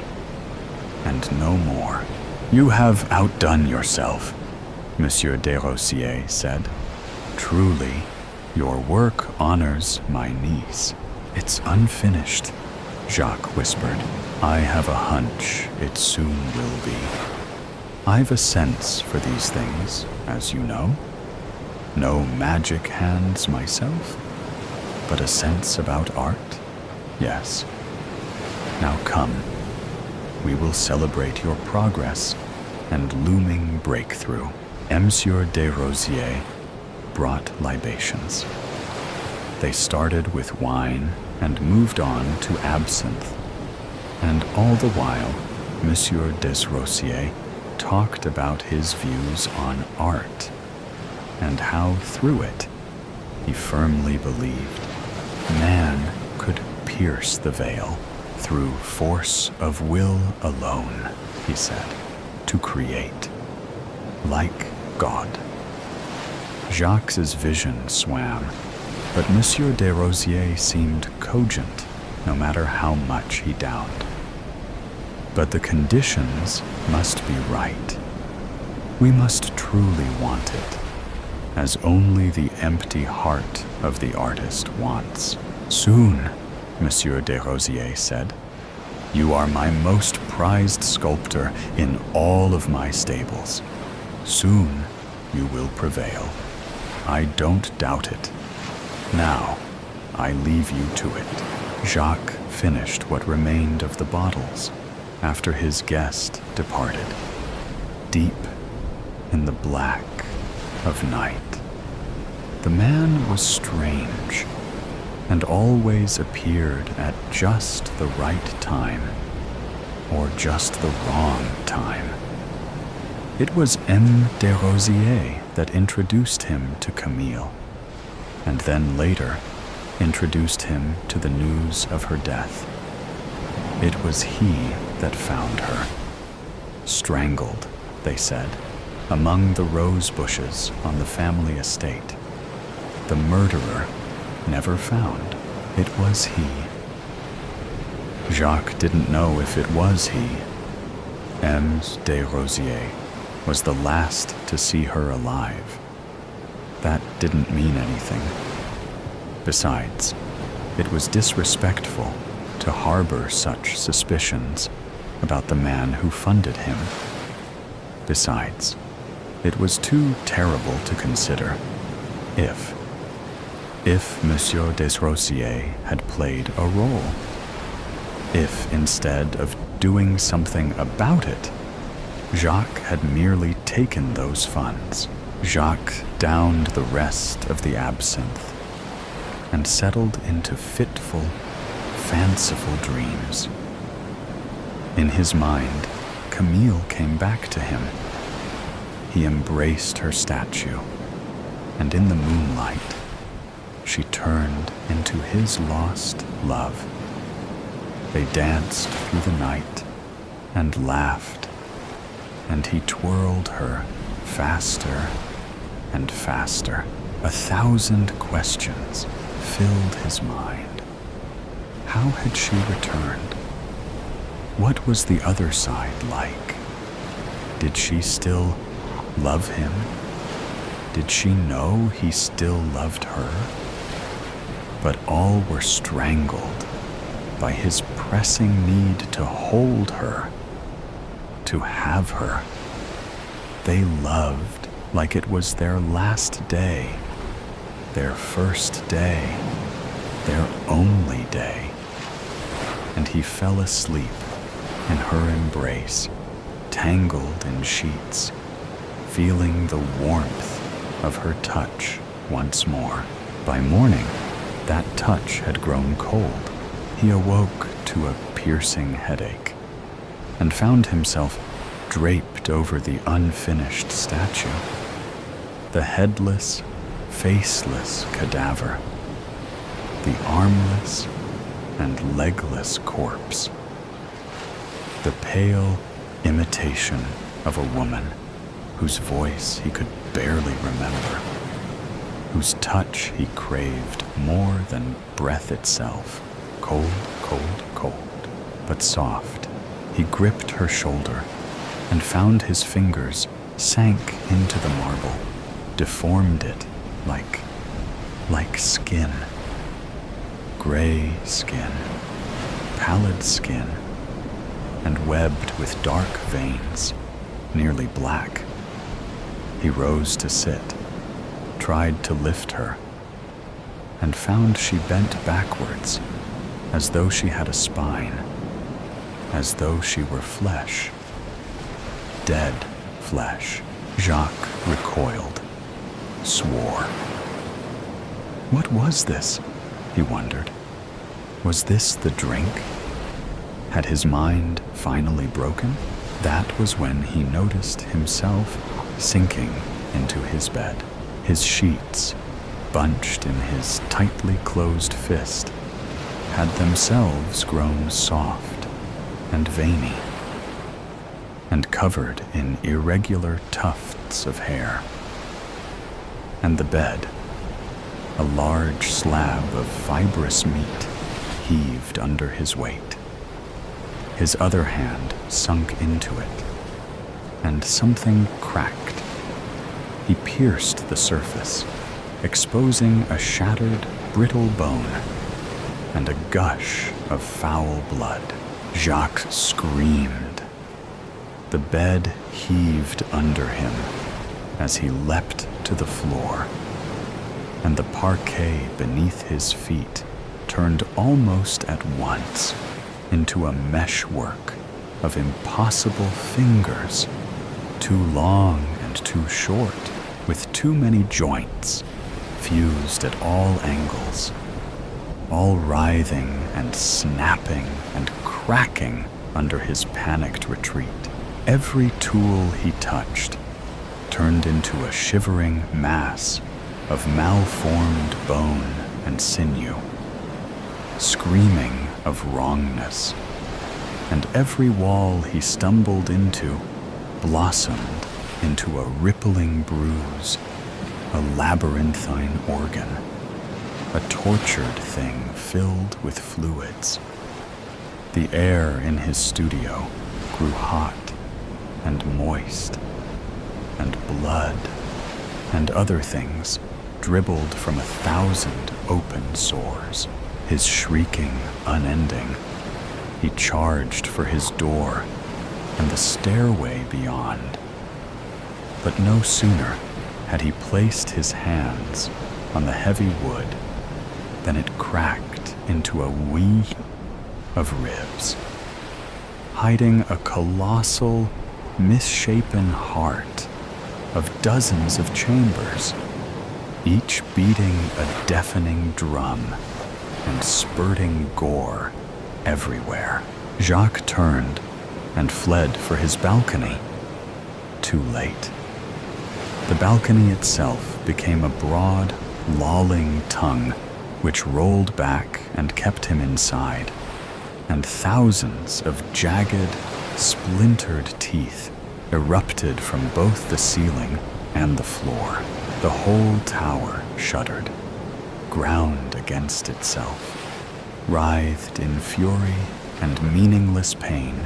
and no more. You have outdone yourself, Monsieur Desrosiers said. Truly, your work honors my niece. It's unfinished, Jacques whispered. I have a hunch it soon will be. I've a sense for these things, as you know. No magic hands myself, but a sense about art, yes. Now come, we will celebrate your progress and looming breakthrough. Monsieur Desrosiers brought libations. They started with wine and moved on to absinthe. And all the while, Monsieur Desrosiers talked about his views on art and how through it he firmly believed man could pierce the veil through force of will alone, he said, to create, like God. Jacques' vision swam, but Monsieur Desrosiers seemed cogent, no matter how much he downed. But the conditions must be right. We must truly want it, as only the empty heart of the artist wants. Soon, Monsieur Desrosiers said, you are my most prized sculptor in all of my stables. Soon you will prevail. I don't doubt it. Now, I leave you to it. Jacques finished what remained of the bottles after his guest departed, deep in the black of night. The man was strange, and always appeared at just the right time, or just the wrong time. It was M. Desrosiers that introduced him to Camille, and then later introduced him to the news of her death. It was he that found her, strangled, they said, among the rose bushes on the family estate. The murderer never found. It was he. Jacques didn't know if it was he. M. Desrosiers was the last to see her alive. That didn't mean anything. Besides, it was disrespectful to harbor such suspicions about the man who funded him. Besides, it was too terrible to consider if If Monsieur Desrosiers had played a role, if instead of doing something about it, Jacques had merely taken those funds, Jacques downed the rest of the absinthe and settled into fitful, fanciful dreams. In his mind, Camille came back to him. He embraced her statue, and in the moonlight, she turned into his lost love. They danced through the night and laughed, and he twirled her faster and faster. 1,000 questions filled his mind. How had she returned? What was the other side like? Did she still love him? Did she know he still loved her? But all were strangled by his pressing need to hold her, to have her. They loved like it was their last day, their first day, their only day. And he fell asleep in her embrace, tangled in sheets, feeling the warmth of her touch once more. By morning, that touch had grown cold. He awoke to a piercing headache and found himself draped over the unfinished statue, the headless, faceless cadaver, the armless and legless corpse, the pale imitation of a woman whose voice he could barely remember, whose touch he craved more than breath itself. Cold, cold, cold, but soft. He gripped her shoulder and found his fingers sank into the marble, deformed it like skin. Gray skin, pallid skin, and webbed with dark veins, nearly black. He rose to sit, tried to lift her, and found she bent backwards, as though she had a spine, as though she were flesh. Dead flesh. Jacques recoiled, swore. What was this? He wondered. Was this the drink? Had his mind finally broken? That was when he noticed himself sinking into his bed, his sheets, bunched in his tightly closed fist, had themselves grown soft and veiny and covered in irregular tufts of hair. And the bed, a large slab of fibrous meat, heaved under his weight. His other hand sunk into it, and something cracked. He pierced the surface, exposing a shattered, brittle bone and a gush of foul blood. Jacques screamed. The bed heaved under him as he leapt to the floor, and the parquet beneath his feet turned almost at once into a meshwork of impossible fingers, too long and too short, with too many joints, fused at all angles, all writhing and snapping and cracking under his panicked retreat. Every tool he touched turned into a shivering mass of malformed bone and sinew, screaming of wrongness, and every wall he stumbled into blossomed into a rippling bruise, a labyrinthine organ, a tortured thing filled with fluids. The air in his studio grew hot and moist, and blood and other things dribbled from 1,000 open sores. His shrieking unending, he charged for his door and the stairway beyond. But no sooner had he placed his hands on the heavy wood Then it cracked into a wee of ribs, hiding a colossal, misshapen heart of dozens of chambers, each beating a deafening drum and spurting gore everywhere. Jacques turned and fled for his balcony. Too late. The balcony itself became a broad, lolling tongue which rolled back and kept him inside, and thousands of jagged, splintered teeth erupted from both the ceiling and the floor. The whole tower shuddered, ground against itself, writhed in fury and meaningless pain,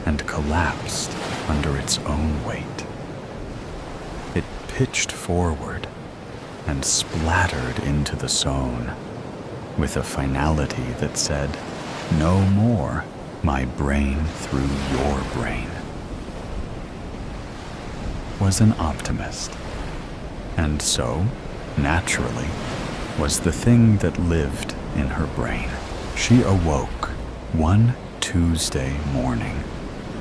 and collapsed under its own weight. It pitched forward and splattered into the Saône with a finality that said, "No more my brain through your brain." Was an optimist, and so, naturally, was the thing that lived in her brain. She awoke one Tuesday morning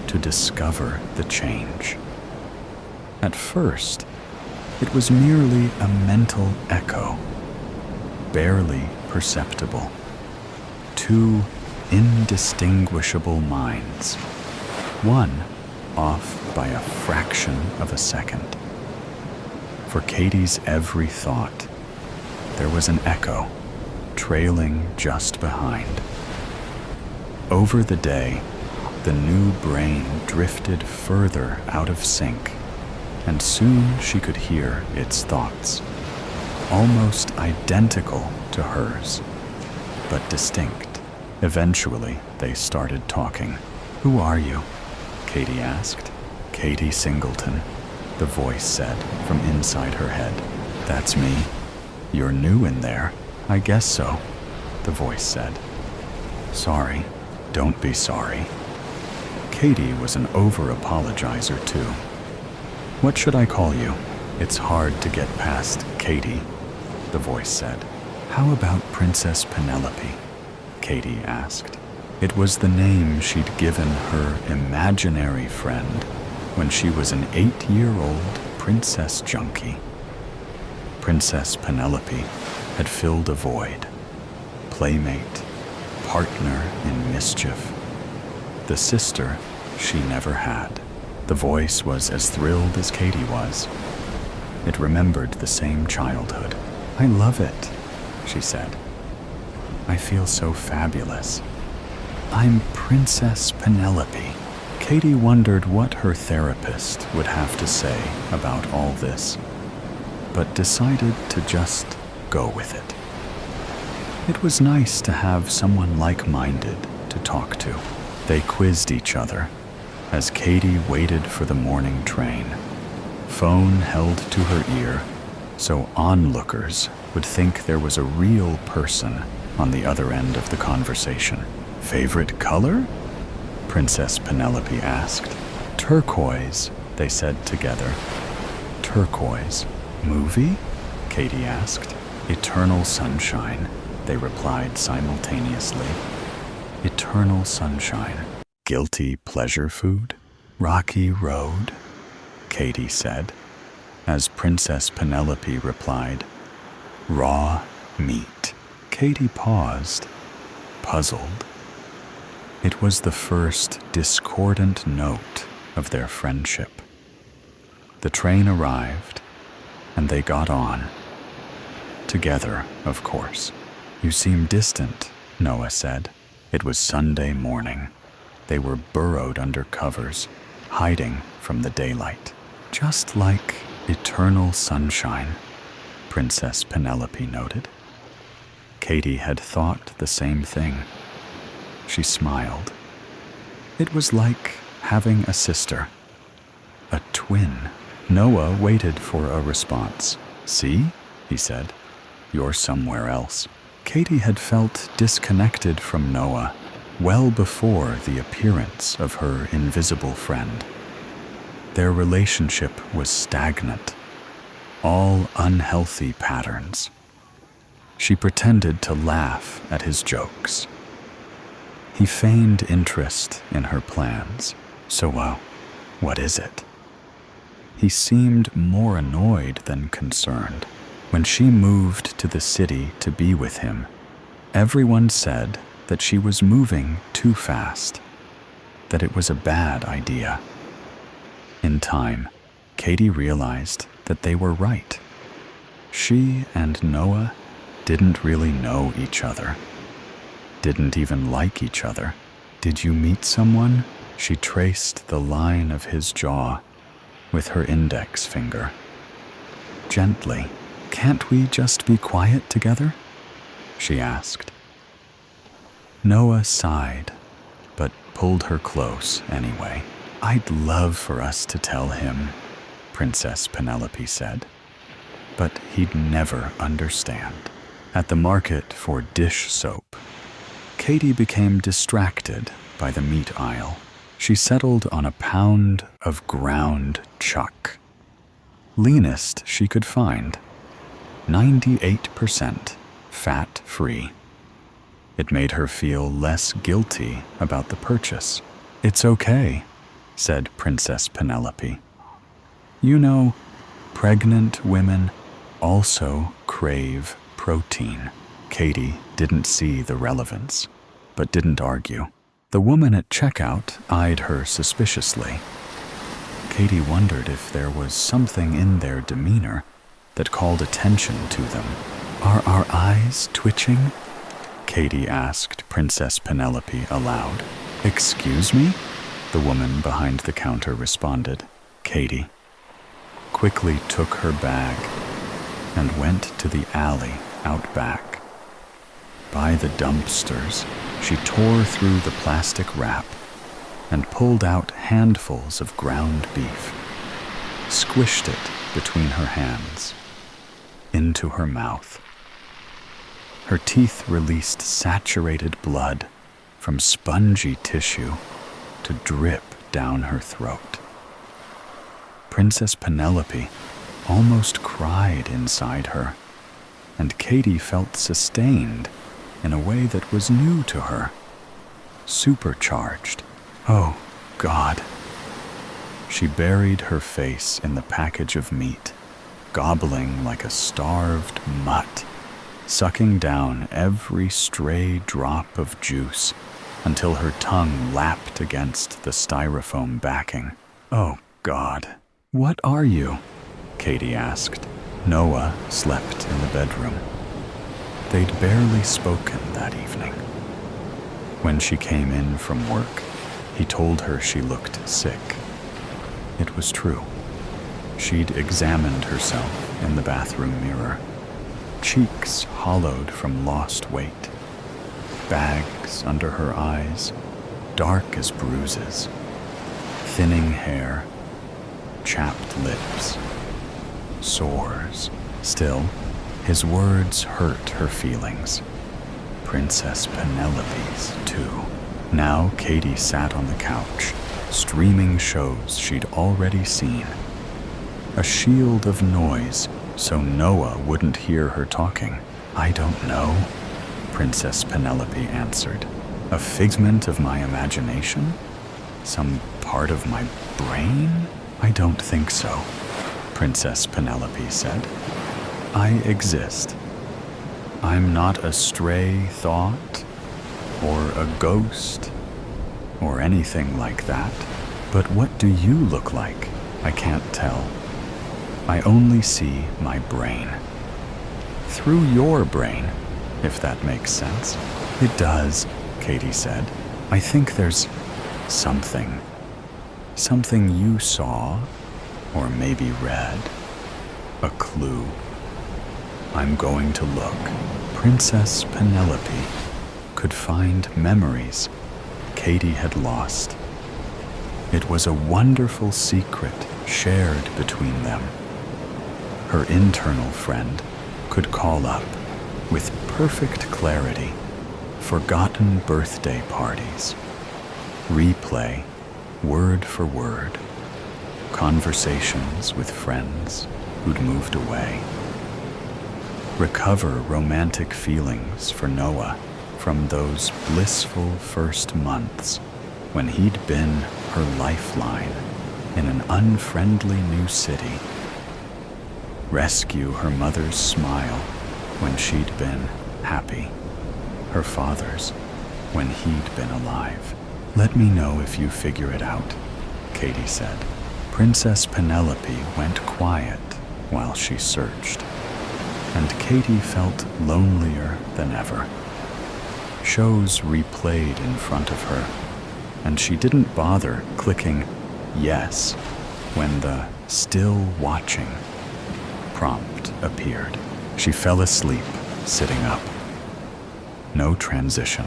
to discover the change. At first, it was merely a mental echo, barely perceptible. Two indistinguishable minds, one off by a fraction of a second. For Katie's every thought, there was an echo trailing just behind. Over the day, the new brain drifted further out of sync, and soon she could hear its thoughts, almost identical to hers, but distinct. Eventually, they started talking. "Who are you?" Katie asked. "Katie Singleton," the voice said from inside her head. "That's me." "You're new in there." "I guess so," the voice said. "Sorry." "Don't be sorry." Katie was an over-apologizer too. "What should I call you?" "It's hard to get past Katie," the voice said. "How about Princess Penelope?" Katie asked. It was the name she'd given her imaginary friend when she was an 8-year-old princess junkie. Princess Penelope had filled a void. Playmate, partner in mischief. The sister she never had. The voice was as thrilled as Katie was. It remembered the same childhood. "I love it," she said. "I feel so fabulous. I'm Princess Penelope." Katie wondered what her therapist would have to say about all this, but decided to just go with it. It was nice to have someone like-minded to talk to. They quizzed each other as Katie waited for the morning train, phone held to her ear so onlookers would think there was a real person on the other end of the conversation. "Favorite color?" Princess Penelope asked. "Turquoise," they said together. "Turquoise." "Movie?" Katie asked. "Eternal Sunshine," they replied simultaneously. Eternal Sunshine. "Guilty pleasure food?" "Rocky Road," Katie said, as Princess Penelope replied, "Raw meat." Katie paused, puzzled. It was the first discordant note of their friendship. The train arrived, and they got on. Together, of course. "You seem distant," Noah said. It was Sunday morning. They were burrowed under covers, hiding from the daylight. "Just like eternal sunshine," Princess Penelope noted. Katie had thought the same thing. She smiled. It was like having a sister, a twin. Noah waited for a response. "See?" he said. "You're somewhere else." Katie had felt disconnected from Noah well before the appearance of her invisible friend. Their relationship was stagnant, all unhealthy patterns. She pretended to laugh at his jokes. He feigned interest in her plans. So, what is it? He seemed more annoyed than concerned. When she moved to the city to be with him, everyone said that she was moving too fast, that it was a bad idea. In time, Katie realized that they were right. She and Noah didn't really know each other, didn't even like each other. Did you meet someone? She traced the line of his jaw with her index finger. Gently, can't we just be quiet together? She asked. Noah sighed, but pulled her close anyway. I'd love for us to tell him, Princess Penelope said, but he'd never understand. At the market for dish soap, Katie became distracted by the meat aisle. She settled on a pound of ground chuck, leanest she could find, 98% fat-free. It made her feel less guilty about the purchase. It's okay, said Princess Penelope. You know, pregnant women also crave protein. Katie didn't see the relevance, but didn't argue. The woman at checkout eyed her suspiciously. Katie wondered if there was something in their demeanor that called attention to them. Are our eyes twitching? Katie asked Princess Penelope aloud. Excuse me? The woman behind the counter responded. Katie quickly took her bag and went to the alley out back. By the dumpsters, she tore through the plastic wrap and pulled out handfuls of ground beef, squished it between her hands, into her mouth. Her teeth released saturated blood from spongy tissue to drip down her throat. Princess Penelope almost cried inside her, and Katie felt sustained in a way that was new to her, supercharged. Oh, God. She buried her face in the package of meat, gobbling like a starved mutt, sucking down every stray drop of juice until her tongue lapped against the styrofoam backing. Oh, God. What are you? Katie asked. Noah slept in the bedroom. They'd barely spoken that evening. When she came in from work, he told her she looked sick. It was true. She'd examined herself in the bathroom mirror, cheeks hollowed from lost weight, bags under her eyes, dark as bruises, thinning hair, chapped lips, sores. Still, his words hurt her feelings. Princess Penelope's, too. Now Katie sat on the couch, streaming shows she'd already seen. A shield of noise so Noah wouldn't hear her talking. I don't know, Princess Penelope answered. A figment of my imagination? Some part of my brain? I don't think so, Princess Penelope said. I exist. I'm not a stray thought, or a ghost, or anything like that. But what do you look like? I can't tell. I only see my brain. Through your brain, if that makes sense. It does, Katie said. I think there's something. Something you saw, or maybe read. A clue. I'm going to look. Princess Penelope could find memories Katie had lost. It was a wonderful secret shared between them. Her internal friend could call up, with perfect clarity, forgotten birthday parties, replay, word for word, conversations with friends who'd moved away. recover romantic feelings for Noah from those blissful first months when he'd been her lifeline in an unfriendly new city. Rescue her mother's smile when she'd been happy, her father's when he'd been alive. "Let me know if you figure it out," Katie said. Princess Penelope went quiet while she searched, and Katie felt lonelier than ever. Shows replayed in front of her, and she didn't bother clicking yes when the "still watching" prompt appeared. She fell asleep sitting up. No transition.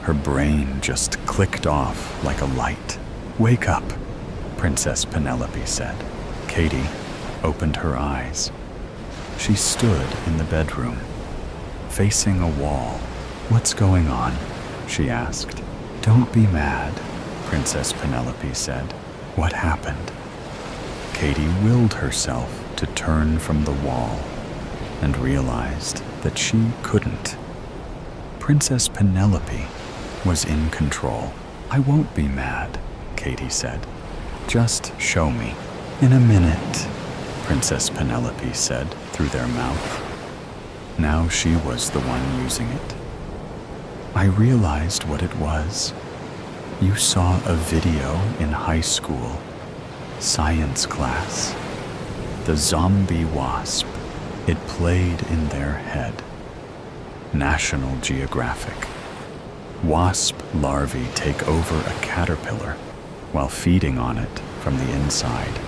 Her brain just clicked off like a light. "Wake up," Princess Penelope said. Katie opened her eyes. She stood in the bedroom, facing a wall. "What's going on?" she asked. "Don't be mad," Princess Penelope said. "What happened?" Katie willed herself to turn from the wall and realized that she couldn't. Princess Penelope was in control. "I won't be mad," Katie said. "Just show me." "In a minute," Princess Penelope said through their mouth. Now she was the one using it. "I realized what it was. You saw a video in high school, science class. The zombie wasp. It played in their head. National Geographic. Wasp larvae take over a caterpillar while feeding on it from the inside,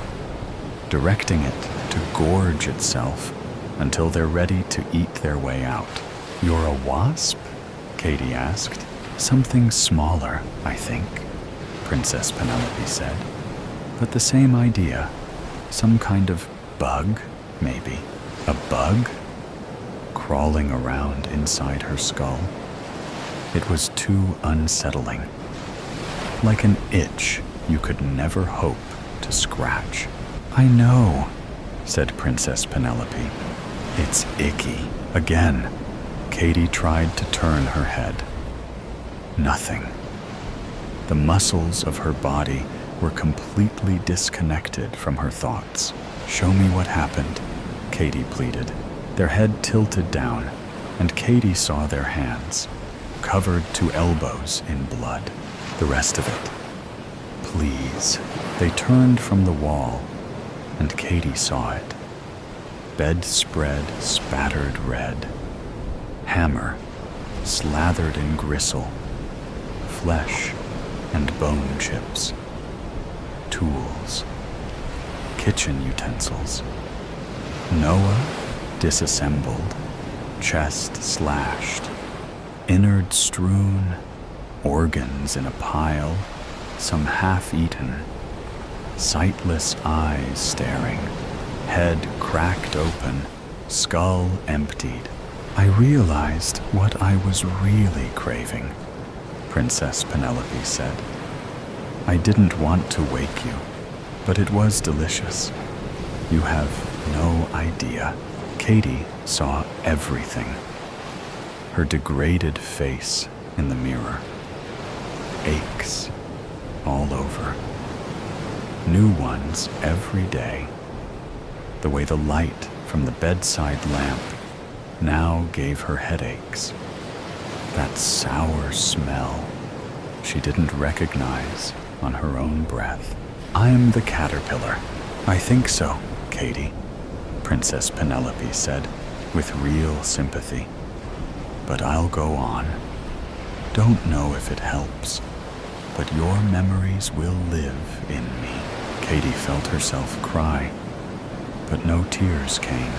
directing it to gorge itself until they're ready to eat their way out." "You're a wasp?" Katie asked. "Something smaller, I think," Princess Penelope said. "But the same idea. Some kind of bug, maybe." "A bug?" Crawling around inside her skull. It was too unsettling. Like an itch you could never hope to scratch. "I know," said Princess Penelope. "It's icky." Again, Katie tried to turn her head. Nothing. The muscles of her body were completely disconnected from her thoughts. "Show me what happened," Katie pleaded. Their head tilted down, and Katie saw their hands, covered to elbows in blood. The rest of it. "Please." They turned from the wall, and Katie saw it. Bedspread spattered red. Hammer slathered in gristle. Flesh and bone chips. Tools. Kitchen utensils. Noah disassembled. Chest slashed. Innards strewn. Organs in a pile. Some half-eaten. Sightless eyes staring. Head cracked open. Skull emptied. "I realized what I was really craving," Princess Penelope said. "I didn't want to wake you, but it was delicious. You have no idea." Katie saw everything. Her degraded face in the mirror. Aches all over. New ones every day. The way the light from the bedside lamp now gave her headaches. That sour smell she didn't recognize on her own breath. "I'm the caterpillar." "I think so, Katie," Princess Penelope said with real sympathy. "But I'll go on. Don't know if it helps, but your memories will live in me." Katie felt herself cry, but no tears came.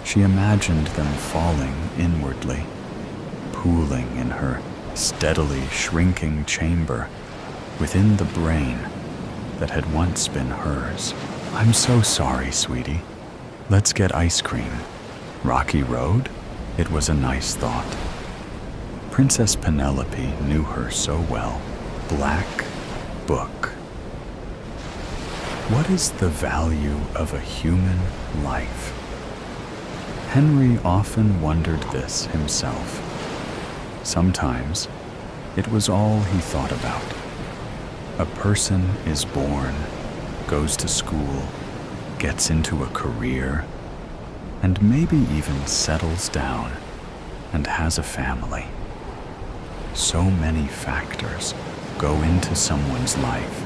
She imagined them falling inwardly, pooling in her steadily shrinking chamber within the brain that had once been hers. "I'm so sorry, sweetie. Let's get ice cream." Rocky Road? It was a nice thought. Princess Penelope knew her so well. Black Book. What is the value of a human life? Henry often wondered this himself. Sometimes it was all he thought about. A person is born, goes to school, gets into a career, and maybe even settles down and has a family. So many factors go into someone's life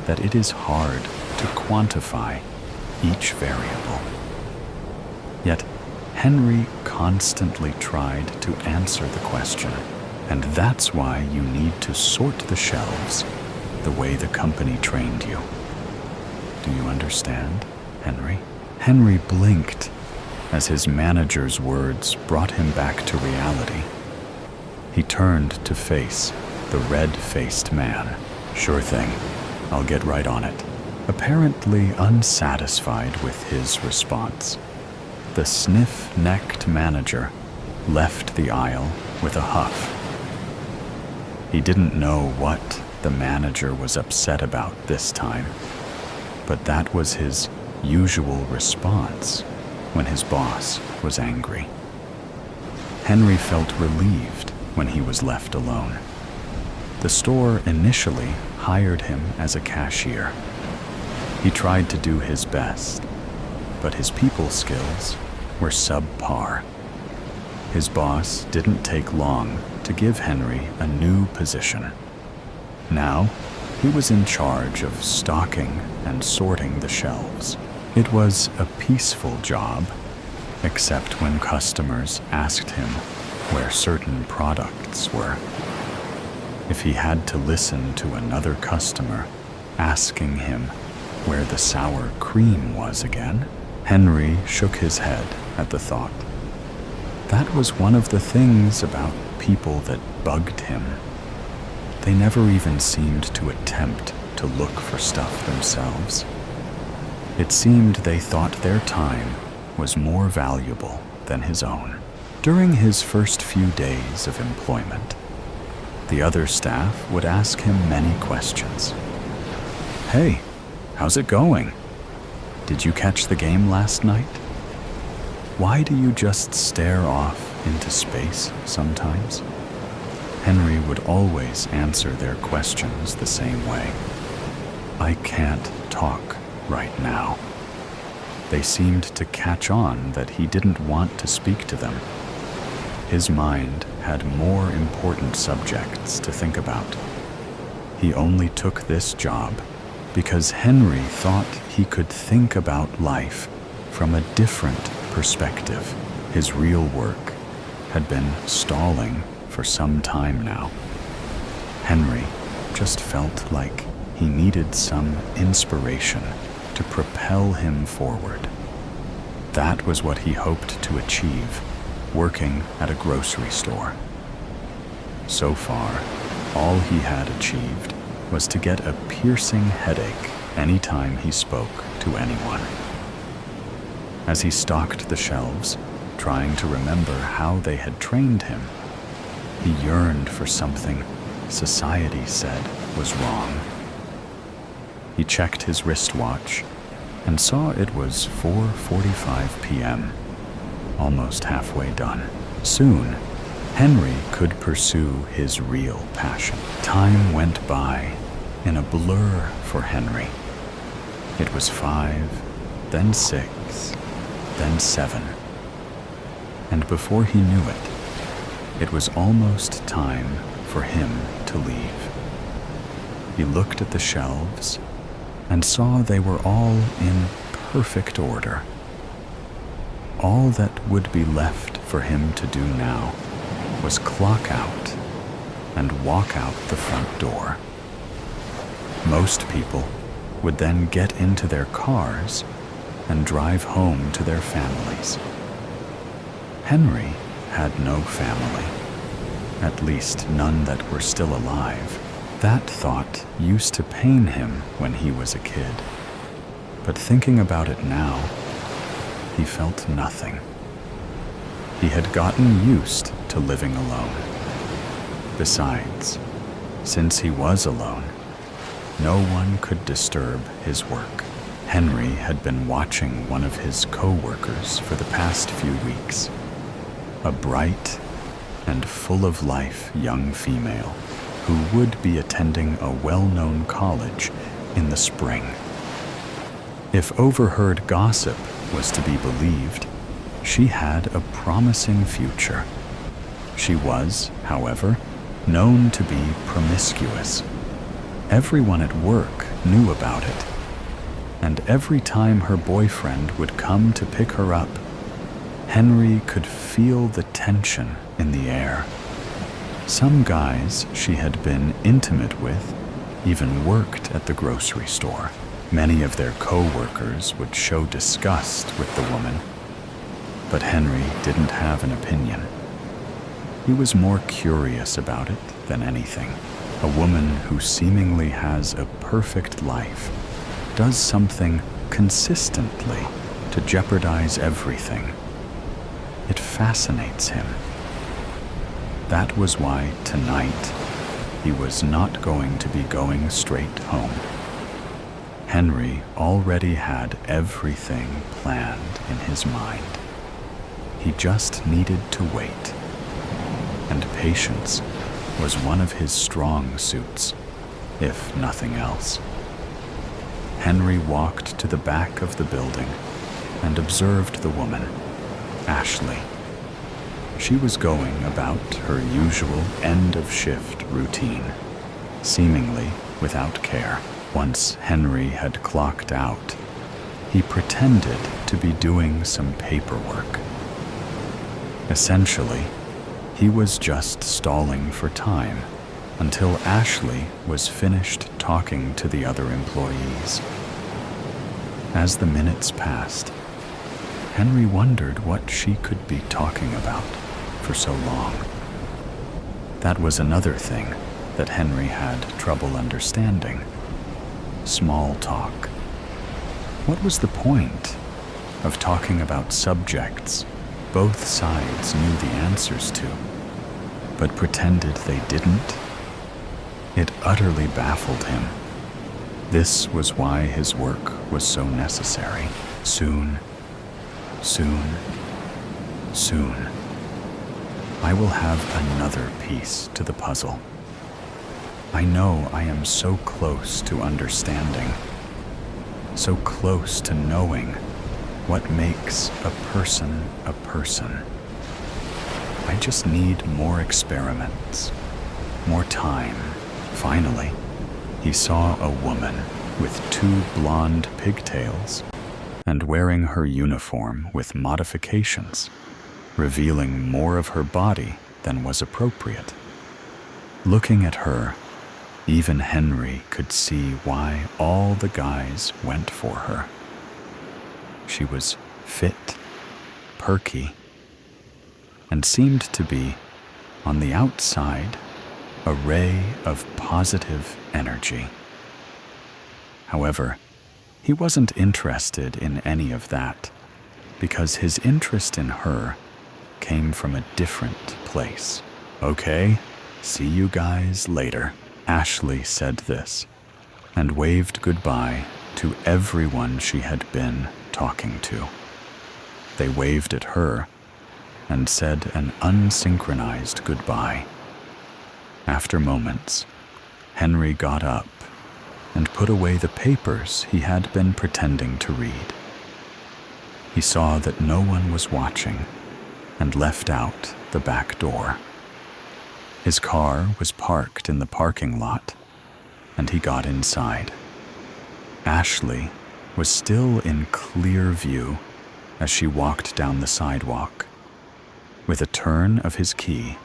that it is hard to quantify each variable. Yet Henry constantly tried to answer the question, and that's why you need to sort the shelves the way the company trained you. Do you understand, Henry? Henry blinked as his manager's words brought him back to reality. He turned to face the red-faced man. Sure thing, I'll get right on it. Apparently unsatisfied with his response, the sniff-necked manager left the aisle with a huff. He didn't know what the manager was upset about this time, but that was his usual response when his boss was angry. Henry felt relieved when he was left alone. The store initially hired him as a cashier. He tried to do his best, but his people skills were subpar. His boss didn't take long to give Henry a new position. Now, he was in charge of stocking and sorting the shelves. It was a peaceful job, except when customers asked him where certain products were. If he had to listen to another customer asking him where the sour cream was again, Henry shook his head at the thought. That was one of the things about people that bugged him. They never even seemed to attempt to look for stuff themselves. It seemed they thought their time was more valuable than his own. During his first few days of employment, the other staff would ask him many questions. Hey, how's it going? Did you catch the game last night? Why do you just stare off into space sometimes? Henry would always answer their questions the same way. I can't talk right now. They seemed to catch on that he didn't want to speak to them. His mind had more important subjects to think about. He only took this job because Henry thought he could think about life from a different perspective. His real work had been stalling for some time now. Henry just felt like he needed some inspiration to propel him forward. That was what he hoped to achieve, working at a grocery store. So far, all he had achieved was to get a piercing headache anytime he spoke to anyone. As he stocked the shelves, trying to remember how they had trained him, he yearned for something society said was wrong. He checked his wristwatch and saw it was 4:45 p.m., almost halfway done. Soon, Henry could pursue his real passion. Time went by in a blur for Henry. It was 5, then 6, then 7. And before he knew it, it was almost time for him to leave. He looked at the shelves and saw they were all in perfect order. All that would be left for him to do now was clock out and walk out the front door. Most people would then get into their cars and drive home to their families. Henry had no family, at least none that were still alive. That thought used to pain him when he was a kid, but thinking about it now, he felt nothing. He had gotten used to living alone. Besides, since he was alone, no one could disturb his work. Henry had been watching one of his co-workers for the past few weeks. A bright and full of life young female who would be attending a well-known college in the spring. If overheard gossip was to be believed, she had a promising future. She was, however, known to be promiscuous. Everyone at work knew about it, and every time her boyfriend would come to pick her up, Henry could feel the tension in the air. Some guys she had been intimate with even worked at the grocery store. Many of their co-workers would show disgust with the woman, but Henry didn't have an opinion. He was more curious about it than anything. A woman who seemingly has a perfect life does something consistently to jeopardize everything. It fascinates him. That was why tonight he was not going to be going straight home. Henry already had everything planned in his mind. He just needed to wait. And patience was one of his strong suits, if nothing else. Henry walked to the back of the building and observed the woman, Ashley. She was going about her usual end-of-shift routine, seemingly without care. Once Henry had clocked out, he pretended to be doing some paperwork. Essentially, he was just stalling for time until Ashley was finished talking to the other employees. As the minutes passed, Henry wondered what she could be talking about for so long. That was another thing that Henry had trouble understanding. Small talk. What was the point of talking about subjects both sides knew the answers to, but pretended they didn't? It utterly baffled him. This was why his work was so necessary. Soon, I will have another piece to the puzzle. I know I am so close to understanding, so close to knowing what makes a person a person. I just need more experiments, more time. Finally, he saw a woman with 2 blonde pigtails and wearing her uniform with modifications, revealing more of her body than was appropriate. Looking at her, even Henry could see why all the guys went for her. She was fit, perky, and seemed to be, on the outside, a ray of positive energy. However, he wasn't interested in any of that, because his interest in her came from a different place. Okay, see you guys later. Ashley said this, and waved goodbye to everyone she had been talking to. They waved at her and said an unsynchronized goodbye. After moments, Henry got up and put away the papers he had been pretending to read. He saw that no one was watching and left out the back door. His car was parked in the parking lot, and he got inside. Ashley was still in clear view as she walked down the sidewalk. With a turn of his key,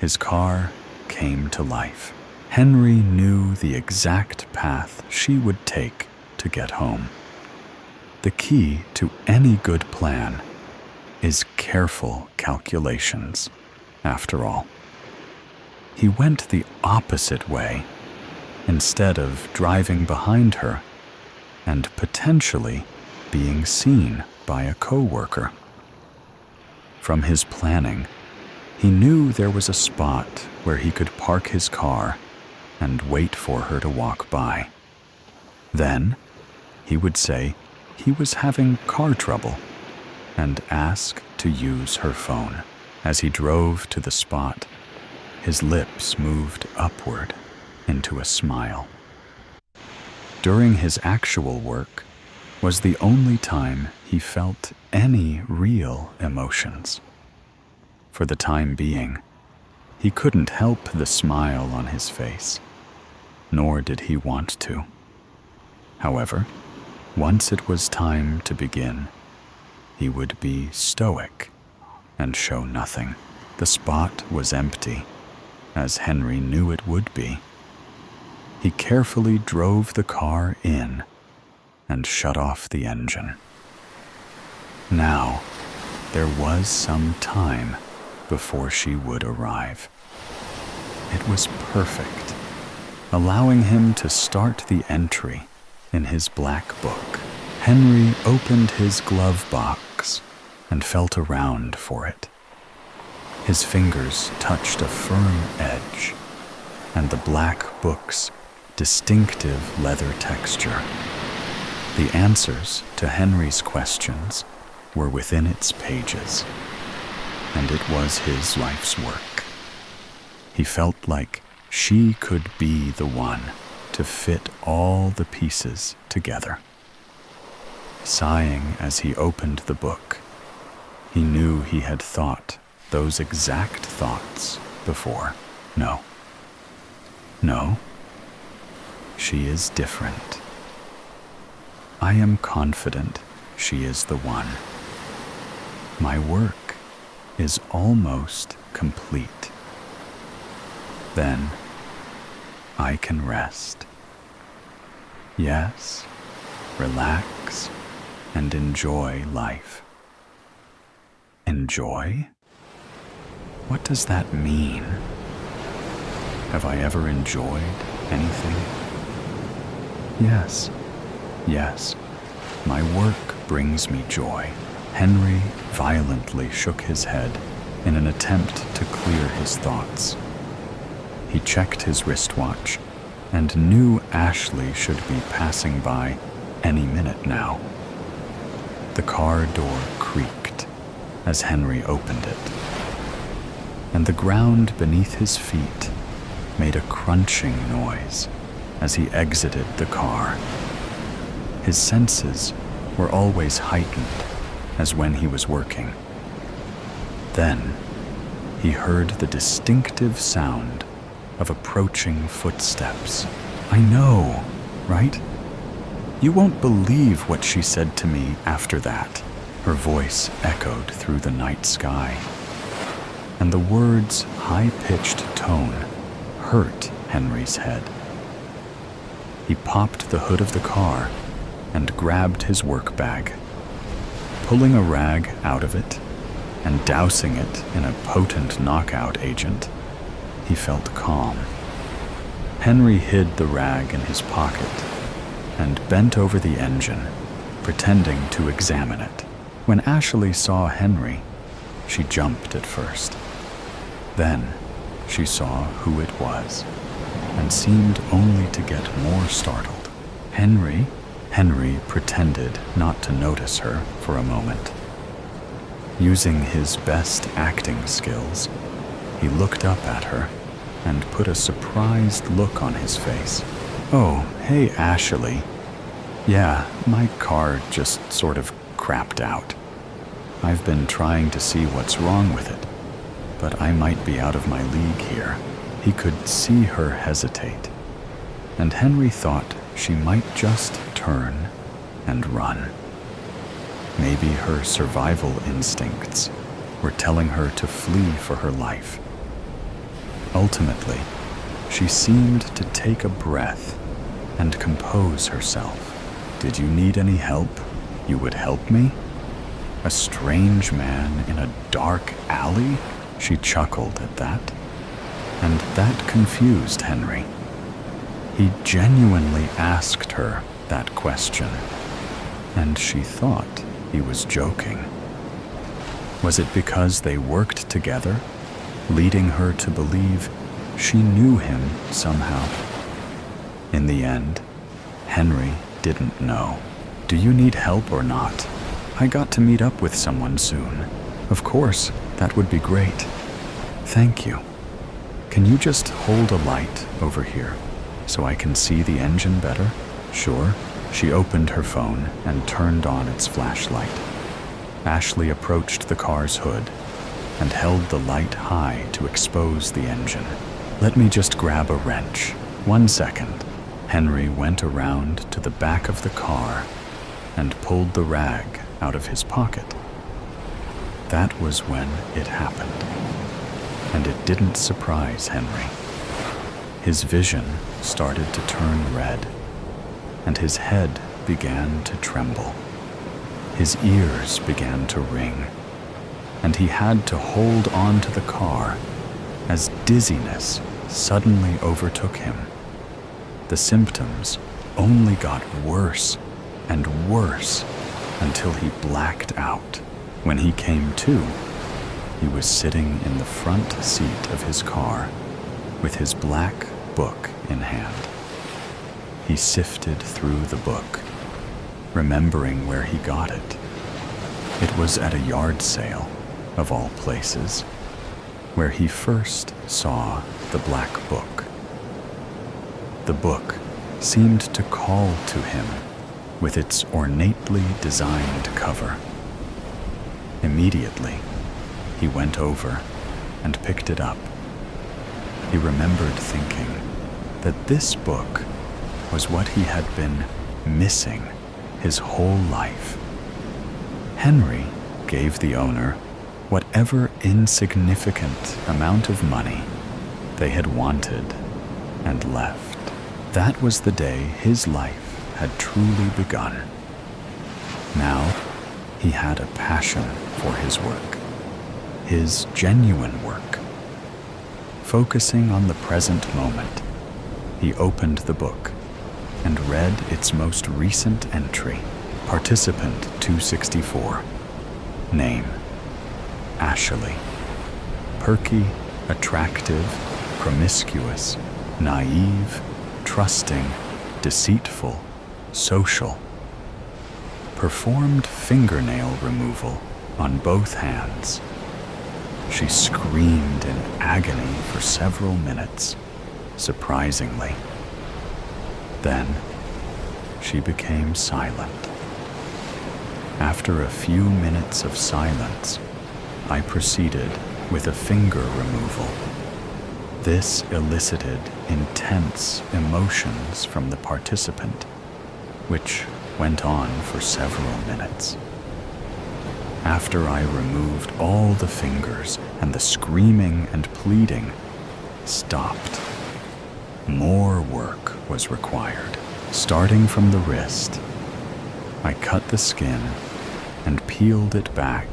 his car came to life. Henry knew the exact path she would take to get home. The key to any good plan is careful calculations, after all. He went the opposite way, instead of driving behind her and potentially being seen by a co-worker. From his planning, he knew there was a spot where he could park his car and wait for her to walk by. Then, he would say he was having car trouble and ask to use her phone. As he drove to the spot, his lips moved upward into a smile. During his actual work was the only time he felt any real emotions. For the time being, he couldn't help the smile on his face, nor did he want to. However, once it was time to begin, he would be stoic and show nothing. The spot was empty, as Henry knew it would be. He carefully drove the car in and shut off the engine. Now, there was some time before she would arrive. It was perfect, allowing him to start the entry in his black book. Henry opened his glove box and felt around for it. His fingers touched a firm edge and the black book's distinctive leather texture. The answers to Henry's questions were within its pages, and it was his life's work. He felt like she could be the one to fit all the pieces together. Sighing as he opened the book, he knew he had thought those exact thoughts before. No, she is different. I am confident she is the one. My work is almost complete. Then I can rest. Yes, relax and enjoy life. Enjoy? What does that mean? Have I ever enjoyed anything? Yes, my work brings me joy. Henry violently shook his head in an attempt to clear his thoughts. He checked his wristwatch and knew Ashley should be passing by any minute now. The car door creaked as Henry opened it, and the ground beneath his feet made a crunching noise as he exited the car. His senses were always heightened as when he was working. Then he heard the distinctive sound of approaching footsteps. I know, right? You won't believe what she said to me after that. Her voice echoed through the night sky, and the words' high-pitched tone hurt Henry's head. He popped the hood of the car and grabbed his work bag. Pulling a rag out of it and dousing it in a potent knockout agent, he felt calm. Henry hid the rag in his pocket and bent over the engine, pretending to examine it. When Ashley saw Henry, she jumped at first. Then she saw who it was and seemed only to get more startled. Henry pretended not to notice her for a moment. Using his best acting skills, he looked up at her and put a surprised look on his face. Oh, hey, Ashley. Yeah, my car just sort of crapped out. I've been trying to see what's wrong with it, but I might be out of my league here. He could see her hesitate, and Henry thought she might just turn and run. Maybe her survival instincts were telling her to flee for her life. Ultimately, she seemed to take a breath and compose herself. Did you need any help? You would help me? A strange man in a dark alley? She chuckled at that, and that confused Henry. He genuinely asked her that question, and she thought he was joking. Was it because they worked together, leading her to believe she knew him somehow? In the end, Henry didn't know. Do you need help or not? I got to meet up with someone soon. Of course, that would be great. Thank you. Can you just hold a light over here so I can see the engine better? Sure. She opened her phone and turned on its flashlight. Ashley approached the car's hood and held the light high to expose the engine. Let me just grab a wrench. 1 second. Henry went around to the back of the car and pulled the rag out of his pocket. That was when it happened. And it didn't surprise Henry. His vision started to turn red, and his head began to tremble. His ears began to ring, and he had to hold on to the car as dizziness suddenly overtook him. The symptoms only got worse and worse until he blacked out. When he came to, he was sitting in the front seat of his car with his black book in hand. He sifted through the book, remembering where he got it. It was at a yard sale, of all places, where he first saw the black book. The book seemed to call to him with its ornately designed cover. Immediately, he went over and picked it up. He remembered thinking that this book was what he had been missing his whole life. Henry gave the owner whatever insignificant amount of money they had wanted and left. That was the day his life had truly begun. Now, he had a passion for his work, his genuine work. Focusing on the present moment, he opened the book and read its most recent entry. Participant 264. Name: Ashley. Perky, attractive, promiscuous, naive, trusting, deceitful, social. Performed fingernail removal on both hands. She screamed in agony for several minutes, surprisingly. Then, she became silent. After a few minutes of silence, I proceeded with a finger removal. This elicited intense emotions from the participant, which went on for several minutes. After I removed all the fingers and the screaming and pleading stopped, more work was required. Starting from the wrist, I cut the skin and peeled it back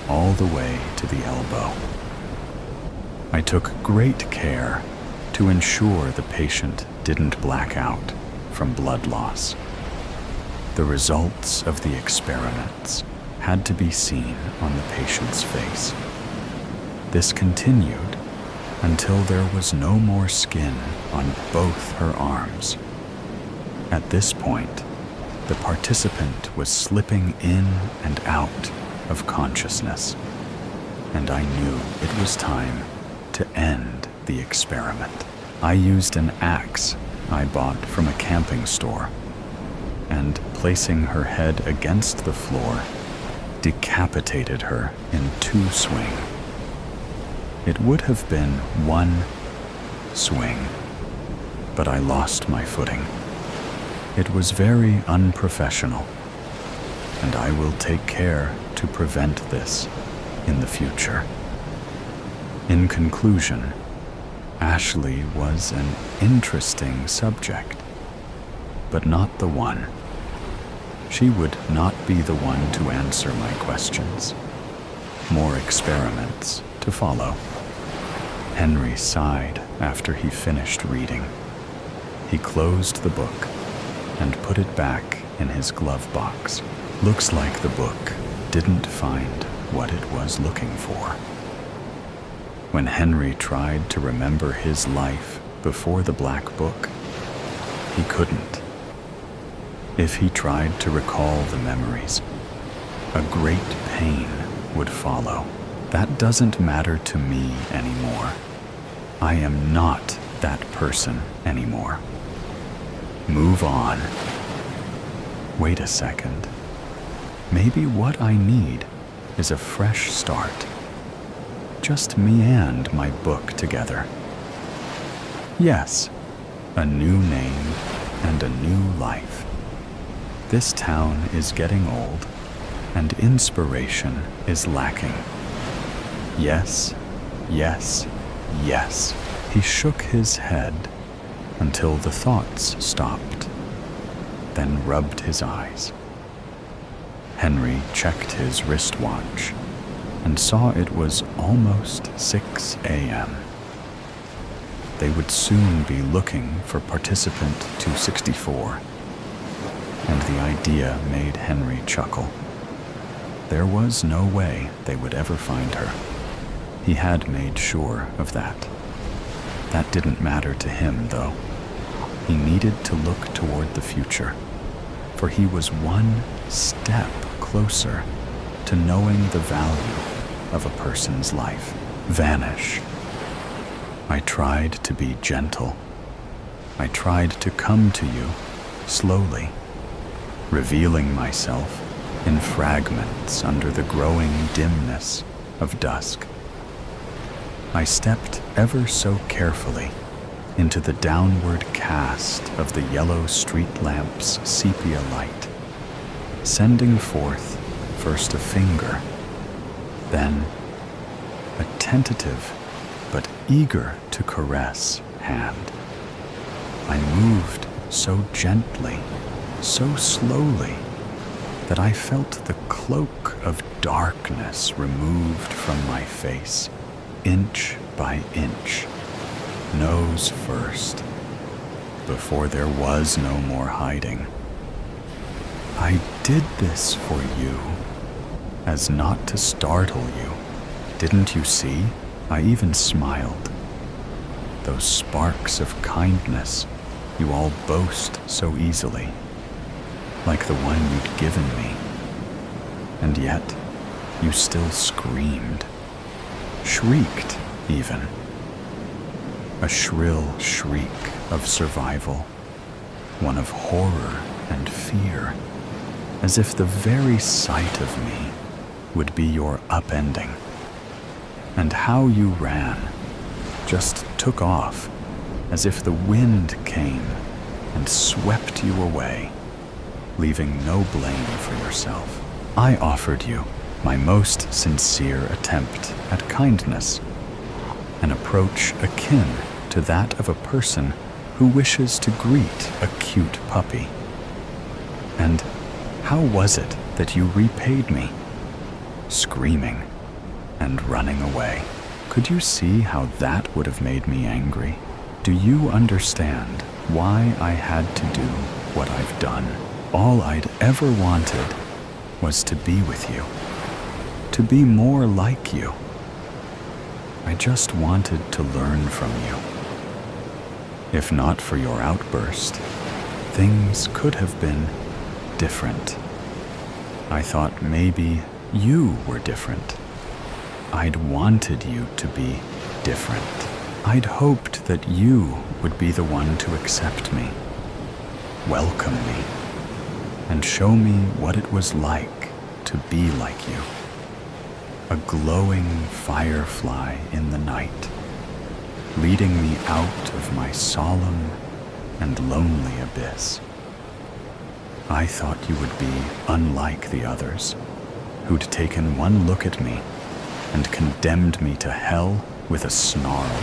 all the way to the elbow. I took great care to ensure the patient didn't black out from blood loss. The results of the experiments had to be seen on the patient's face. This continued until there was no more skin on both her arms. At this point, the participant was slipping in and out of consciousness, and I knew it was time to end the experiment. I used an axe I bought from a camping store, and placing her head against the floor, decapitated her in 2 swings. It would have been 1 swing, but I lost my footing. It was very unprofessional, and I will take care to prevent this in the future. In conclusion, Ashley was an interesting subject, but not the one. She would not be the one to answer my questions. More experiments to follow. Henry sighed after he finished reading. He closed the book and put it back in his glove box. Looks like the book didn't find what it was looking for. When Henry tried to remember his life before the black book, he couldn't. If he tried to recall the memories, a great pain would follow. That doesn't matter to me anymore. I am not that person anymore. Move on. Wait a second. Maybe what I need is a fresh start. Just me and my book together. Yes, a new name and a new life. This town is getting old, and inspiration is lacking. Yes, yes, yes. He shook his head until the thoughts stopped, then rubbed his eyes. Henry checked his wristwatch and saw it was almost 6 a.m. They would soon be looking for participant 264, and the idea made Henry chuckle. There was no way they would ever find her. He had made sure of that. That didn't matter to him, though. He needed to look toward the future, for he was one step closer to knowing the value of a person's life. Vanish. I tried to be gentle. I tried to come to you slowly, revealing myself in fragments under the growing dimness of dusk. I stepped ever so carefully into the downward cast of the yellow street lamp's sepia light, sending forth first a finger, then a tentative but eager to caress hand. I moved so gently, so slowly, that I felt the cloak of darkness removed from my face, inch by inch, nose first, before there was no more hiding. I did this for you, as not to startle you. Didn't you see? I even smiled. Those sparks of kindness you all boast so easily, like the one you'd given me. And yet, you still screamed, shrieked even. A shrill shriek of survival, one of horror and fear, as if the very sight of me would be your upending. And how you ran, just took off, as if the wind came and swept you away, leaving no blame for yourself. I offered you my most sincere attempt at kindness, an approach akin to that of a person who wishes to greet a cute puppy. And how was it that you repaid me? Screaming and running away. Could you see how that would have made me angry? Do you understand why I had to do what I've done? All I'd ever wanted was to be with you, to be more like you. I just wanted to learn from you. If not for your outburst, things could have been different. I thought maybe you were different. I'd wanted you to be different. I'd hoped that you would be the one to accept me, welcome me, and show me what it was like to be like you. A glowing firefly in the night, leading me out of my solemn and lonely abyss. I thought you would be unlike the others, who'd taken one look at me and condemned me to hell with a snarl,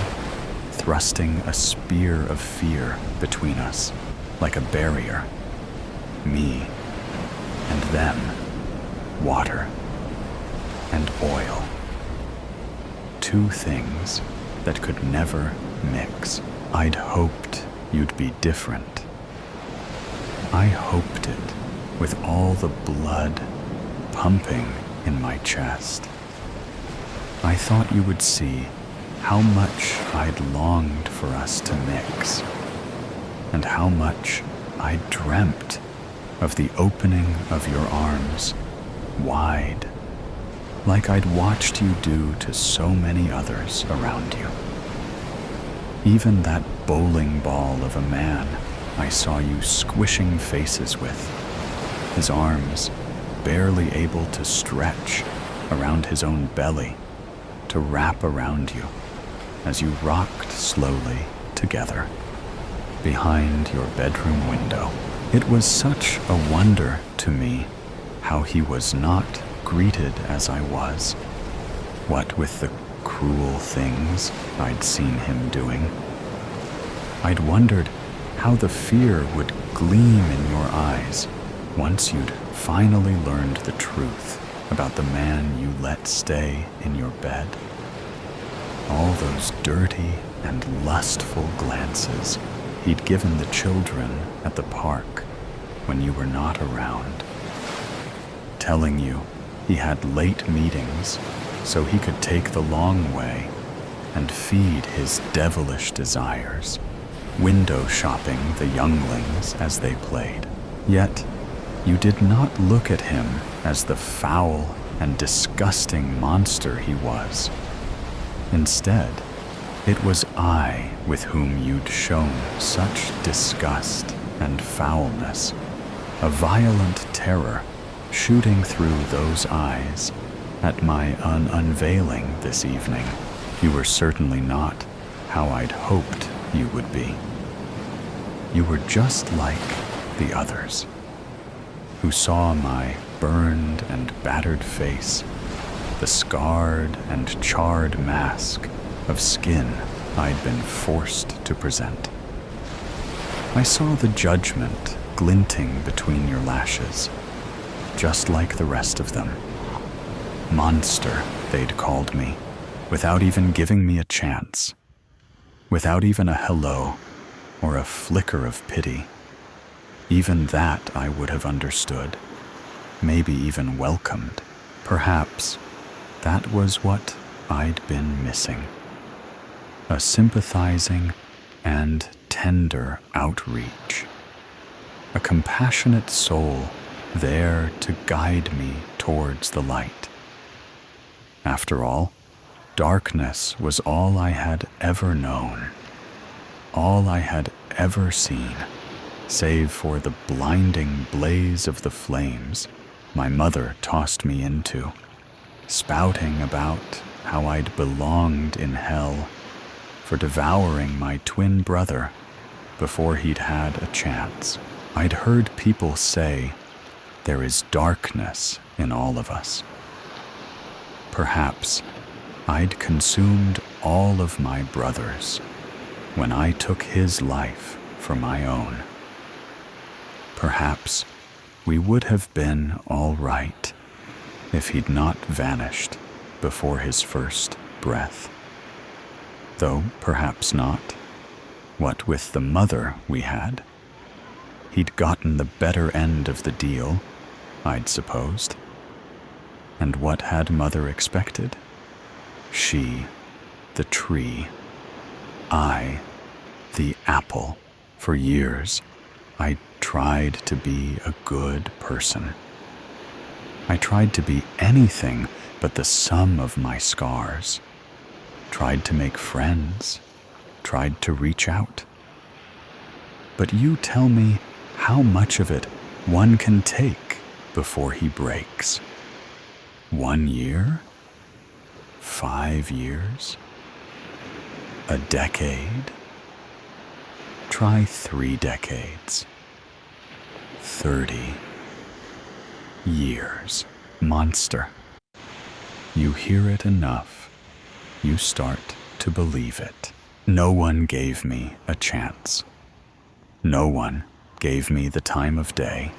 thrusting a spear of fear between us, like a barrier. Me and them, water and oil. Two things that could never mix. I'd hoped you'd be different. I hoped it with all the blood pumping in my chest. I thought you would see how much I'd longed for us to mix, and how much I dreamt of the opening of your arms, wide, like I'd watched you do to so many others around you. Even that bowling ball of a man I saw you squishing faces with, his arms barely able to stretch around his own belly to wrap around you as you rocked slowly together behind your bedroom window. It was such a wonder to me how he was not greeted as I was, what with the cruel things I'd seen him doing. I'd wondered how the fear would gleam in your eyes once you'd finally learned the truth about the man you let stay in your bed. All those dirty and lustful glances he'd given the children at the park when you were not around, telling you he had late meetings so he could take the long way and feed his devilish desires, window shopping the younglings as they played. Yet, you did not look at him as the foul and disgusting monster he was. Instead, it was I with whom you'd shown such disgust and foulness, a violent terror shooting through those eyes at my unveiling this evening. You were certainly not how I'd hoped you would be. You were just like the others, who saw my burned and battered face, the scarred and charred mask of skin I'd been forced to present. I saw the judgment glinting between your lashes, just like the rest of them. Monster, they'd called me, without even giving me a chance, without even a hello or a flicker of pity. Even that I would have understood, maybe even welcomed. Perhaps that was what I'd been missing. A sympathizing and tender outreach. A compassionate soul there to guide me towards the light. After all, darkness was all I had ever known, all I had ever seen, save for the blinding blaze of the flames my mother tossed me into, spouting about how I'd belonged in hell for devouring my twin brother before he'd had a chance. I'd heard people say, there is darkness in all of us. Perhaps I'd consumed all of my brother's when I took his life for my own. Perhaps we would have been all right if he'd not vanished before his first breath. Though perhaps not. What with the mother we had, he'd gotten the better end of the deal, I'd supposed. And what had mother expected? She, the tree. I, the apple. For years, I tried to be a good person. I tried to be anything but the sum of my scars. Tried to make friends. Tried to reach out. But you tell me how much of it one can take before he breaks. 1 year? 5 years? A decade? Try 3 decades. 30 years. Monster. You hear it enough, you start to believe it. No one gave me a chance. No one gave me the time of day.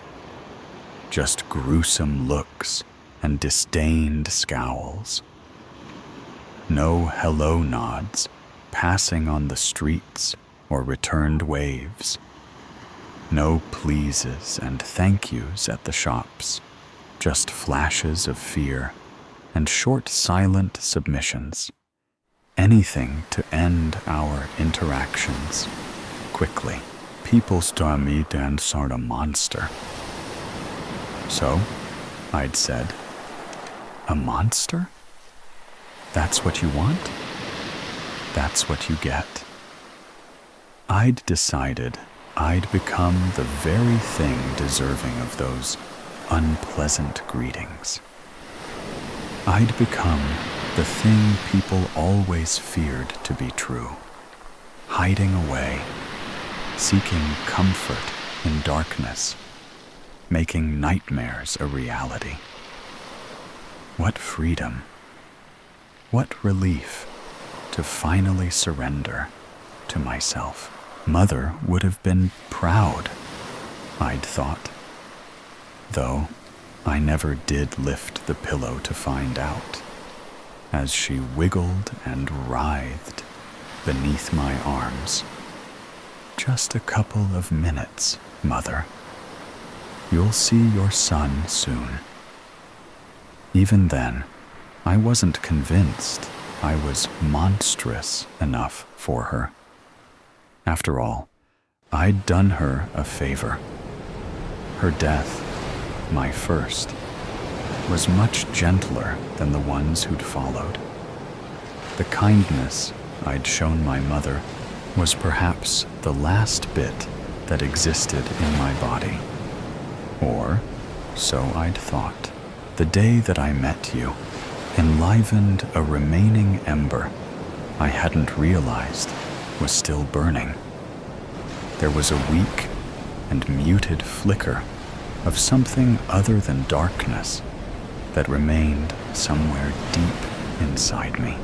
Just gruesome looks and disdained scowls. No hello nods passing on the streets or returned waves. No pleases and thank yous at the shops. Just flashes of fear and short silent submissions. Anything to end our interactions quickly. People saw me and sort of monster. So, I'd said, a monster? That's what you want? That's what you get. I'd decided I'd become the very thing deserving of those unpleasant greetings. I'd become the thing people always feared to be true, hiding away, seeking comfort in darkness, making nightmares a reality. What freedom, what relief to finally surrender to myself. Mother would have been proud, I'd thought, though I never did lift the pillow to find out, as she wiggled and writhed beneath my arms. Just a couple of minutes, Mother. You'll see your son soon. Even then, I wasn't convinced I was monstrous enough for her. After all, I'd done her a favor. Her death, my first, was much gentler than the ones who'd followed. The kindness I'd shown my mother was perhaps the last bit that existed in my body. Or, so I'd thought. The day that I met you enlivened a remaining ember I hadn't realized was still burning. There was a weak and muted flicker of something other than darkness that remained somewhere deep inside me,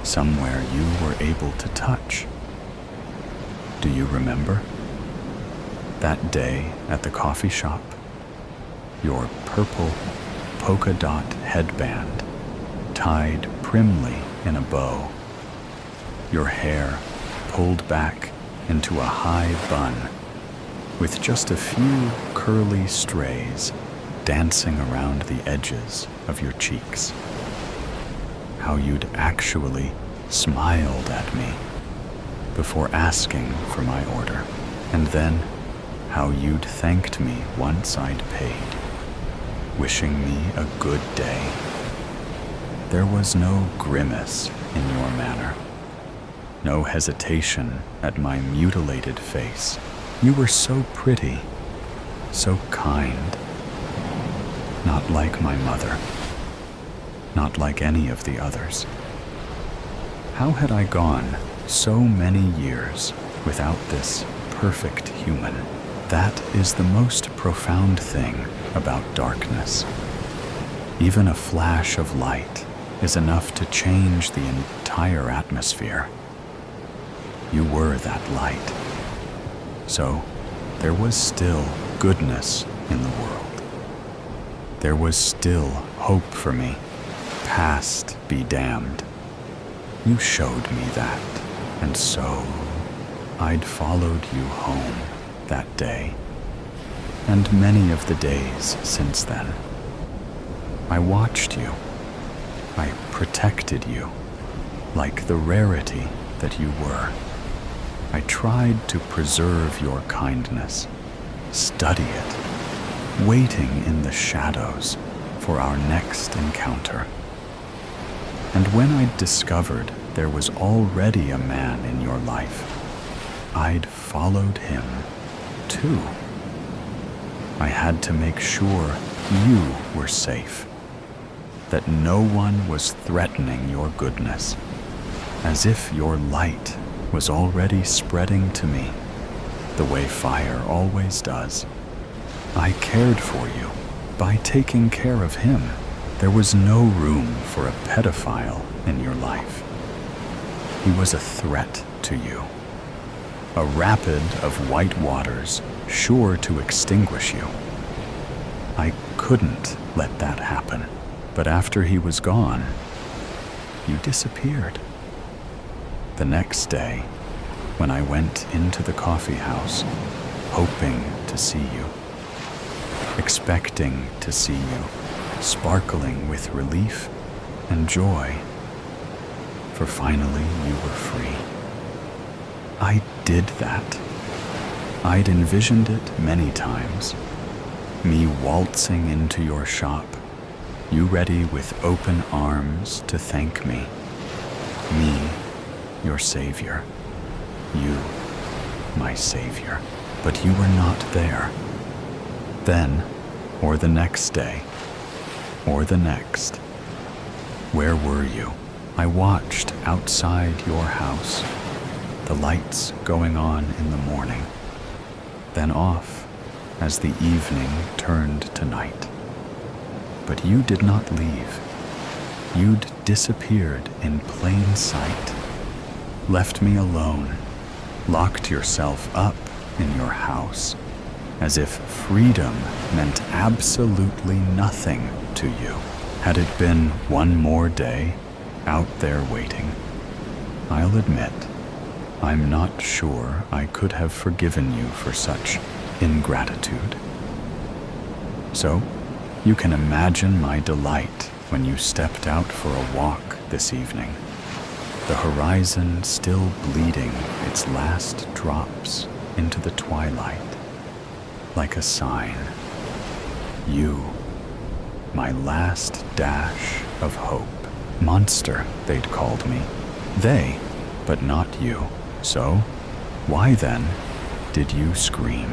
somewhere you were able to touch. Do you remember? That day at the coffee shop, your purple polka dot headband tied primly in a bow, your hair pulled back into a high bun with just a few curly strays dancing around the edges of your cheeks. How you'd actually smiled at me before asking for my order, and then how you'd thanked me once I'd paid, wishing me a good day. There was no grimace in your manner, no hesitation at my mutilated face. You were so pretty, so kind. Not like my mother, not like any of the others. How had I gone so many years without this perfect human? That is the most profound thing about darkness. Even a flash of light is enough to change the entire atmosphere. You were that light. So there was still goodness in the world. There was still hope for me, past be damned. You showed me that, and so I'd followed you home that day, and many of the days since then. I watched you. I protected you, like the rarity that you were. I tried to preserve your kindness, study it, waiting in the shadows for our next encounter. And when I'd discovered there was already a man in your life, I'd followed him too. I had to make sure you were safe, that no one was threatening your goodness, as if your light was already spreading to me, the way fire always does. I cared for you by taking care of him. There was no room for a pedophile in your life. He was a threat to you, a rapid of white waters sure to extinguish you. I couldn't let that happen, but after he was gone, you disappeared. The next day, when I went into the coffee house, hoping to see you, expecting to see you, sparkling with relief and joy, for finally you were free. I did that. I'd envisioned it many times, Me waltzing into your shop, you ready with open arms to thank me. Me, your savior. You, my savior. But you were not there. Then, or the next day, or the next. Where were you? I watched outside your house, the lights going on in the morning, then off as the evening turned to night. But you did not leave. You'd disappeared in plain sight, left me alone, locked yourself up in your house, as if freedom meant absolutely nothing to you. Had it been one more day out there waiting, I'll admit, I'm not sure I could have forgiven you for such ingratitude. So, you can imagine my delight when you stepped out for a walk this evening, the horizon still bleeding its last drops into the twilight, like a sign. You, my last dash of hope. Monster, they'd called me. They, but not you. So, why then did you scream?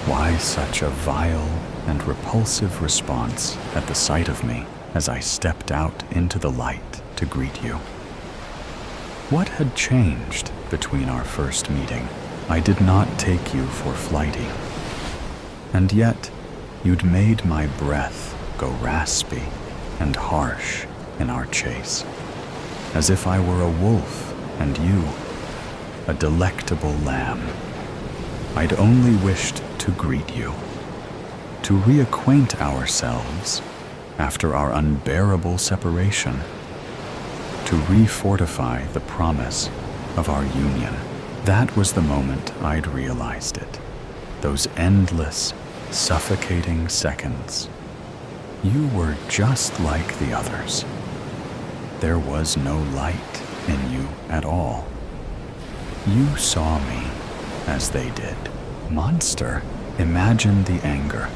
Why such a vile and repulsive response at the sight of me as I stepped out into the light to greet you? What had changed between our first meeting? I did not take you for flighty. And yet, you'd made my breath go raspy and harsh in our chase, as if I were a wolf and you, a delectable lamb. I'd only wished to greet you, to reacquaint ourselves after our unbearable separation, to refortify the promise of our union. That was the moment I'd realized it. Those endless, suffocating seconds. You were just like the others. There was no light in you at all. You saw me as they did. Monster, imagine the anger.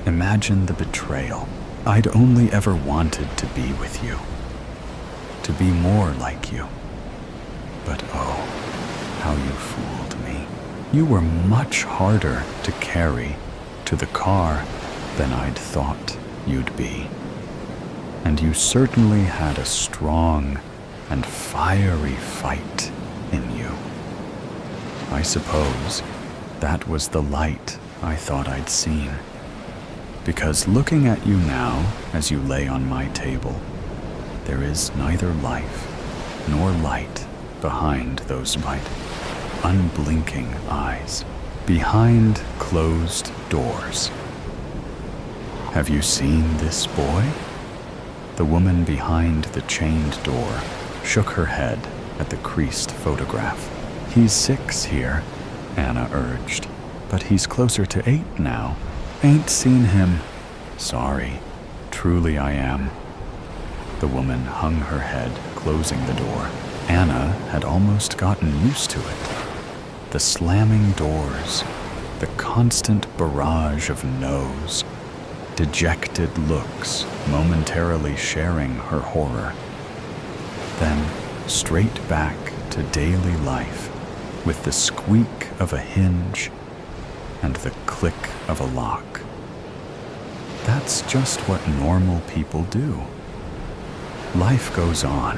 Imagine the betrayal. I'd only ever wanted to be with you, to be more like you. But oh, how you fooled me. You were much harder to carry to the car than I'd thought you'd be. And you certainly had a strong and fiery fight in you. I suppose that was the light I thought I'd seen. Because looking at you now as you lay on my table, there is neither life nor light behind those white, unblinking eyes, behind closed doors. Have you seen this boy? The woman behind the chained door shook her head at the creased photograph. He's 6 here, Anna urged, but he's closer to 8 now. Ain't seen him. Sorry, truly I am. The woman hung her head, closing the door. Anna had almost gotten used to it. The slamming doors, the constant barrage of no's, dejected looks momentarily sharing her horror. Then straight back to daily life with the squeak of a hinge and the click of a lock. That's just what normal people do. Life goes on,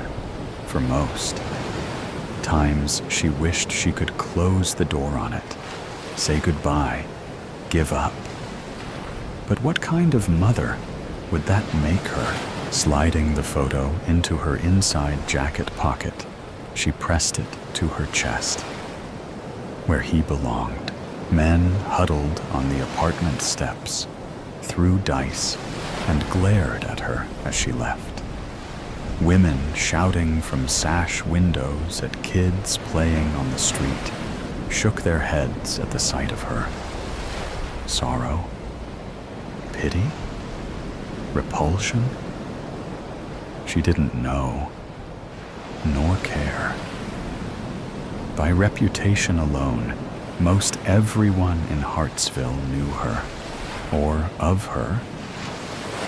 for most. Times she wished she could close the door on it, say goodbye, give up. But what kind of mother would that make her? Sliding the photo into her inside jacket pocket, she pressed it to her chest, where he belonged. Men huddled on the apartment steps, threw dice, and glared at her as she left. Women shouting from sash windows at kids playing on the street shook their heads at the sight of her. Sorrow? Pity? Repulsion? She didn't know, nor care. By reputation alone, Most everyone in Hartsville knew her, or of her.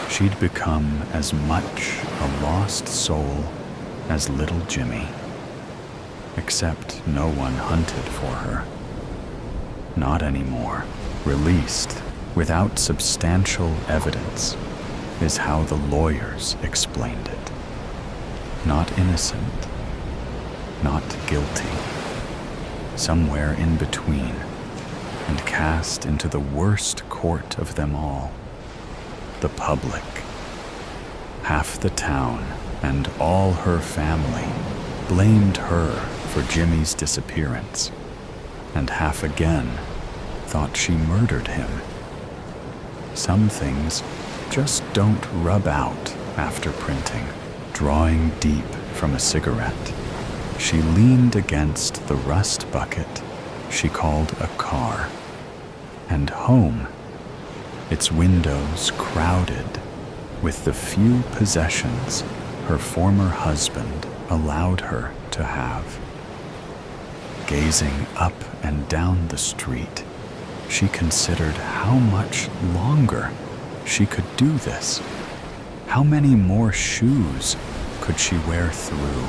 She'd become as much a lost soul as little Jimmy. Except no one hunted for her. Not anymore. Released without substantial evidence is how the lawyers explained it. Not innocent, not guilty. Somewhere in between, and cast into the worst court of them all, the public. Half the town and all her family blamed her for Jimmy's disappearance, and half again thought she murdered him. Some things just don't rub out after printing. Drawing deep from a cigarette, she leaned against the rust bucket she called a car, and home, its windows crowded with the few possessions her former husband allowed her to have. Gazing up and down the street, she considered how much longer she could do this. How many more shoes could she wear through?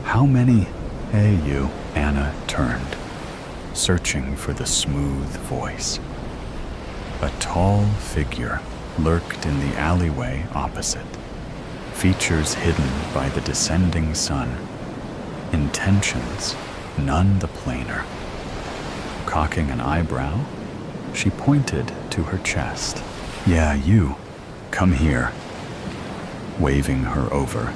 How many? Hey, you. Anna turned, searching for the smooth voice. A tall figure lurked in the alleyway opposite, features hidden by the descending sun, intentions none the plainer. Cocking an eyebrow, she pointed to her chest. Yeah, you. Come here. Waving her over,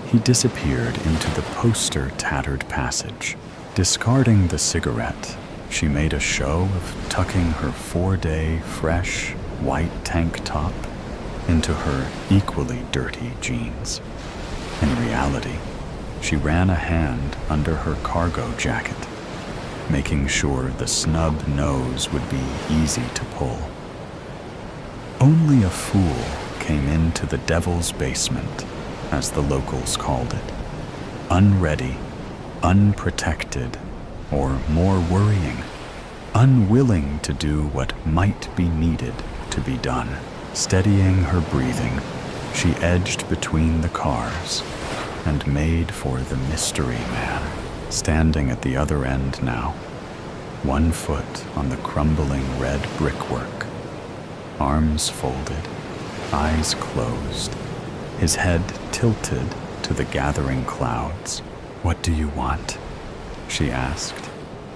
he disappeared into the poster-tattered passage. Discarding the cigarette, she made a show of tucking her 4-day fresh white tank top into her equally dirty jeans. In reality, she ran a hand under her cargo jacket, making sure the snub nose would be easy to pull. Only a fool came into the devil's basement, as the locals called it, unready, unprotected, or more worrying, unwilling to do what might be needed to be done. Steadying her breathing, she edged between the cars and made for the mystery man, standing at the other end now, 1 foot on the crumbling red brickwork, arms folded, eyes closed, his head tilted to the gathering clouds. What do you want? She asked,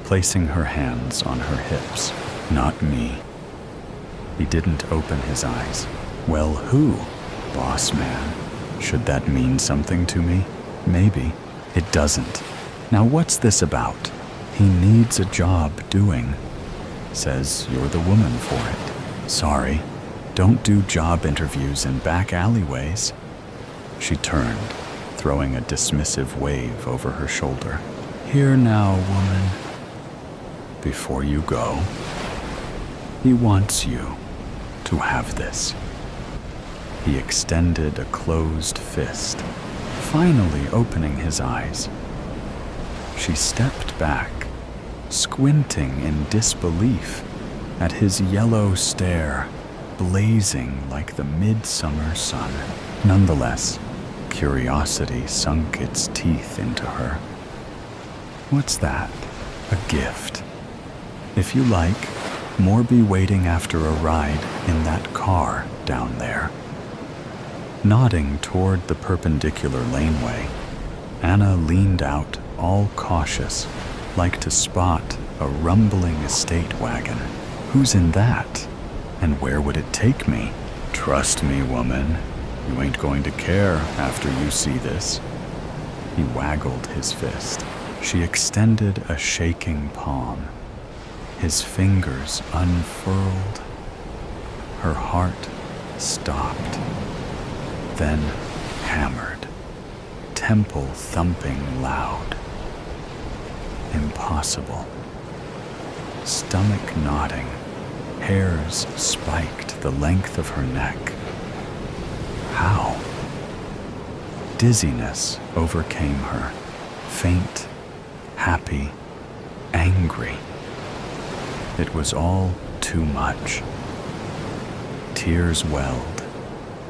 placing her hands on her hips. Not me. He didn't open his eyes. Well, who? Boss man. Should that mean something to me? Maybe. It doesn't. Now what's this about? He needs a job doing. Says you're the woman for it. Sorry. Don't do job interviews in back alleyways. She turned, throwing a dismissive wave over her shoulder. Here now, woman. Before you go, he wants you to have this. He extended a closed fist, finally opening his eyes. She stepped back, squinting in disbelief at his yellow stare, blazing like the midsummer sun. Nonetheless, curiosity sunk its teeth into her. What's that? A gift. If you like, more be waiting after a ride in that car down there. Nodding toward the perpendicular laneway, Anna leaned out, all cautious, like to spot a rumbling estate wagon. Who's in that? And where would it take me? Trust me, woman. You ain't going to care after you see this. He waggled his fist. She extended a shaking palm. His fingers unfurled. Her heart stopped, then hammered, temple thumping loud. Impossible. Stomach knotting, hairs spiked the length of her neck. How? Dizziness overcame her, faint, happy, angry. It was all too much. Tears welled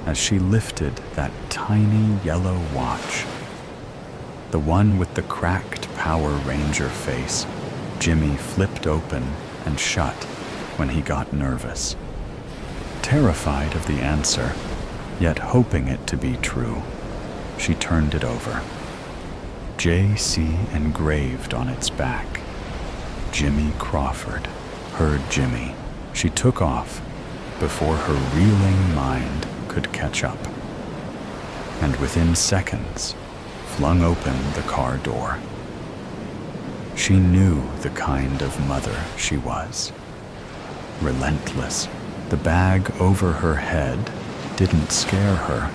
as she lifted that tiny yellow watch. The one with the cracked Power Ranger face Jimmy flipped open and shut when he got nervous. Terrified of the answer, yet hoping it to be true, she turned it over. J.C. engraved on its back. Jimmy Crawford, her Jimmy. She took off before her reeling mind could catch up, and within seconds flung open the car door. She knew the kind of mother she was. Relentless, the bag over her head didn't scare her,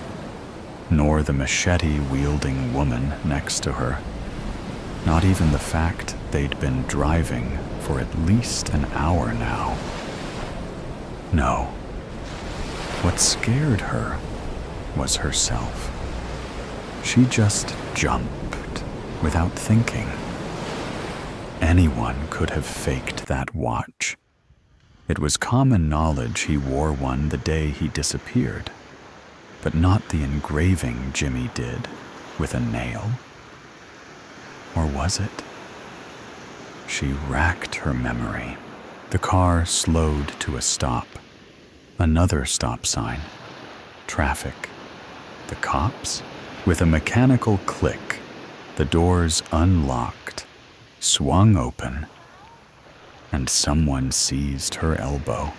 nor the machete-wielding woman next to her. Not even the fact they'd been driving for at least an hour now. No. What scared her was herself. She just jumped without thinking. Anyone could have faked that watch. It was common knowledge he wore one the day he disappeared, but not the engraving Jimmy did with a nail. Or was it? She racked her memory. The car slowed to a stop. Another stop sign. Traffic. The cops? With a mechanical click, the doors unlocked, swung open, and someone seized her elbow.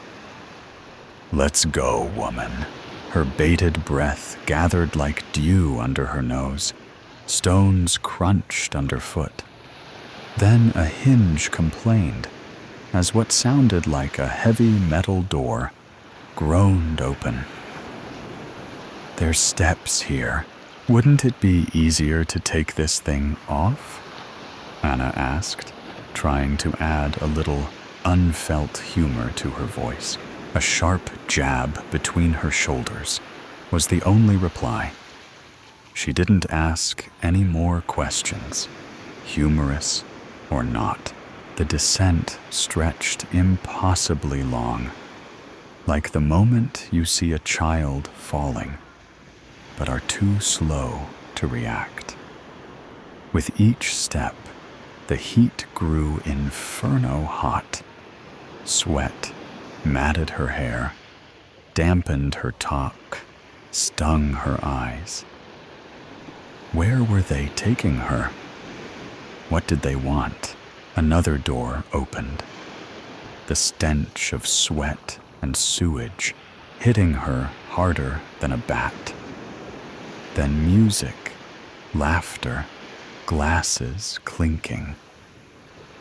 "Let's go, woman." Her bated breath gathered like dew under her nose. Stones crunched underfoot. Then a hinge complained, as what sounded like a heavy metal door groaned open. "There's steps here. Wouldn't it be easier to take this thing off?" Anna asked, trying to add a little unfelt humor to her voice. A sharp jab between her shoulders was the only reply. She didn't ask any more questions, humorous or not. The descent stretched impossibly long, like the moment you see a child falling, but are too slow to react. With each step, the heat grew inferno hot. Sweat matted her hair, dampened her talk, stung her eyes. Where were they taking her? What did they want? Another door opened. The stench of sweat and sewage hitting her harder than a bat. Then music, laughter, glasses clinking.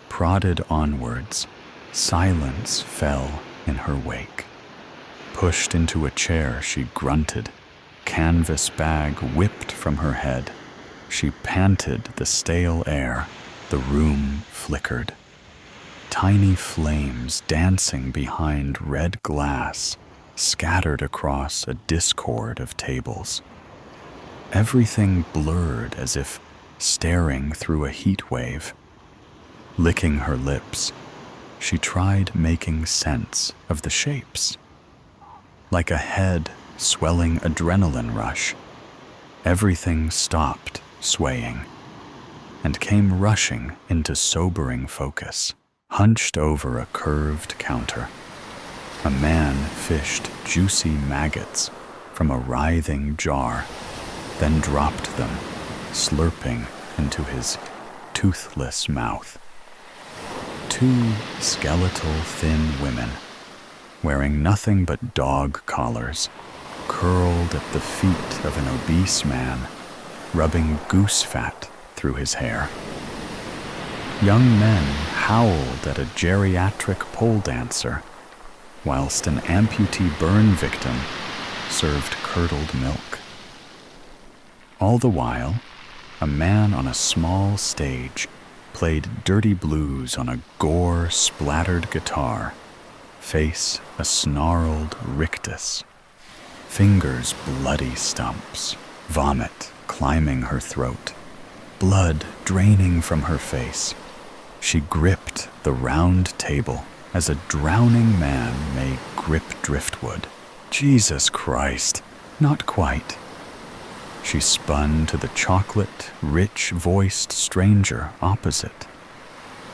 Prodded onwards, silence fell in her wake. Pushed into a chair, she grunted. Canvas bag whipped from her head. She panted the stale air. The room flickered. Tiny flames dancing behind red glass scattered across a discord of tables. Everything blurred as if staring through a heat wave. Licking her lips, she tried making sense of the shapes. Like a head swelling adrenaline rush, everything stopped swaying and came rushing into sobering focus. Hunched over a curved counter, a man fished juicy maggots from a writhing jar, then dropped them, slurping into his toothless mouth. Two skeletal thin women, wearing nothing but dog collars, curled at the feet of an obese man, rubbing goose fat through his hair. Young men howled at a geriatric pole dancer, whilst an amputee burn victim served curdled milk. All the while, a man on a small stage played dirty blues on a gore-splattered guitar, face a snarled rictus, fingers bloody stumps, vomit climbing her throat, blood draining from her face. She gripped the round table, as a drowning man may grip driftwood. Jesus Christ, not quite. She spun to the chocolate, rich-voiced stranger opposite.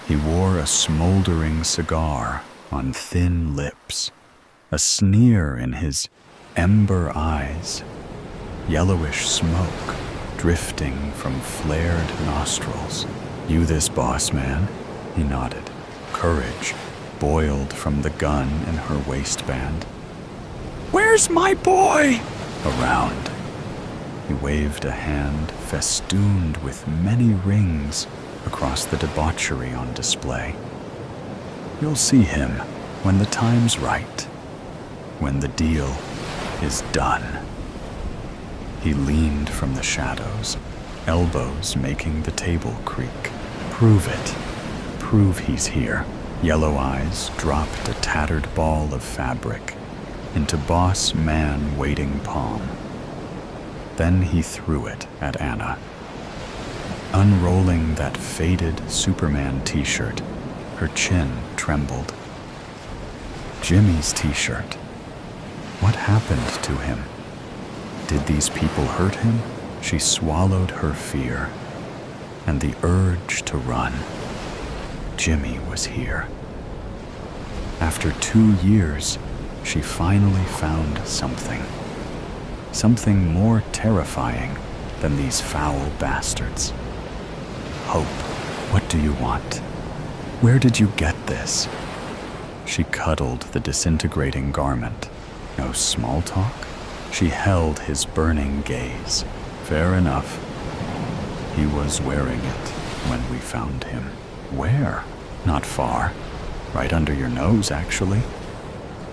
He wore a smoldering cigar on thin lips, a sneer in his ember eyes, yellowish smoke drifting from flared nostrils. "You this boss man?" He nodded. Courage boiled from the gun in her waistband. "Where's my boy?" Around. He waved a hand festooned with many rings across the debauchery on display. "You'll see him when the time's right, when the deal is done." He leaned from the shadows, elbows making the table creak. "Prove it. Prove he's here." Yellow eyes dropped a tattered ball of fabric into boss man waiting palm. Then he threw it at Anna. Unrolling that faded Superman t-shirt, her chin trembled. Jimmy's t-shirt. What happened to him? Did these people hurt him? She swallowed her fear and the urge to run. Jimmy was here. After 2 years, she finally found something. Something more terrifying than these foul bastards. Hope, what do you want? Where did you get this? She cuddled the disintegrating garment. No small talk? She held his burning gaze. Fair enough. He was wearing it when we found him. Where? Not far. Right under your nose, actually.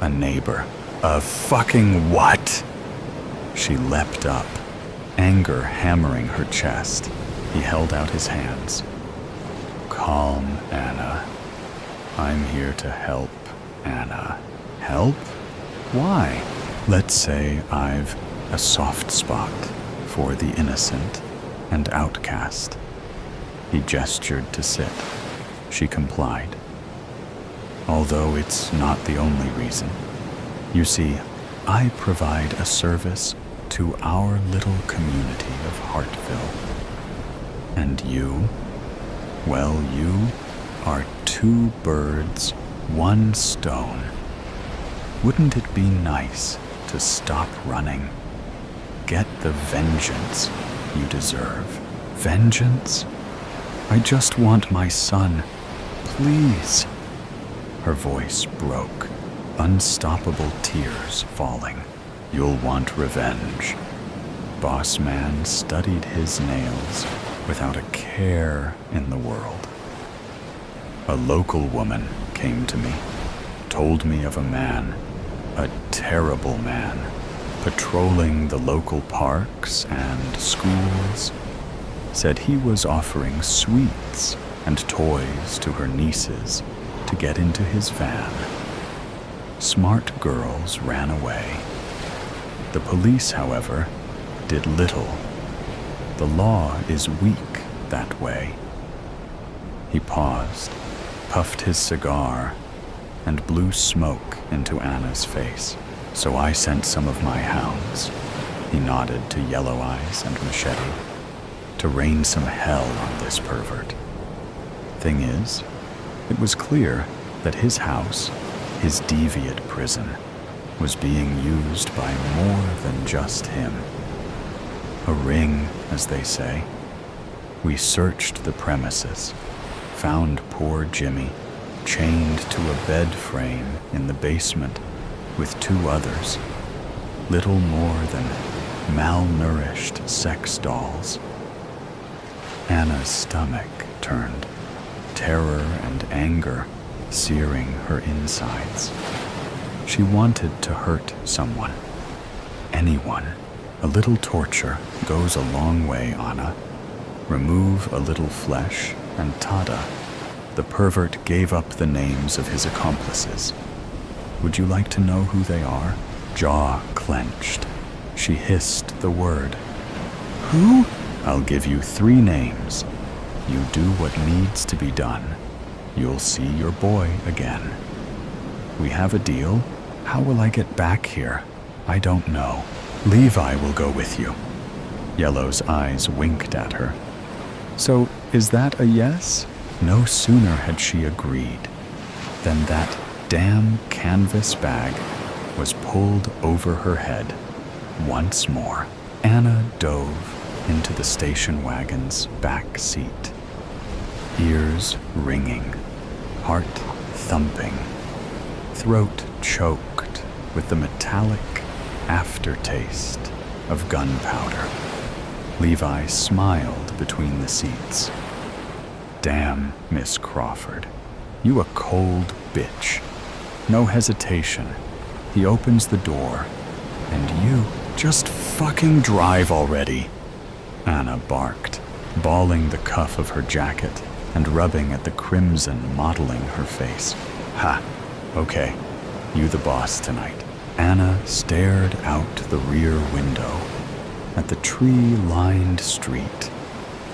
A neighbor. A fucking what? She leapt up, anger hammering her chest. He held out his hands. Calm, Anna. I'm here to help, Anna. Help? Why? Let's say I've a soft spot for the innocent and outcast. He gestured to sit. She complied. Although it's not the only reason. You see, I provide a service to our little community of Hartville. And you? Well, you are 2 birds, 1 stone. Wouldn't it be nice to stop running? Get the vengeance you deserve. Vengeance? I just want my son. Please. Her voice broke, unstoppable tears falling. You'll want revenge. Boss man studied his nails without a care in the world. A local woman came to me, told me of a man, a terrible man, patrolling the local parks and schools. Said he was offering sweets and toys to her nieces to get into his van. Smart girls ran away. The police, however, did little. The law is weak that way. He paused, puffed his cigar, and blew smoke into Anna's face. So I sent some of my hounds, he nodded to Yellow Eyes and Machete, to rain some hell on this pervert. Thing is, it was clear that his house, his deviant prison, was being used by more than just him. A ring, as they say. We searched the premises, found poor Jimmy chained to a bed frame in the basement with 2 others, little more than malnourished sex dolls. Anna's stomach turned, terror and anger searing her insides. She wanted to hurt someone, anyone. A little torture goes a long way, Anna. Remove a little flesh, and tada, the pervert gave up the names of his accomplices. Would you like to know who they are? Jaw clenched. She hissed the word. Who? I'll give you 3 names. You do what needs to be done. You'll see your boy again. We have a deal? How will I get back here? I don't know. Levi will go with you. Yellow's eyes winked at her. So, is that a yes? No sooner had she agreed than that damn canvas bag was pulled over her head once more. Anna dove into the station wagon's back seat, ears ringing, heart thumping, throat choked with the metallic aftertaste of gunpowder. Levi smiled between the seats. Damn, Miss Crawford, you a cold bitch. No hesitation. He opens the door, and you just fucking drive already. Anna barked, balling the cuff of her jacket and rubbing at the crimson mottling her face. Ha, okay, you the boss tonight. Anna stared out the rear window at the tree-lined street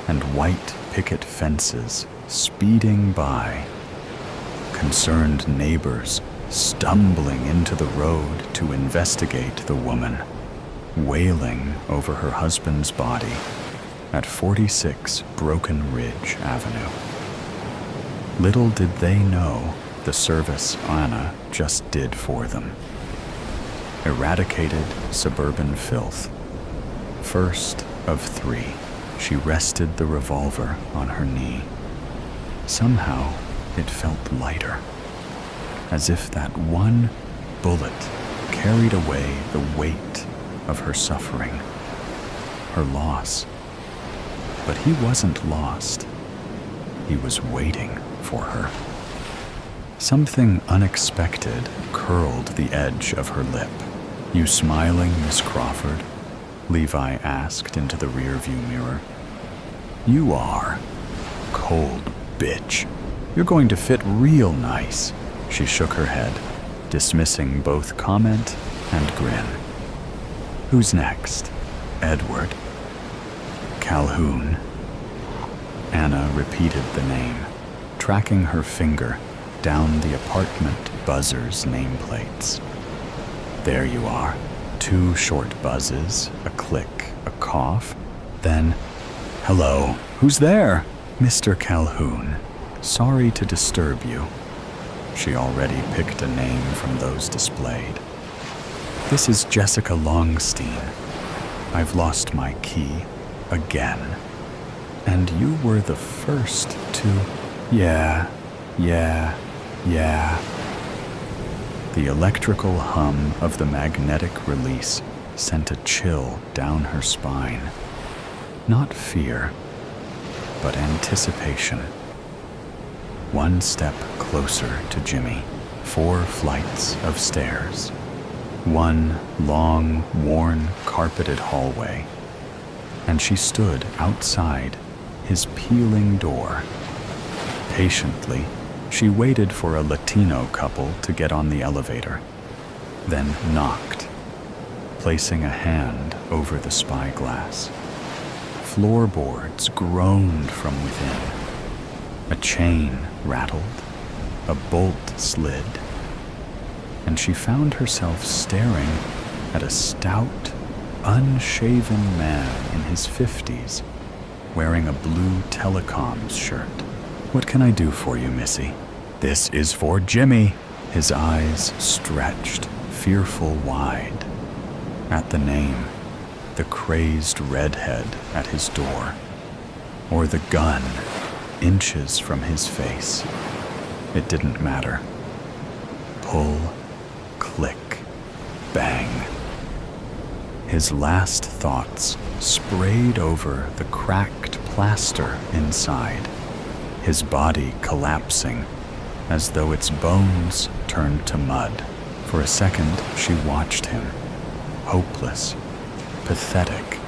and white picket fences speeding by, concerned neighbors stumbling into the road to investigate the woman, wailing over her husband's body at 46 Broken Ridge Avenue. Little did they know the service Anna just did for them. Eradicated suburban filth. First of 3, she rested the revolver on her knee. Somehow, it felt lighter, as if that one bullet carried away the weight of her suffering, her loss. But he wasn't lost. He was waiting for her. Something unexpected curled the edge of her lip. You smiling, Miss Crawford? Levi asked into the rearview mirror. You are. Cold bitch. You're going to fit real nice. She shook her head, dismissing both comment and grin. Who's next? Edward. Calhoun. Anna repeated the name, tracking her finger down the apartment buzzer's nameplates. There you are. 2 short buzzes, a click, a cough, then, hello, who's there? Mr. Calhoun. Sorry to disturb you. She already picked a name from those displayed. This is Jessica Longstein. I've lost my key again. And you were the first to... Yeah. The electrical hum of the magnetic release sent a chill down her spine. Not fear, but anticipation. One step closer to Jimmy, 4 flights of stairs. One long, worn, carpeted hallway. And she stood outside his peeling door. Patiently, she waited for a Latino couple to get on the elevator, then knocked, placing a hand over the spyglass. Floorboards groaned from within. A chain rattled, a bolt slid, and she found herself staring at a stout, unshaven man in his 50s, wearing a blue telecoms shirt. What can I do for you, Missy? This is for Jimmy. His eyes stretched, fearful wide. At the name, the crazed redhead at his door, or the gun inches from his face. It didn't matter. Pull, click, bang. His last thoughts sprayed over the cracked plaster inside, his body collapsing as though its bones turned to mud. For a second, she watched him, hopeless, pathetic,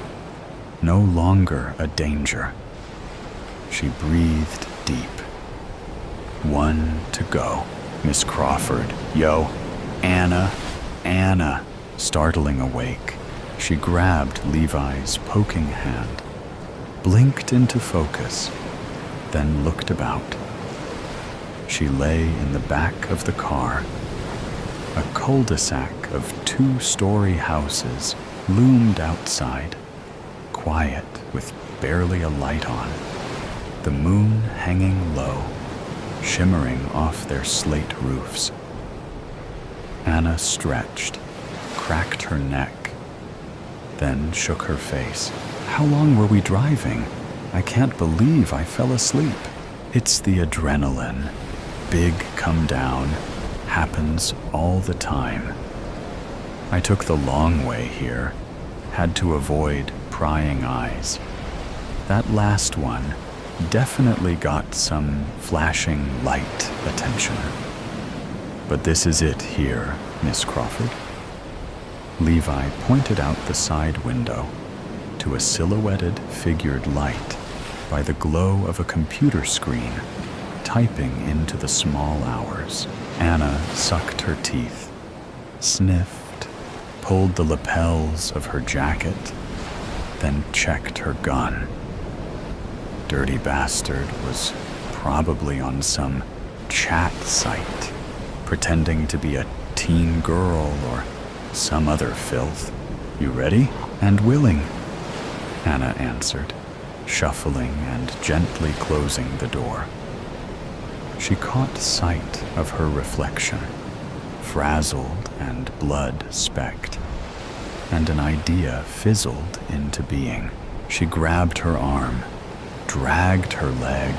no longer a danger. She breathed deep. 1 to go. Miss Crawford, yo, Anna. Startling awake, she grabbed Levi's poking hand, blinked into focus, then looked about. She lay in the back of the car, A cul-de-sac of 2-story houses loomed outside, quiet with barely a light on, the moon hanging low, shimmering off their slate roofs. Anna stretched, cracked her neck, then shook her face. How long were we driving? I can't believe I fell asleep. It's the adrenaline. Big come down. Happens all the time. I took the long way here. Had to avoid prying eyes. That last one definitely got some flashing light attention. But this is it here, Miss Crawford. Levi pointed out the side window to a silhouetted figured light by the glow of a computer screen, typing into the small hours. Anna sucked her teeth, sniffed, pulled the lapels of her jacket, then checked her gun. Dirty bastard was probably on some chat site, pretending to be a teen girl or some other filth. You ready? And willing, Anna answered, shuffling and gently closing the door. She caught sight of her reflection, frazzled and blood-specked, and an idea fizzled into being. She grabbed her arm, dragged her leg,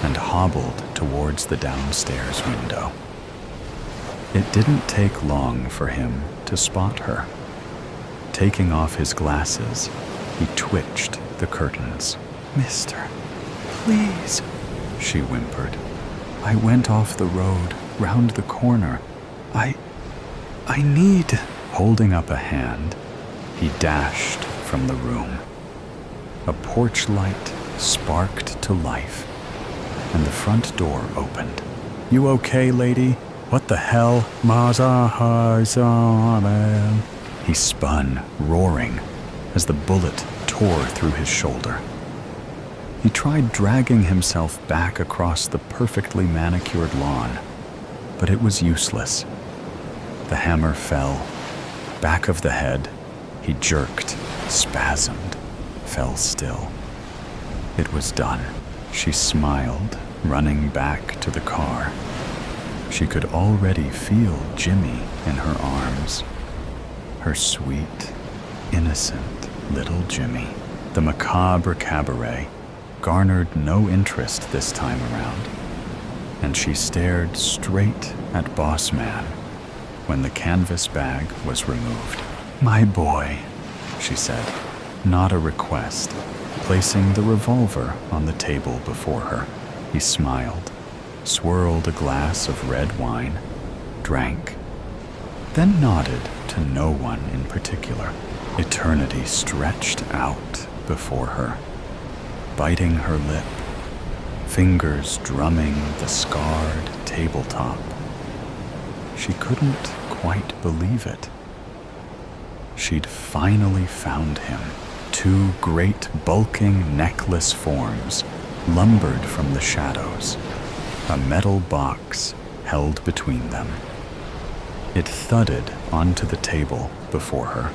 and hobbled towards the downstairs window. It didn't take long for him to spot her. Taking off his glasses, he twitched the curtains. "Mister, please," she whimpered. "I went off the road, round the corner. I need..." Holding up a hand, he dashed from the room. A porch light sparked to life, and the front door opened. "You okay, lady? What the hell?" He spun, roaring, as the bullet tore through his shoulder. He tried dragging himself back across the perfectly manicured lawn, but it was useless. The hammer fell. Back of the head, he jerked, spasmed, fell still. It was done. She smiled, running back to the car. She could already feel Jimmy in her arms. Her sweet, innocent little Jimmy. The macabre cabaret garnered no interest this time around, and she stared straight at Boss Man when the canvas bag was removed. "My boy," she said, not a request, placing the revolver on the table before her. He smiled, swirled a glass of red wine, drank, then nodded to no one in particular. Eternity stretched out before her, biting her lip, fingers drumming the scarred tabletop. She couldn't quite believe it. She'd finally found him. Two great bulking necklace forms lumbered from the shadows, a metal box held between them. It thudded onto the table before her.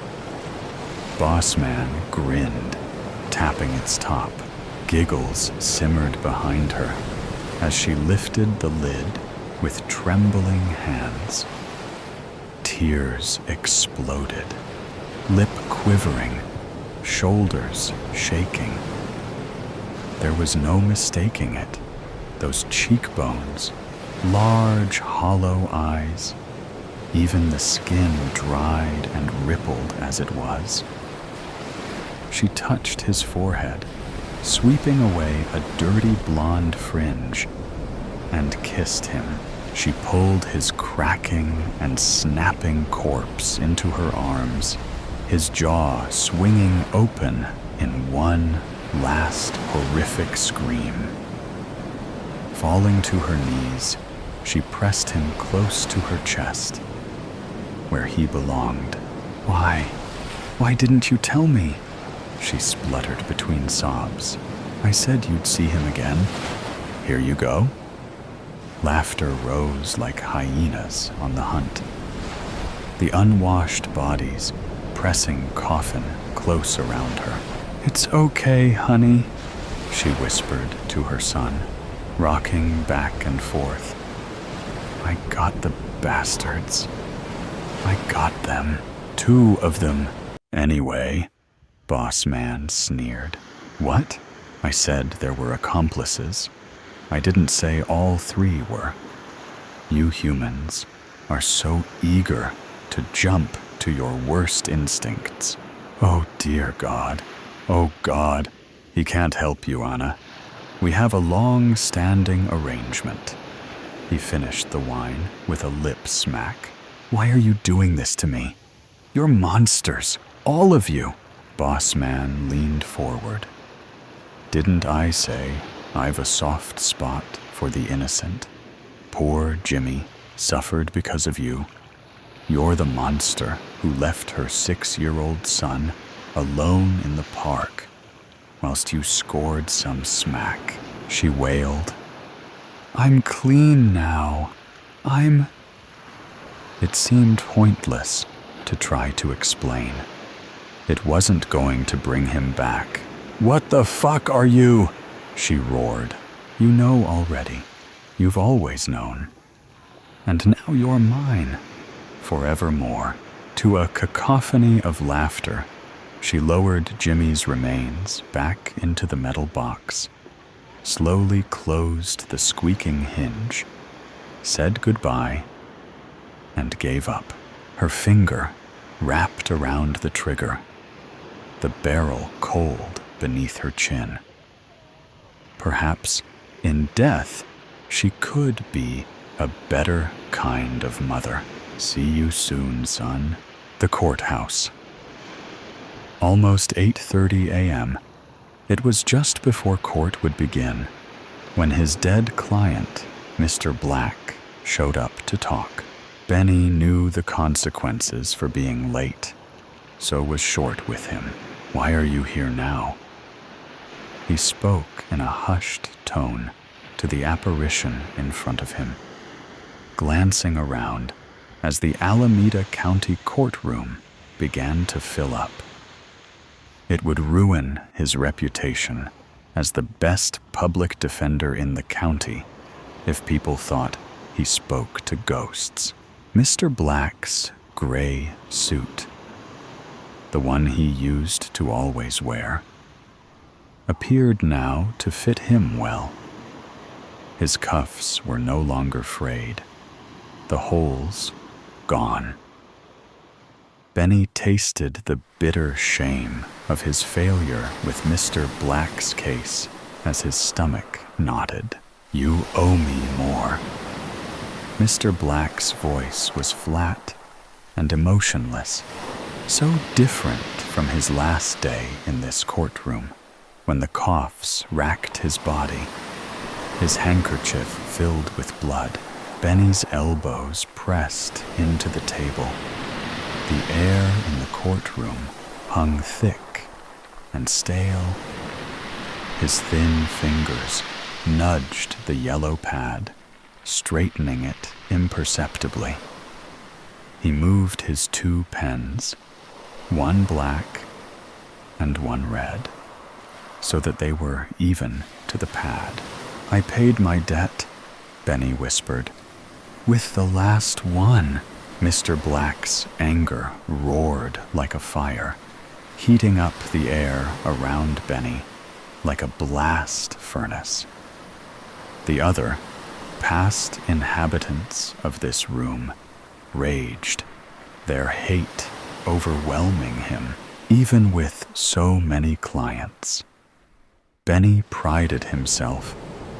Boss Man grinned, tapping its top. Giggles simmered behind her as she lifted the lid with trembling hands. Tears exploded, lip quivering, shoulders shaking. There was no mistaking it. Those cheekbones, large, hollow eyes, even the skin dried and rippled as it was. She touched his forehead, sweeping away a dirty blonde fringe, and kissed him. She pulled his cracking and snapping corpse into her arms, his jaw swinging open in one last horrific scream. Falling to her knees, she pressed him close to her chest, where he belonged. Why didn't you tell me?" she spluttered between sobs. "I said you'd see him again. Here you go." Laughter rose like hyenas on the hunt. the unwashed bodies pressing coffin close around her. "It's okay, honey," she whispered to her son, rocking back and forth. "I got the bastards. I got them. 2 of them. Anyway," Boss Man sneered. "What?" I said there were accomplices. I didn't say all 3 were. You humans are so eager to jump to your worst instincts. Oh dear God. Oh God. He can't help you, Anna. We have a long-standing arrangement. He finished the wine with a lip smack. "Why are you doing this to me? You're monsters, all of you." Boss Man leaned forward. "Didn't I say I've a soft spot for the innocent? Poor Jimmy suffered because of you. You're the monster who left her 6-year-old son alone in the park whilst you scored some smack," she wailed. "I'm clean now. It seemed pointless to try to explain. It wasn't going to bring him back. "What the fuck are you?" she roared. "You know already. You've always known. And now you're mine, forevermore." To a cacophony of laughter, she lowered Jimmy's remains back into the metal box, slowly closed the squeaking hinge, said goodbye, and gave up. Her finger wrapped around the trigger, the barrel cold beneath her chin. Perhaps in death she could be a better kind of mother. "See you soon, son." The courthouse. Almost 8:30 a.m. It was just before court would begin when his dead client, Mr. Black, showed up to talk. Benny knew the consequences for being late, so was short with him. "Why are you here now?" He spoke in a hushed tone to the apparition in front of him, glancing around as the Alameda County courtroom began to fill up. It would ruin his reputation as the best public defender in the county if people thought he spoke to ghosts. Mr. Black's gray suit, the one he used to always wear, appeared now to fit him well. His cuffs were no longer frayed, the holes gone. Benny tasted the bitter shame of his failure with Mr. Black's case as his stomach knotted. "You owe me more." Mr. Black's voice was flat and emotionless, so different from his last day in this courtroom, when the coughs racked his body, his handkerchief filled with blood. Benny's elbows pressed into the table. The air in the courtroom hung thick and stale. His thin fingers nudged the yellow pad, straightening it imperceptibly. He moved his 2 pens, one black and one red, so that they were even to the pad. "I paid my debt," Benny whispered. "With the last one." Mr. Black's anger roared like a fire, heating up the air around Benny like a blast furnace. The other, past inhabitants of this room, raged, their hate overwhelming him, even with so many clients. Benny prided himself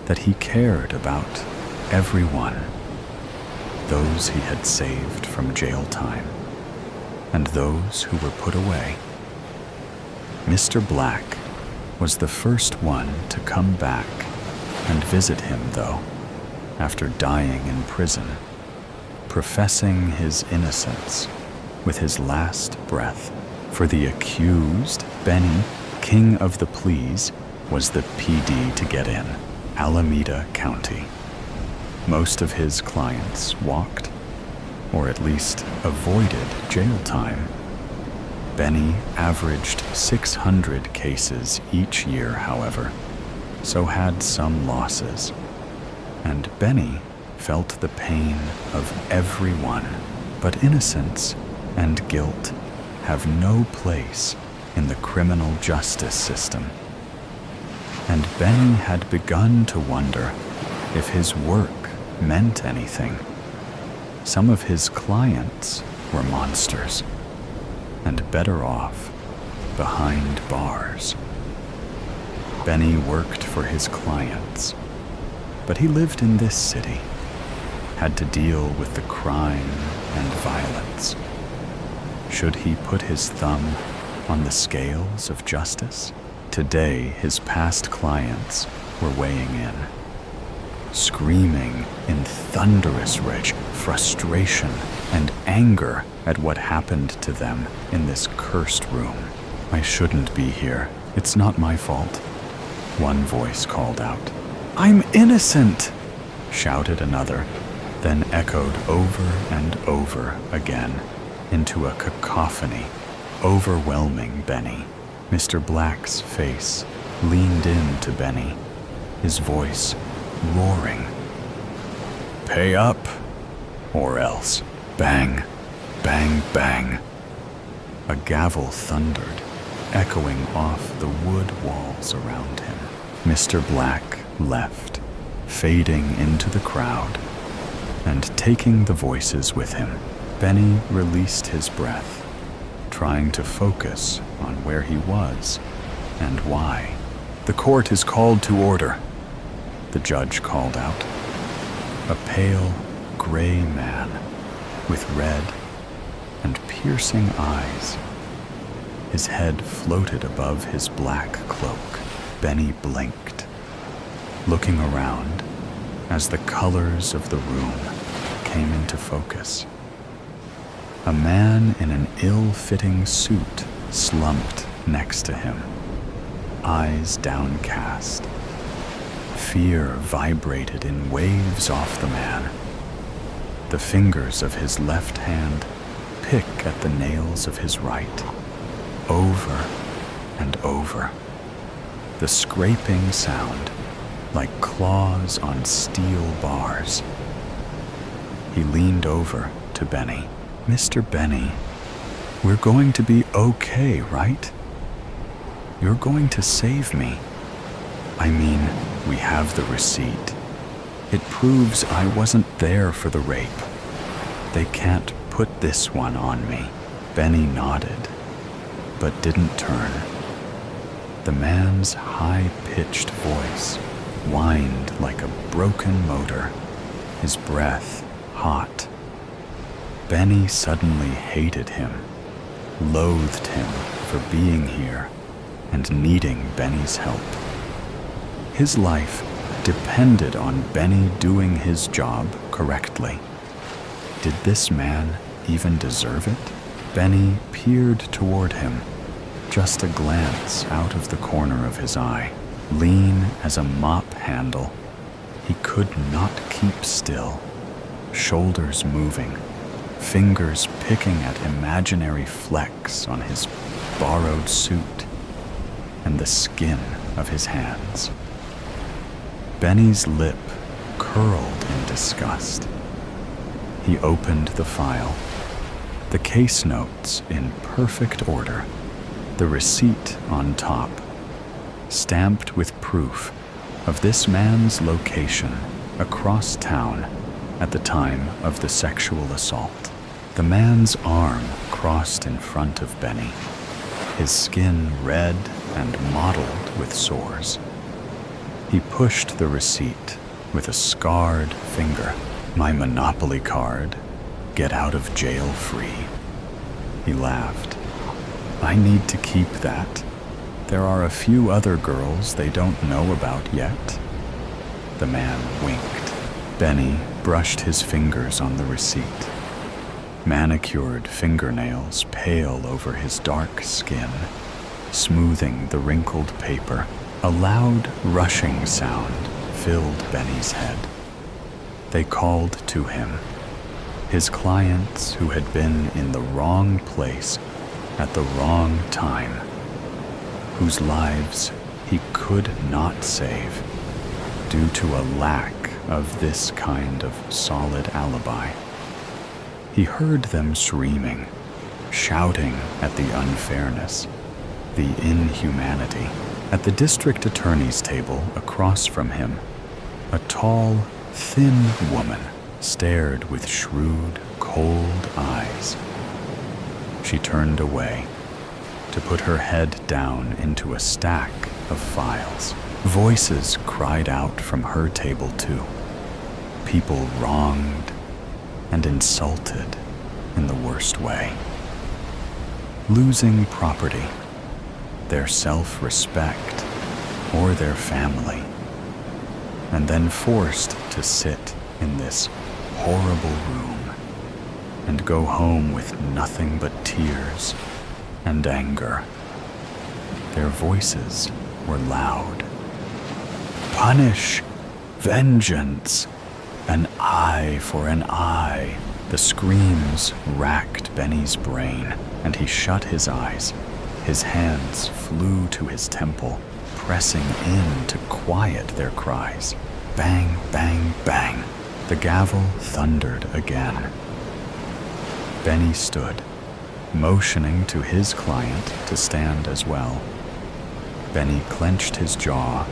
that he cared about everyone, those he had saved from jail time, and those who were put away. Mr. Black was the first one to come back and visit him, though, after dying in prison, professing his innocence with his last breath. For the accused, Benny, king of the pleas, was the PD to get in, Alameda County. Most of his clients walked, or at least avoided jail time. Benny averaged 600 cases each year, however, so had some losses. And Benny felt the pain of everyone, but innocence and guilt have no place in the criminal justice system. And Benny had begun to wonder if his work meant anything. Some of his clients were monsters, and better off behind bars. Benny worked for his clients, but he lived in this city, had to deal with the crime and violence. Should he put his thumb on the scales of justice? Today, his past clients were weighing in, screaming in thunderous rage, frustration and anger at what happened to them in this cursed room. "I shouldn't be here. It's not my fault," one voice called out. "I'm innocent," shouted another, then echoed over and over again into a cacophony, overwhelming Benny. Mr. Black's face leaned in to Benny, his voice roaring. "Pay up, or else." Bang, bang, bang. A gavel thundered, echoing off the wood walls around him. Mr. Black left, fading into the crowd, and taking the voices with him. Benny released his breath, trying to focus on where he was and why. "The court is called to order," the judge called out. A pale, gray man with red and piercing eyes. His head floated above his black cloak. Benny blinked, looking around as the colors of the room came into focus. A man in an ill-fitting suit slumped next to him, eyes downcast. Fear vibrated in waves off the man. The fingers of his left hand pick at the nails of his right, over and over. The scraping sound like claws on steel bars. He leaned over to Benny. "Mr. Benny, we're going to be okay, right? You're going to save me. I mean, we have the receipt. It proves I wasn't there for the rape. They can't put this one on me." Benny nodded, but didn't turn. The man's high-pitched voice whined like a broken motor, his breath hot. Benny suddenly hated him, loathed him for being here and needing Benny's help. His life depended on Benny doing his job correctly. Did this man even deserve it? Benny peered toward him, just a glance out of the corner of his eye. Lean as a mop handle, he could not keep still, shoulders moving, fingers picking at imaginary flecks on his borrowed suit and the skin of his hands. Benny's lip curled in disgust. He opened the file, the case notes in perfect order, the receipt on top, stamped with proof of this man's location across town at the time of the sexual assault. The man's arm crossed in front of Benny, his skin red and mottled with sores. He pushed the receipt with a scarred finger. "My Monopoly card. Get out of jail free." He laughed. "I need to keep that. There are a few other girls they don't know about yet." The man winked. Benny brushed his fingers on the receipt. Manicured fingernails pale over his dark skin, smoothing the wrinkled paper. A loud rushing sound filled Benny's head. They called to him. His clients who had been in the wrong place at the wrong time, whose lives he could not save due to a lack of this kind of solid alibi. He heard them screaming, shouting at the unfairness, the inhumanity. At the district attorney's table across from him, a tall, thin woman stared with shrewd, cold eyes. She turned away to put her head down into a stack of files. Voices cried out from her table too. People wronged and insulted in the worst way. Losing property, their self-respect, or their family, and then forced to sit in this horrible room and go home with nothing but tears and anger. Their voices were loud. Punish! Vengeance! An eye for an eye! The screams racked Benny's brain, and he shut his eyes. His hands flew to his temple, pressing in to quiet their cries. Bang, bang, bang. The gavel thundered again. Benny stood, motioning to his client to stand as well. Benny clenched his jaw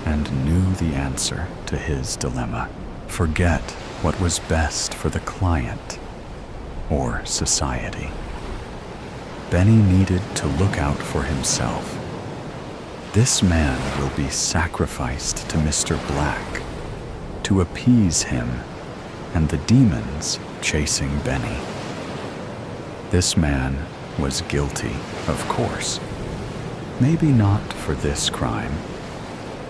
and knew the answer to his dilemma. Forget what was best for the client or society. Benny needed to look out for himself. This man will be sacrificed to Mr. Black to appease him and the demons chasing Benny. This man was guilty, of course. Maybe not for this crime,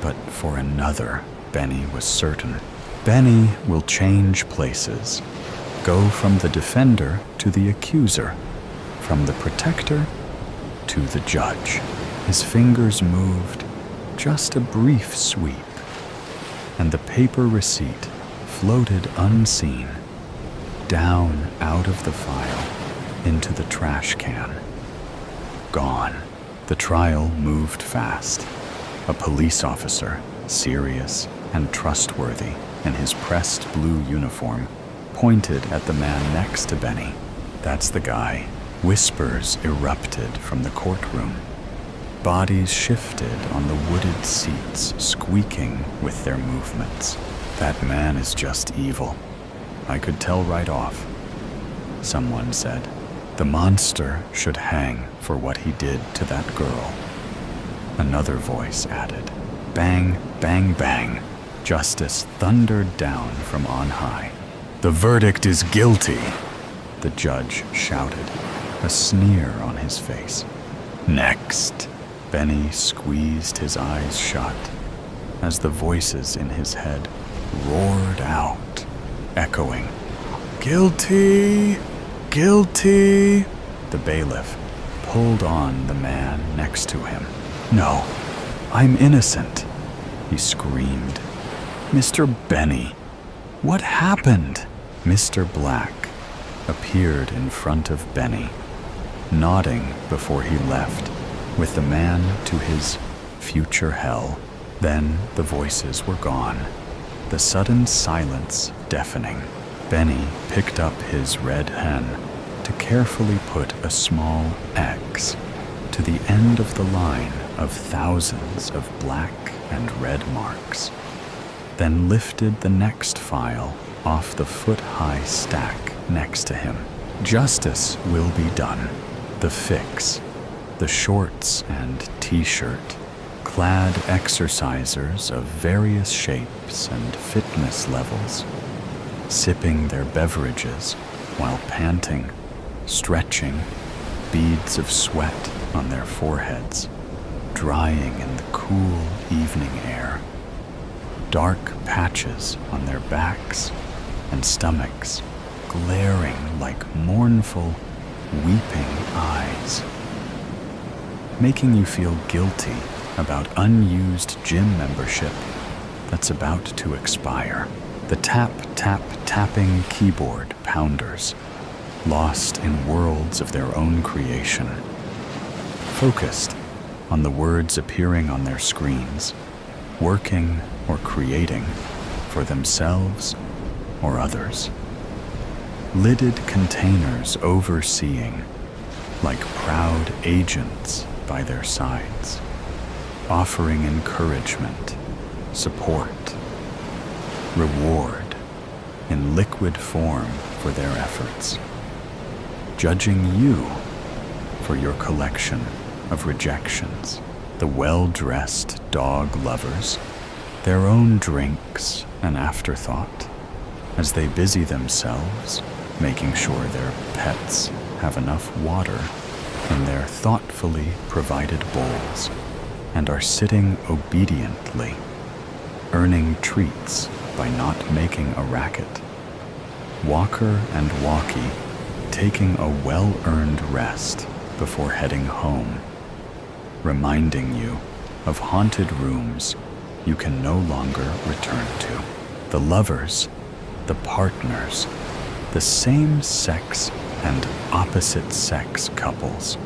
but for another, Benny was certain. Benny will change places, go from the defender to the accuser, from the protector to the judge. His fingers moved, just a brief sweep, and the paper receipt floated unseen, down out of the file, into the trash can. Gone. The trial moved fast. A police officer, serious and trustworthy in his pressed blue uniform, pointed at the man next to Benny. That's the guy. Whispers erupted from the courtroom. Bodies shifted on the wooded seats, squeaking with their movements. That man is just evil. I could tell right off. Someone said, the monster should hang for what he did to that girl. Another voice added, bang, bang, bang. Justice thundered down from on high. The verdict is guilty, the judge shouted, a sneer on his face. Next. Benny squeezed his eyes shut as the voices in his head roared out, echoing, guilty, guilty. The bailiff pulled on the man next to him. No, I'm innocent, he screamed. Mr. Benny, what happened? Mr. Black appeared in front of Benny, nodding before he left, with the man to his future hell. Then the voices were gone, the sudden silence deafening. Benny picked up his red pen to carefully put a small X to the end of the line of thousands of black and red marks, then lifted the next file off the foot-high stack next to him. Justice will be done. The fix. The shorts and t-shirt, clad exercisers of various shapes and fitness levels, sipping their beverages while panting, stretching, beads of sweat on their foreheads, drying in the cool evening air, dark patches on their backs and stomachs, glaring like mournful, weeping eyes, making you feel guilty about unused gym membership that's about to expire. The tap-tap-tapping keyboard pounders, lost in worlds of their own creation, focused on the words appearing on their screens, working or creating for themselves or others. Lidded containers overseeing, like proud agents by their sides, offering encouragement, support, reward in liquid form for their efforts, judging you for your collection of rejections. The well-dressed dog lovers, their own drinks an afterthought, as they busy themselves making sure their pets have enough water in their thoughtfully provided bowls and are sitting obediently, earning treats by not making a racket. Walker and walkie taking a well-earned rest before heading home, reminding you of haunted rooms you can no longer return to. The lovers, the partners, the same-sex and opposite-sex couples,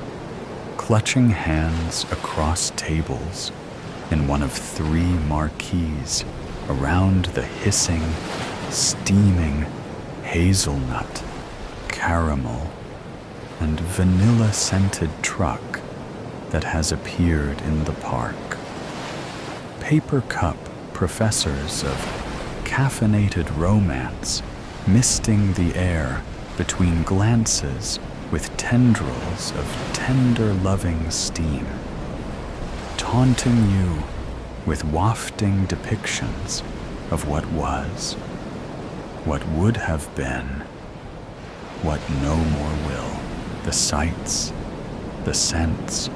clutching hands across tables in one of 3 marquees around the hissing, steaming hazelnut, caramel, and vanilla-scented truck that has appeared in the park. Paper cup professors of caffeinated romance misting the air between glances with tendrils of tender loving steam, taunting you with wafting depictions of what was, what would have been, what no more will. The sights, the scents,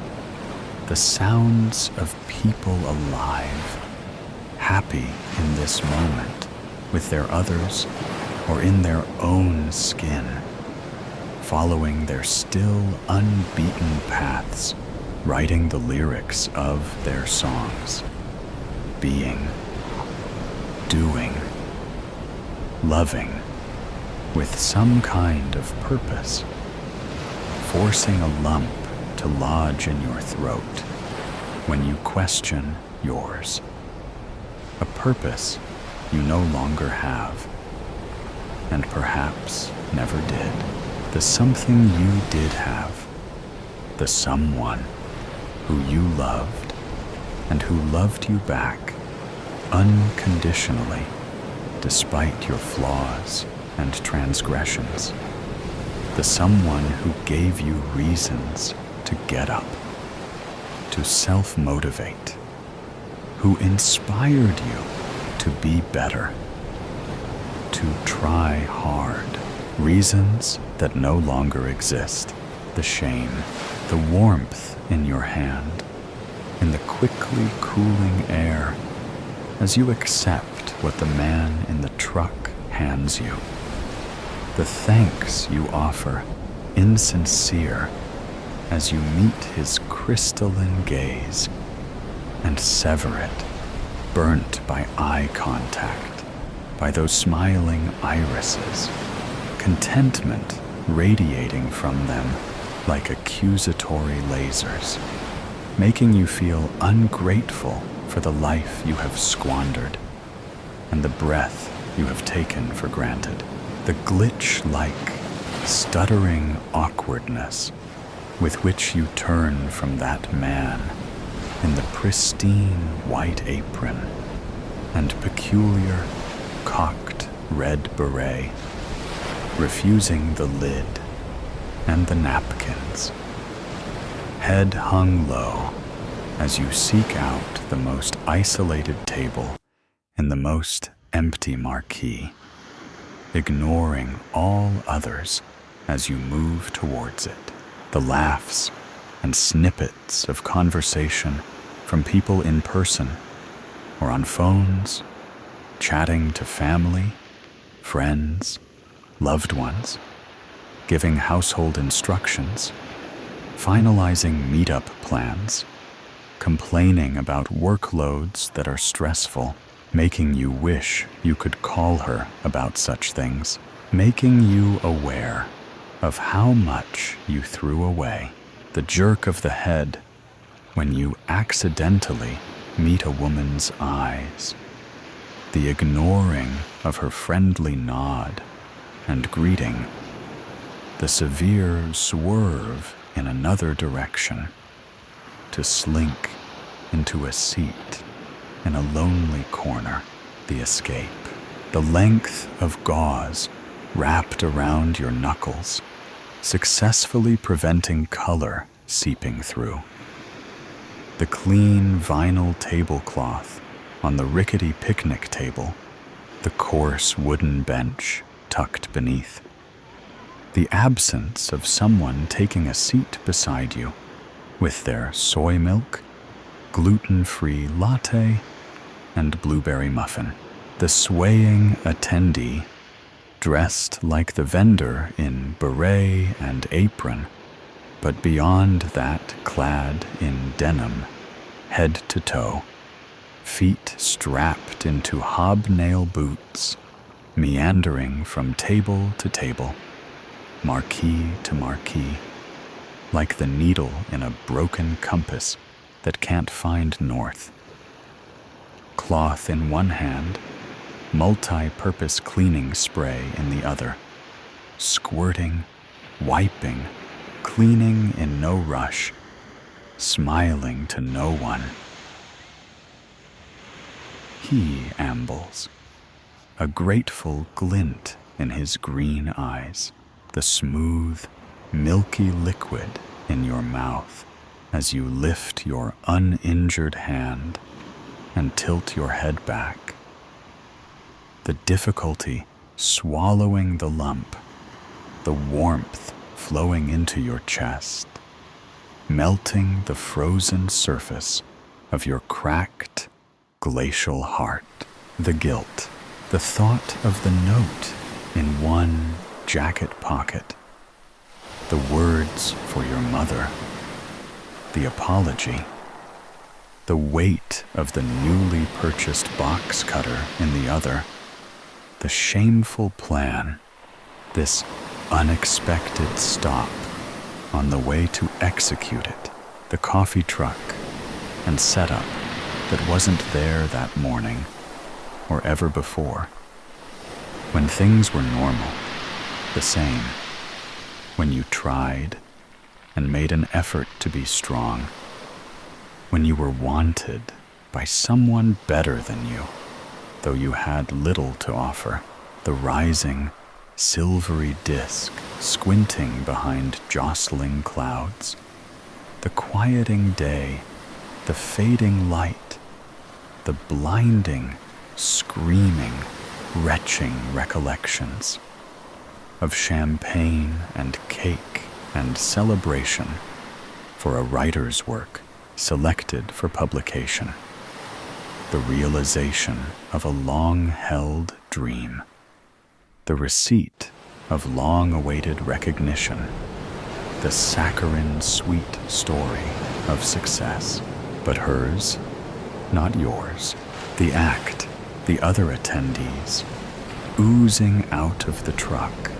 the sounds of people alive, happy in this moment with their others or in their own skin, following their still unbeaten paths, writing the lyrics of their songs, being, doing, loving with some kind of purpose, forcing a lump to lodge in your throat when you question yours. A purpose you no longer have, and perhaps never did. The something you did have, the someone who you loved and who loved you back unconditionally despite your flaws and transgressions. The someone who gave you reasons to get up, to self-motivate, who inspired you to be better, to try hard. Reasons that no longer exist. The shame, the warmth in your hand, in the quickly cooling air as you accept what the man in the truck hands you. The thanks you offer, insincere, as you meet his crystalline gaze and sever it, burnt by eye contact, by those smiling irises, contentment radiating from them like accusatory lasers, making you feel ungrateful for the life you have squandered and the breath you have taken for granted. The glitch-like, stuttering awkwardness with which you turn from that man in the pristine white apron and peculiar cocked red beret, refusing the lid and the napkins, head hung low as you seek out the most isolated table in the most empty marquee, ignoring all others as you move towards it. The laughs and snippets of conversation from people in person or on phones, chatting to family, friends, loved ones, giving household instructions, finalizing meetup plans, complaining about workloads that are stressful, making you wish you could call her about such things, making you aware of how much you threw away. The jerk of the head when you accidentally meet a woman's eyes, the ignoring of her friendly nod and greeting, the severe swerve in another direction, to slink into a seat in a lonely corner, the escape, the length of gauze wrapped around your knuckles, successfully preventing color seeping through, the clean vinyl tablecloth on the rickety picnic table, the coarse wooden bench tucked beneath, the absence of someone taking a seat beside you with their soy milk, gluten-free latte, and blueberry muffin, the swaying attendee dressed like the vendor in beret and apron, but beyond that clad in denim, head to toe, feet strapped into hobnail boots, meandering from table to table, marquee to marquee, like the needle in a broken compass that can't find north. Cloth in one hand, multi-purpose cleaning spray in the other, squirting, wiping, cleaning in no rush, smiling to no one. He ambles, a grateful glint in his green eyes, the smooth, milky liquid in your mouth as you lift your uninjured hand and tilt your head back. The difficulty swallowing the lump, the warmth flowing into your chest, melting the frozen surface of your cracked, glacial heart, the guilt, the thought of the note in one jacket pocket, the words for your mother, the apology, the weight of the newly purchased box cutter in the other, the shameful plan, this unexpected stop on the way to execute it, the coffee truck and setup that wasn't there that morning or ever before, when things were normal, the same, when you tried and made an effort to be strong, when you were wanted by someone better than you, though you had little to offer, the rising, silvery disk squinting behind jostling clouds, the quieting day, the fading light, the blinding, screaming, retching recollections of champagne and cake and celebration for a writer's work selected for publication, the realization of a long-held dream, the receipt of long-awaited recognition, the saccharine sweet story of success, but hers, not yours, the act, the other attendees, oozing out of the truck,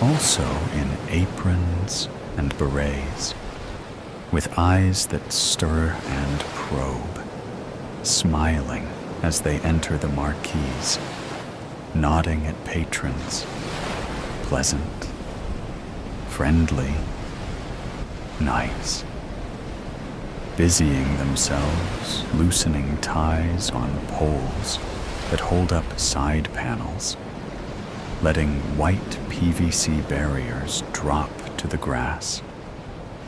also in aprons and berets, with eyes that stir and probe, smiling as they enter the marquees, nodding at patrons, pleasant, friendly, nice, busying themselves, loosening ties on poles that hold up side panels, letting white PVC barriers drop to the grass,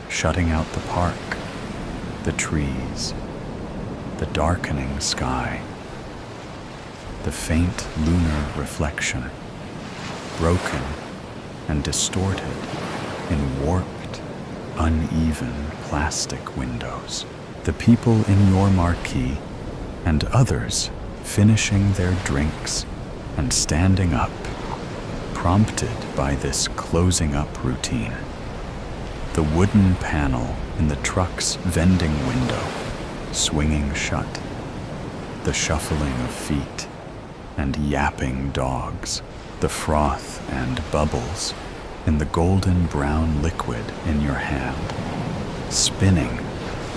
shutting out the park, the trees, the darkening sky, the faint lunar reflection, broken and distorted in warped, uneven plastic windows, the people in your marquee and others finishing their drinks and standing up, prompted by this closing up routine, the wooden panel in the truck's vending window swinging shut, the shuffling of feet and yapping dogs, the froth and bubbles in the golden brown liquid in your hand, spinning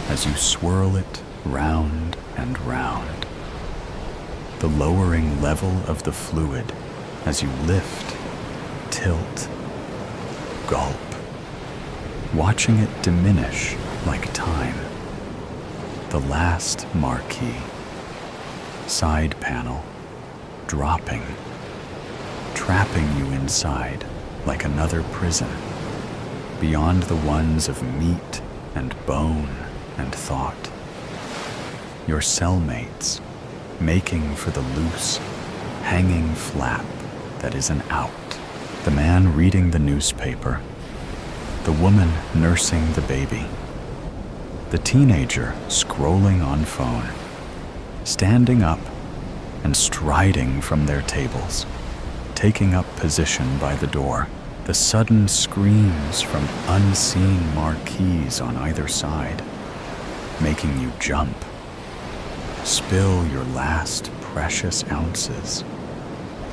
as you swirl it round and round. The lowering level of the fluid as you lift, tilt, gulp, watching it diminish like time. The last marquee, side panel, dropping, trapping you inside like another prison, beyond the ones of meat and bone and thought. Your cellmates making for the loose, hanging flap that is an out. The man reading the newspaper, the woman nursing the baby, the teenager scrolling on phone, standing up and striding from their tables, taking up position by the door, the sudden screams from unseen marquees on either side, making you jump, spill your last precious ounces,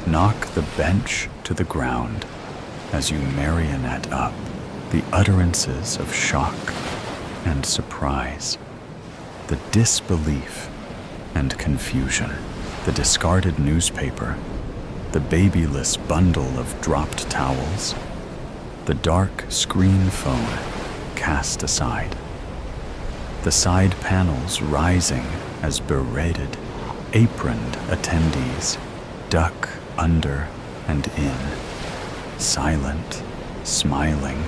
knock the bench to the ground as you marionette up the utterances of shock and surprise, the disbelief and confusion, the discarded newspaper, the babyless bundle of dropped towels, the dark screen phone cast aside, the side panels rising as berated, aproned attendees duck under and in, silent, smiling,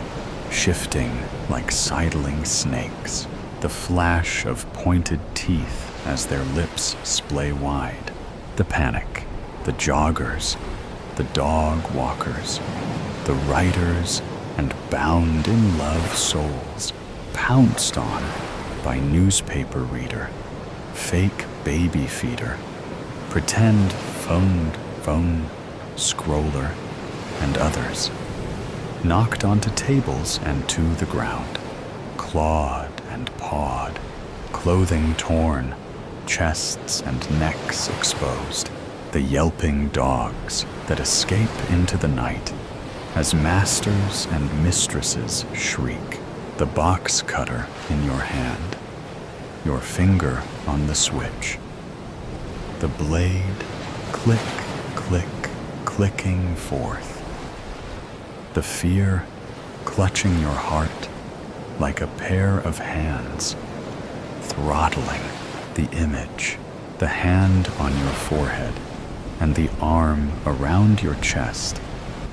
shifting like sidling snakes, the flash of pointed teeth as their lips splay wide, the panic, the joggers, the dog walkers, the writers and bound in love souls, pounced on by newspaper reader, fake baby feeder, pretend phone scroller, and others, knocked onto tables and to the ground, clawed and pawed, clothing torn, chests and necks exposed, the yelping dogs that escape into the night as masters and mistresses shriek, the box cutter in your hand, your finger on the switch, the blade click, click, clicking forth, the fear clutching your heart like a pair of hands, throttling the image, the hand on your forehead and the arm around your chest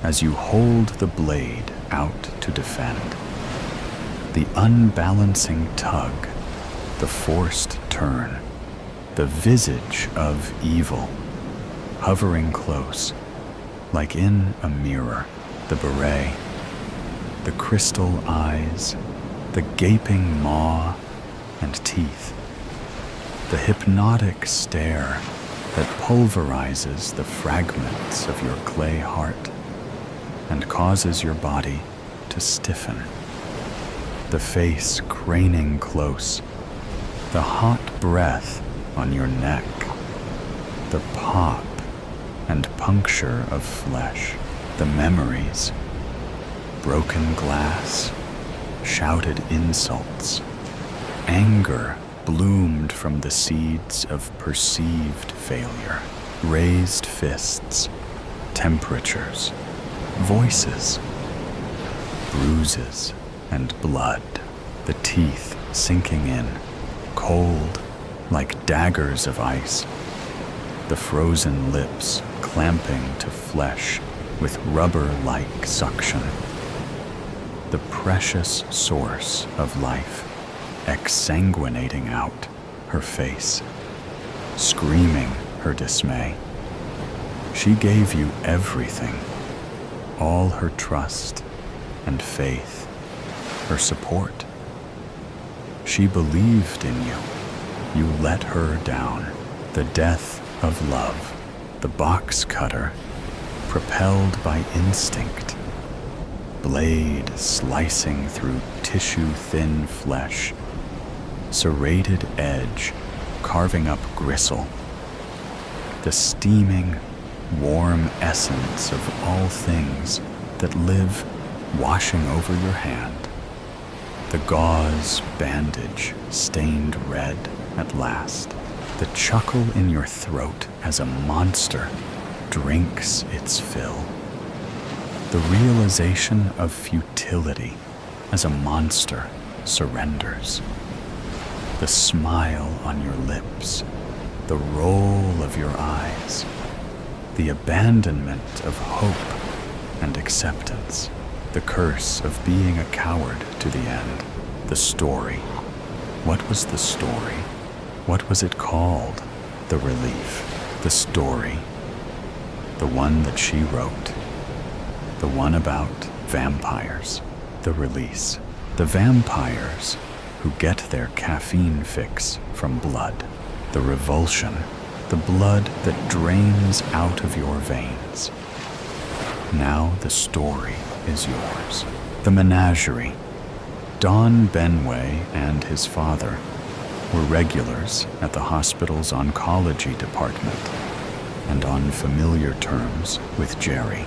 as you hold the blade out to defend, the unbalancing tug, the forced turn, the visage of evil, hovering close, like in a mirror, the beret, the crystal eyes, the gaping maw and teeth, the hypnotic stare that pulverizes the fragments of your clay heart and causes your body to stiffen, the face craning close, the hot breath on your neck, the pop and puncture of flesh, the memories, broken glass, shouted insults, anger bloomed from the seeds of perceived failure, raised fists, temperatures, voices, bruises and blood, the teeth sinking in, cold like daggers of ice, the frozen lips clamping to flesh with rubber-like suction, the precious source of life exsanguinating out her face, screaming her dismay. She gave you everything, all her trust and faith, her support. She believed in you. You let her down. The death of love, the box cutter, propelled by instinct, blade slicing through tissue-thin flesh, serrated edge carving up gristle, the steaming, warm essence of all things that live washing over your hand. The gauze bandage stained red at last, the chuckle in your throat as a monster drinks its fill, the realization of futility as a monster surrenders, the smile on your lips, the roll of your eyes, the abandonment of hope and acceptance, the curse of being a coward to the end, the story. What was the story? What was it called? The relief, the story, the one that she wrote, the one about vampires, the release, the vampires who get their caffeine fix from blood, the revulsion, the blood that drains out of your veins. Now the story is yours. The menagerie. Don Benway and his father were regulars at the hospital's oncology department and on familiar terms with Jerry,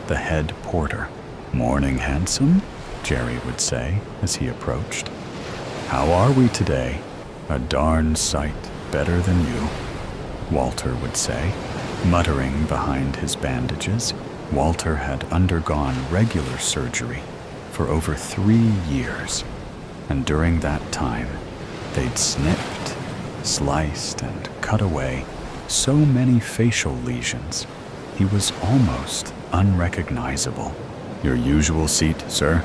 the head porter. "Morning, handsome," Jerry would say as he approached. "How are we today?" "A darn sight better than you," Walter would say, muttering behind his bandages. Walter had undergone regular surgery for over 3 years, and during that time, they'd snipped, sliced, and cut away so many facial lesions, he was almost unrecognizable. "Your usual seat, sir?"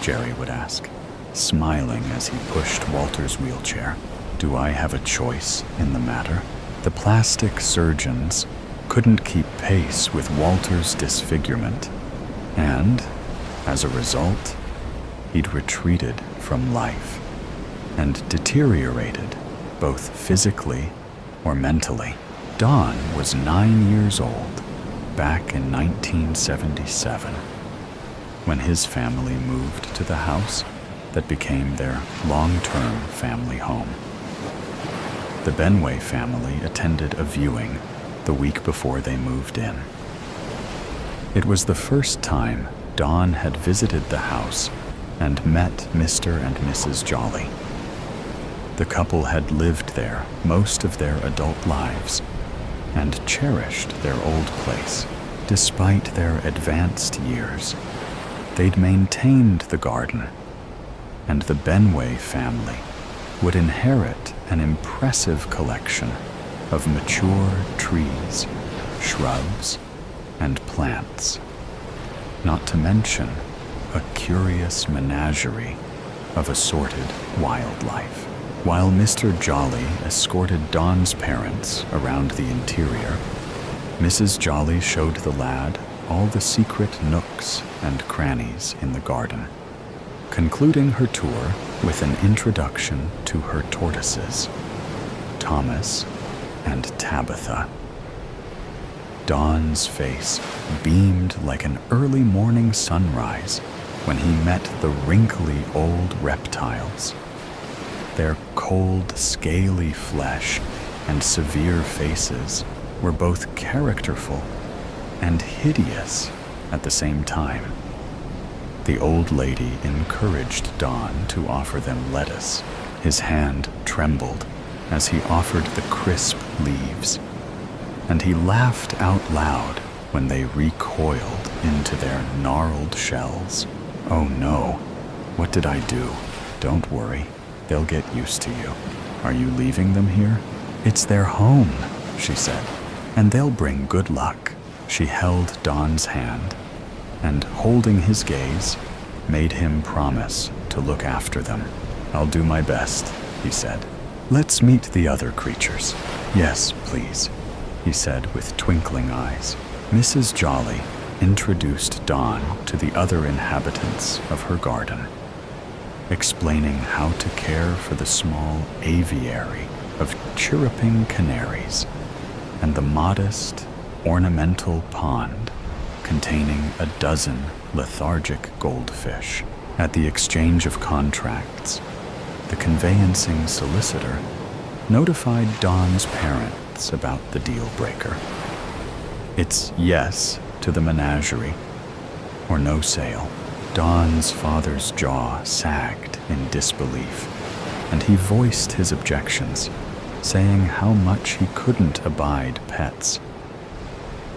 Jerry would ask, smiling as he pushed Walter's wheelchair. Do I have a choice in the matter? The plastic surgeons couldn't keep pace with Walter's disfigurement, and, as a result, he'd retreated from life and deteriorated both physically or mentally. Don was 9 years old back in 1977 when his family moved to the house that became their long-term family home. The Benway family attended a viewing the week before they moved in. It was the first time Don had visited the house and met Mr. and Mrs. Jolly. The couple had lived there most of their adult lives and cherished their old place. Despite their advanced years, they'd maintained the garden, and the Benway family would inherit an impressive collection of mature trees, shrubs, and plants, not to mention a curious menagerie of assorted wildlife. While Mr. Jolly escorted Don's parents around the interior, Mrs. Jolly showed the lad all the secret nooks and crannies in the garden, concluding her tour with an introduction to her tortoises, Thomas and Tabitha. Don's face beamed like an early morning sunrise when he met the wrinkly old reptiles. Their cold, scaly flesh and severe faces were both characterful and hideous at the same time. The old lady encouraged Don to offer them lettuce. His hand trembled as he offered the crisp leaves, and he laughed out loud when they recoiled into their gnarled shells. "Oh no, what did I do?" "Don't worry, they'll get used to you." "Are you leaving them here?" "It's their home," she said, "and they'll bring good luck." She held Don's hand, and holding his gaze, made him promise to look after them. "I'll do my best," he said. "Let's meet the other creatures." "Yes, please," he said with twinkling eyes. Mrs. Jolly introduced Don to the other inhabitants of her garden, explaining how to care for the small aviary of chirruping canaries and the modest, ornamental pond containing a dozen lethargic goldfish. At the exchange of contracts, the conveyancing solicitor notified Don's parents questions about the deal breaker. It's yes to the menagerie, or no sale. Don's father's jaw sagged in disbelief, and he voiced his objections, saying how much he couldn't abide pets.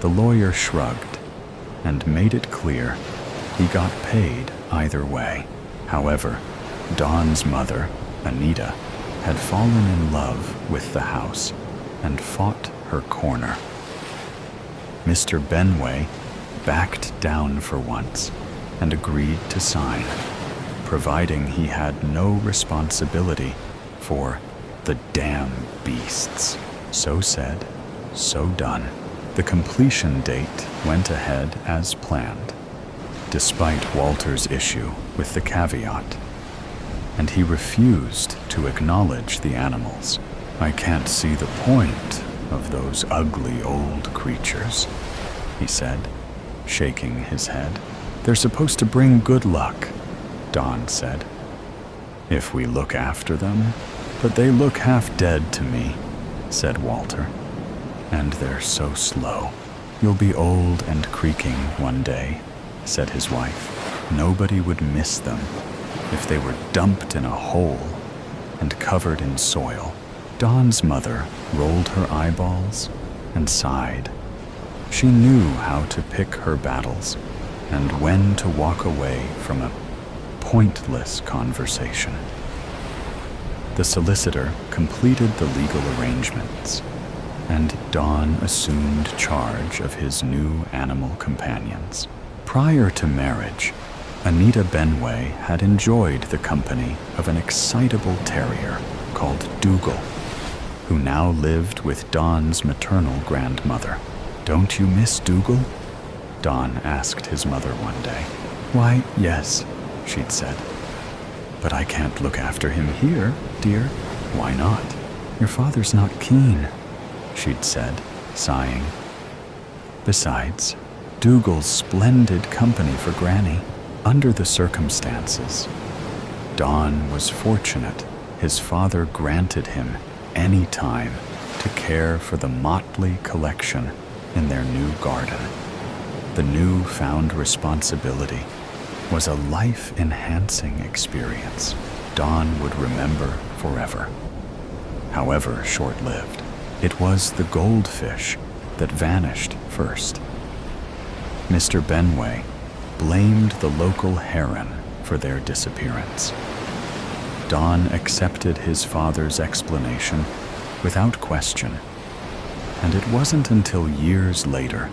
The lawyer shrugged and made it clear he got paid either way. However, Don's mother, Anita, had fallen in love with the house and fought her corner. Mr. Benway backed down for once and agreed to sign, providing he had no responsibility for the damn beasts. So said, so done. The completion date went ahead as planned, despite Walter's issue with the caveat, and he refused to acknowledge the animals. "I can't see the point of those ugly old creatures," he said, shaking his head. "They're supposed to bring good luck," Don said. "If we look after them, but they look half dead to me," said Walter. "And they're so slow. You'll be old and creaking one day," said his wife. "Nobody would miss them if they were dumped in a hole and covered in soil." Don's mother rolled her eyeballs and sighed. She knew how to pick her battles and when to walk away from a pointless conversation. The solicitor completed the legal arrangements, and Don assumed charge of his new animal companions. Prior to marriage, Anita Benway had enjoyed the company of an excitable terrier called Dougal, who now lived with Don's maternal grandmother. "Don't you miss Dougal?" Don asked his mother one day. "Why, yes," she'd said. "But I can't look after him here, dear." "Why not?" "Your father's not keen," she'd said, sighing. Besides, Dougal's splendid company for Granny. Under the circumstances, Don was fortunate his father granted him any time to care for the motley collection in their new garden. The new-found responsibility was a life-enhancing experience Don would remember forever. However short-lived, it was the goldfish that vanished first. Mr. Benway blamed the local heron for their disappearance. Don accepted his father's explanation without question, and it wasn't until years later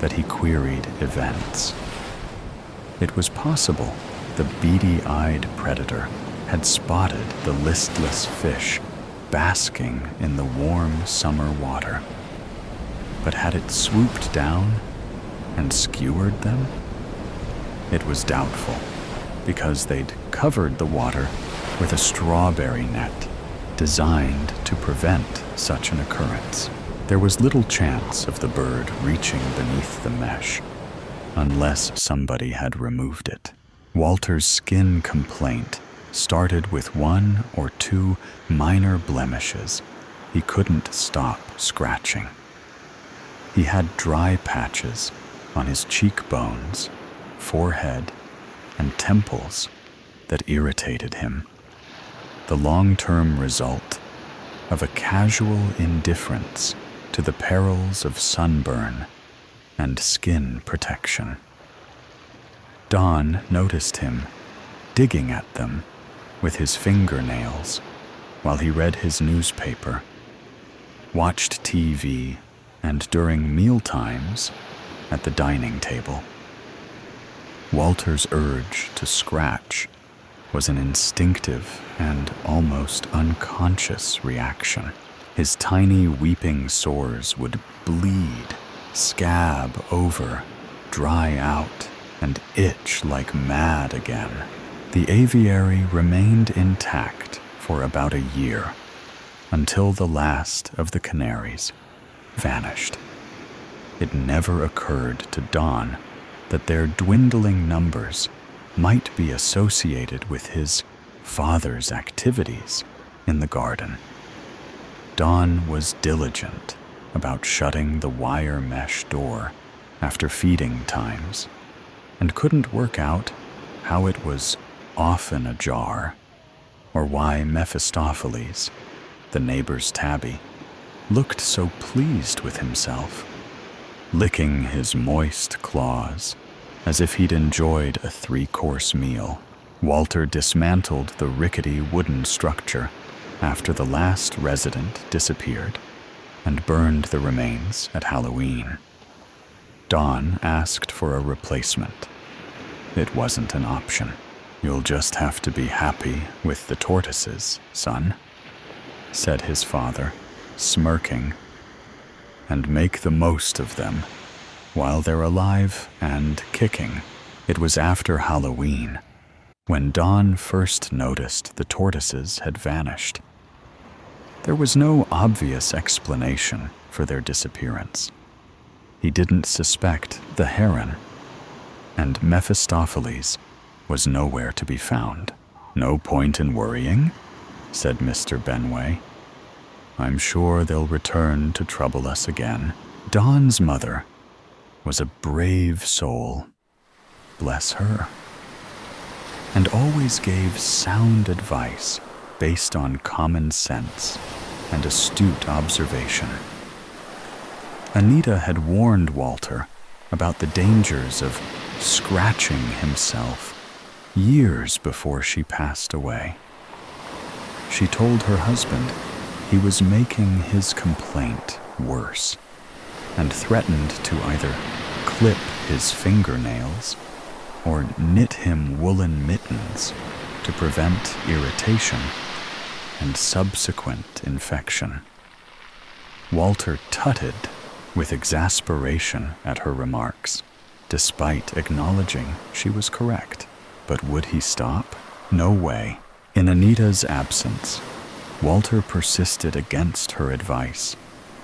that he queried events. It was possible the beady-eyed predator had spotted the listless fish basking in the warm summer water. But had it swooped down and skewered them? It was doubtful, because they'd covered the water with a strawberry net designed to prevent such an occurrence. There was little chance of the bird reaching beneath the mesh, unless somebody had removed it. Walter's skin complaint started with 1 or 2 minor blemishes. He couldn't stop scratching. He had dry patches on his cheekbones, forehead, and temples that irritated him. The long-term result of a casual indifference to the perils of sunburn and skin protection. Don noticed him digging at them with his fingernails while he read his newspaper, watched TV, and during mealtimes at the dining table. Walter's urge to scratch was an instinctive and almost unconscious reaction. His tiny weeping sores would bleed, scab over, dry out, and itch like mad again. The aviary remained intact for about a year, until the last of the canaries vanished. It never occurred to Don that their dwindling numbers might be associated with his father's activities in the garden. Don was diligent about shutting the wire mesh door after feeding times, and couldn't work out how it was often ajar, or why Mephistopheles, the neighbor's tabby, looked so pleased with himself, licking his moist claws as if he'd enjoyed a 3-course meal. Walter dismantled the rickety wooden structure after the last resident disappeared and burned the remains at Halloween. Dawn asked for a replacement. It wasn't an option. "You'll just have to be happy with the tortoises, son," said his father, smirking, "and make the most of them while they're alive and kicking." It was after Halloween when Dawn first noticed the tortoises had vanished. There was no obvious explanation for their disappearance. He didn't suspect the heron, and Mephistopheles was nowhere to be found. "No point in worrying," said Mr. Benway. "I'm sure they'll return to trouble us again." Dawn's mother was a brave soul, bless her, and always gave sound advice based on common sense and astute observation. Anita had warned Walter about the dangers of scratching himself years before she passed away. She told her husband he was making his complaint worse and threatened to either clip his fingernails or knit him woolen mittens to prevent irritation and subsequent infection. Walter tutted with exasperation at her remarks, despite acknowledging she was correct. But would he stop? No way. In Anita's absence, Walter persisted against her advice,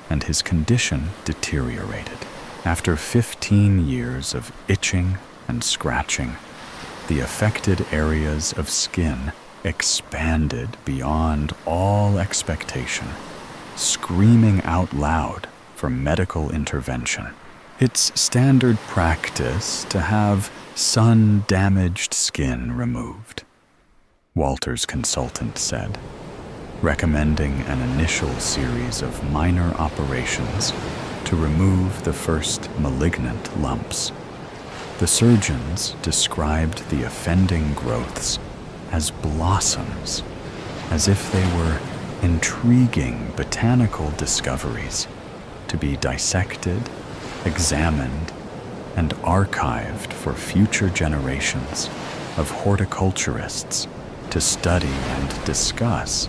and his condition deteriorated. After 15 years of itching and scratching, the affected areas of skin expanded beyond all expectation, screaming out loud for medical intervention. It's standard practice to have sun-damaged skin removed, Walter's consultant said, recommending an initial series of minor operations to remove the first malignant lumps. The surgeons described the offending growths as blossoms, as if they were intriguing botanical discoveries to be dissected, examined, and archived for future generations of horticulturists to study and discuss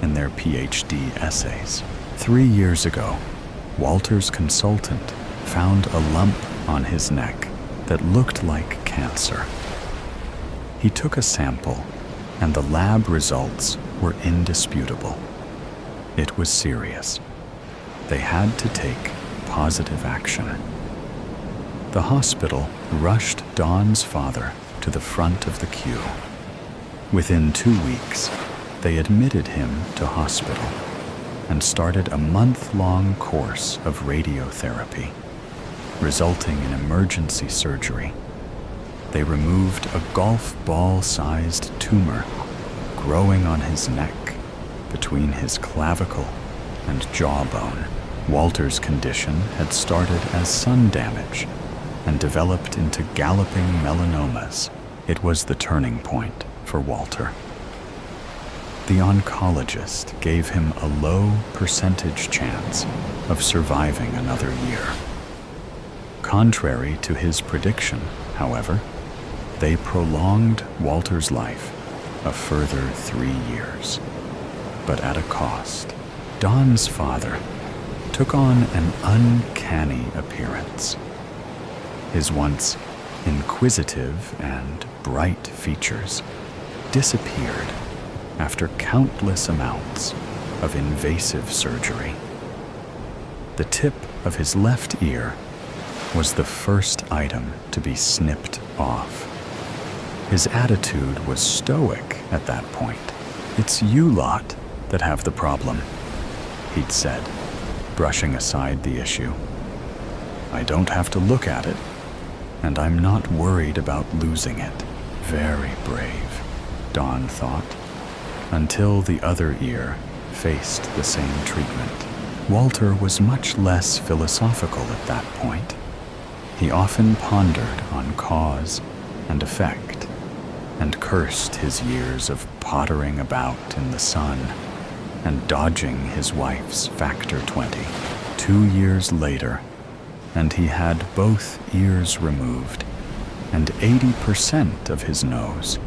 in their PhD essays. 3 years ago, Walter's consultant found a lump on his neck that looked like cancer. He took a sample, and the lab results were indisputable. It was serious. They had to take positive action. The hospital rushed Dawn's father to the front of the queue. Within 2 weeks, they admitted him to hospital and started a month-long course of radiotherapy, resulting in emergency surgery. They removed a golf ball-sized tumor growing on his neck between his clavicle and jawbone. Walter's condition had started as sun damage and developed into galloping melanomas. It was the turning point for Walter. The oncologist gave him a low percentage chance of surviving another year. Contrary to his prediction, however, they prolonged Walter's life a further 3 years, but at a cost. Dawn's father took on an uncanny appearance. His once inquisitive and bright features disappeared after countless amounts of invasive surgery. The tip of his left ear was the first item to be snipped off. His attitude was stoic at that point. "It's you lot that have the problem," he'd said, brushing aside the issue. I don't have to look at it, and I'm not worried about losing it. Very brave, Dawn thought, until the other ear faced the same treatment. Walter was much less philosophical at that point. He often pondered on cause and effect, and cursed his years of pottering about in the sun and dodging his wife's factor 20. 2 years later, and he had both ears removed and 80% of his nose.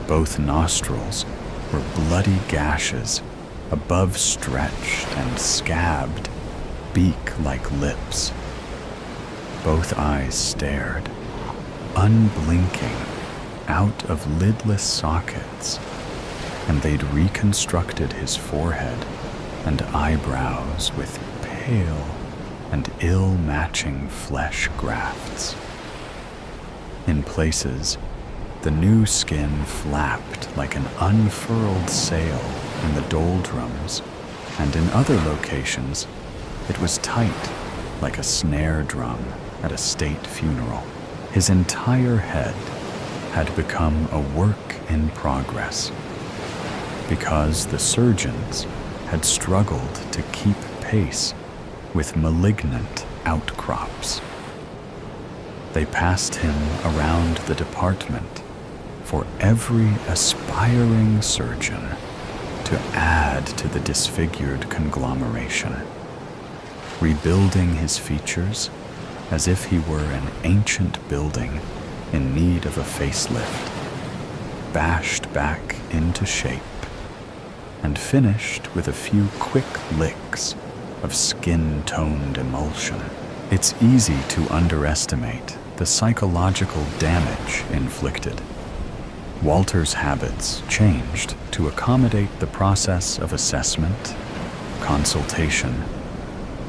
Both nostrils were bloody gashes, above stretched and scabbed, beak like lips. Both eyes stared, unblinking, out of lidless sockets, and they'd reconstructed his forehead and eyebrows with pale and ill-matching flesh grafts. In places, the new skin flapped like an unfurled sail in the doldrums, and in other locations, it was tight like a snare drum at a state funeral. His entire head had become a work in progress, because the surgeons had struggled to keep pace with malignant outcrops. They passed him around the department for every aspiring surgeon to add to the disfigured conglomeration, rebuilding his features as if he were an ancient building in need of a facelift, bashed back into shape, and finished with a few quick licks of skin-toned emulsion. It's easy to underestimate the psychological damage inflicted. Walter's habits changed to accommodate the process of assessment, consultation,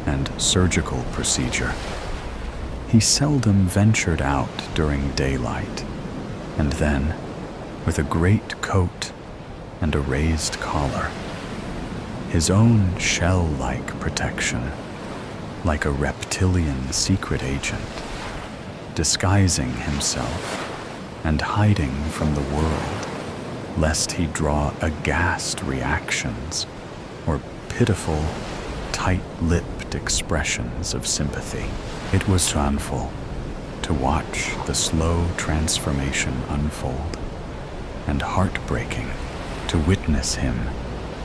and surgical procedure. He seldom ventured out during daylight, and then, with a great coat and a raised collar, his own shell-like protection, like a reptilian secret agent, disguising himself and hiding from the world, lest he draw aghast reactions or pitiful, tight-lipped expressions of sympathy. It was painful to watch the slow transformation unfold, and heartbreaking to witness him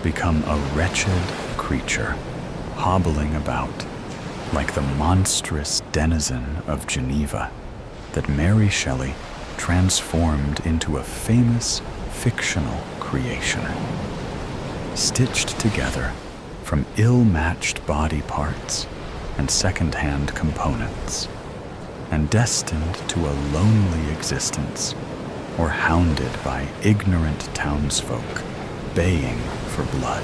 become a wretched creature, hobbling about like the monstrous denizen of Geneva that Mary Shelley transformed into a famous fictional creation, stitched together from ill-matched body parts and second-hand components, and destined to a lonely existence, or hounded by ignorant townsfolk baying for blood.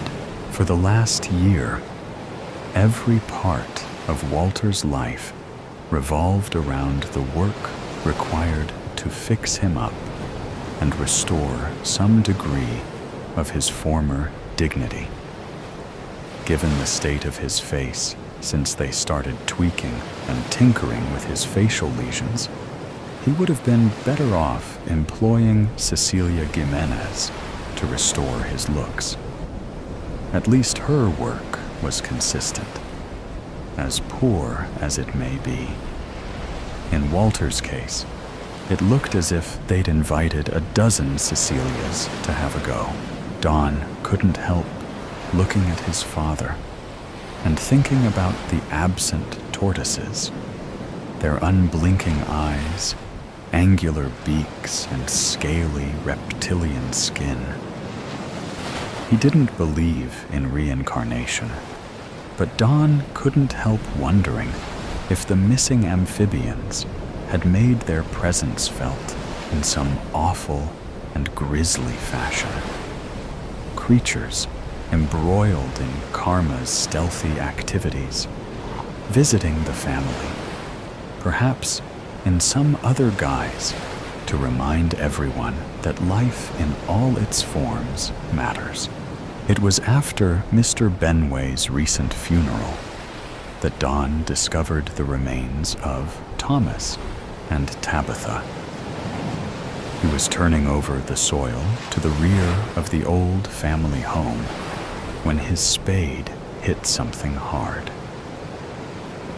For the last year, every part of Walter's life revolved around the work required to fix him up and restore some degree of his former dignity. Given the state of his face since they started tweaking and tinkering with his facial lesions, he would have been better off employing Cecilia Gimenez to restore his looks. At least her work was consistent, as poor as it may be. In Walter's case, it looked as if they'd invited a dozen Cecilias to have a go. Don couldn't help looking at his father and thinking about the absent tortoises, their unblinking eyes, angular beaks, and scaly reptilian skin. He didn't believe in reincarnation, but Don couldn't help wondering if the missing amphibians had made their presence felt in some awful and grisly fashion. Creatures embroiled in karma's stealthy activities, visiting the family, perhaps in some other guise, to remind everyone that life in all its forms matters. It was after Mr. Benway's recent funeral that Dawn discovered the remains of Thomas and Tabitha. He was turning over the soil to the rear of the old family home when his spade hit something hard.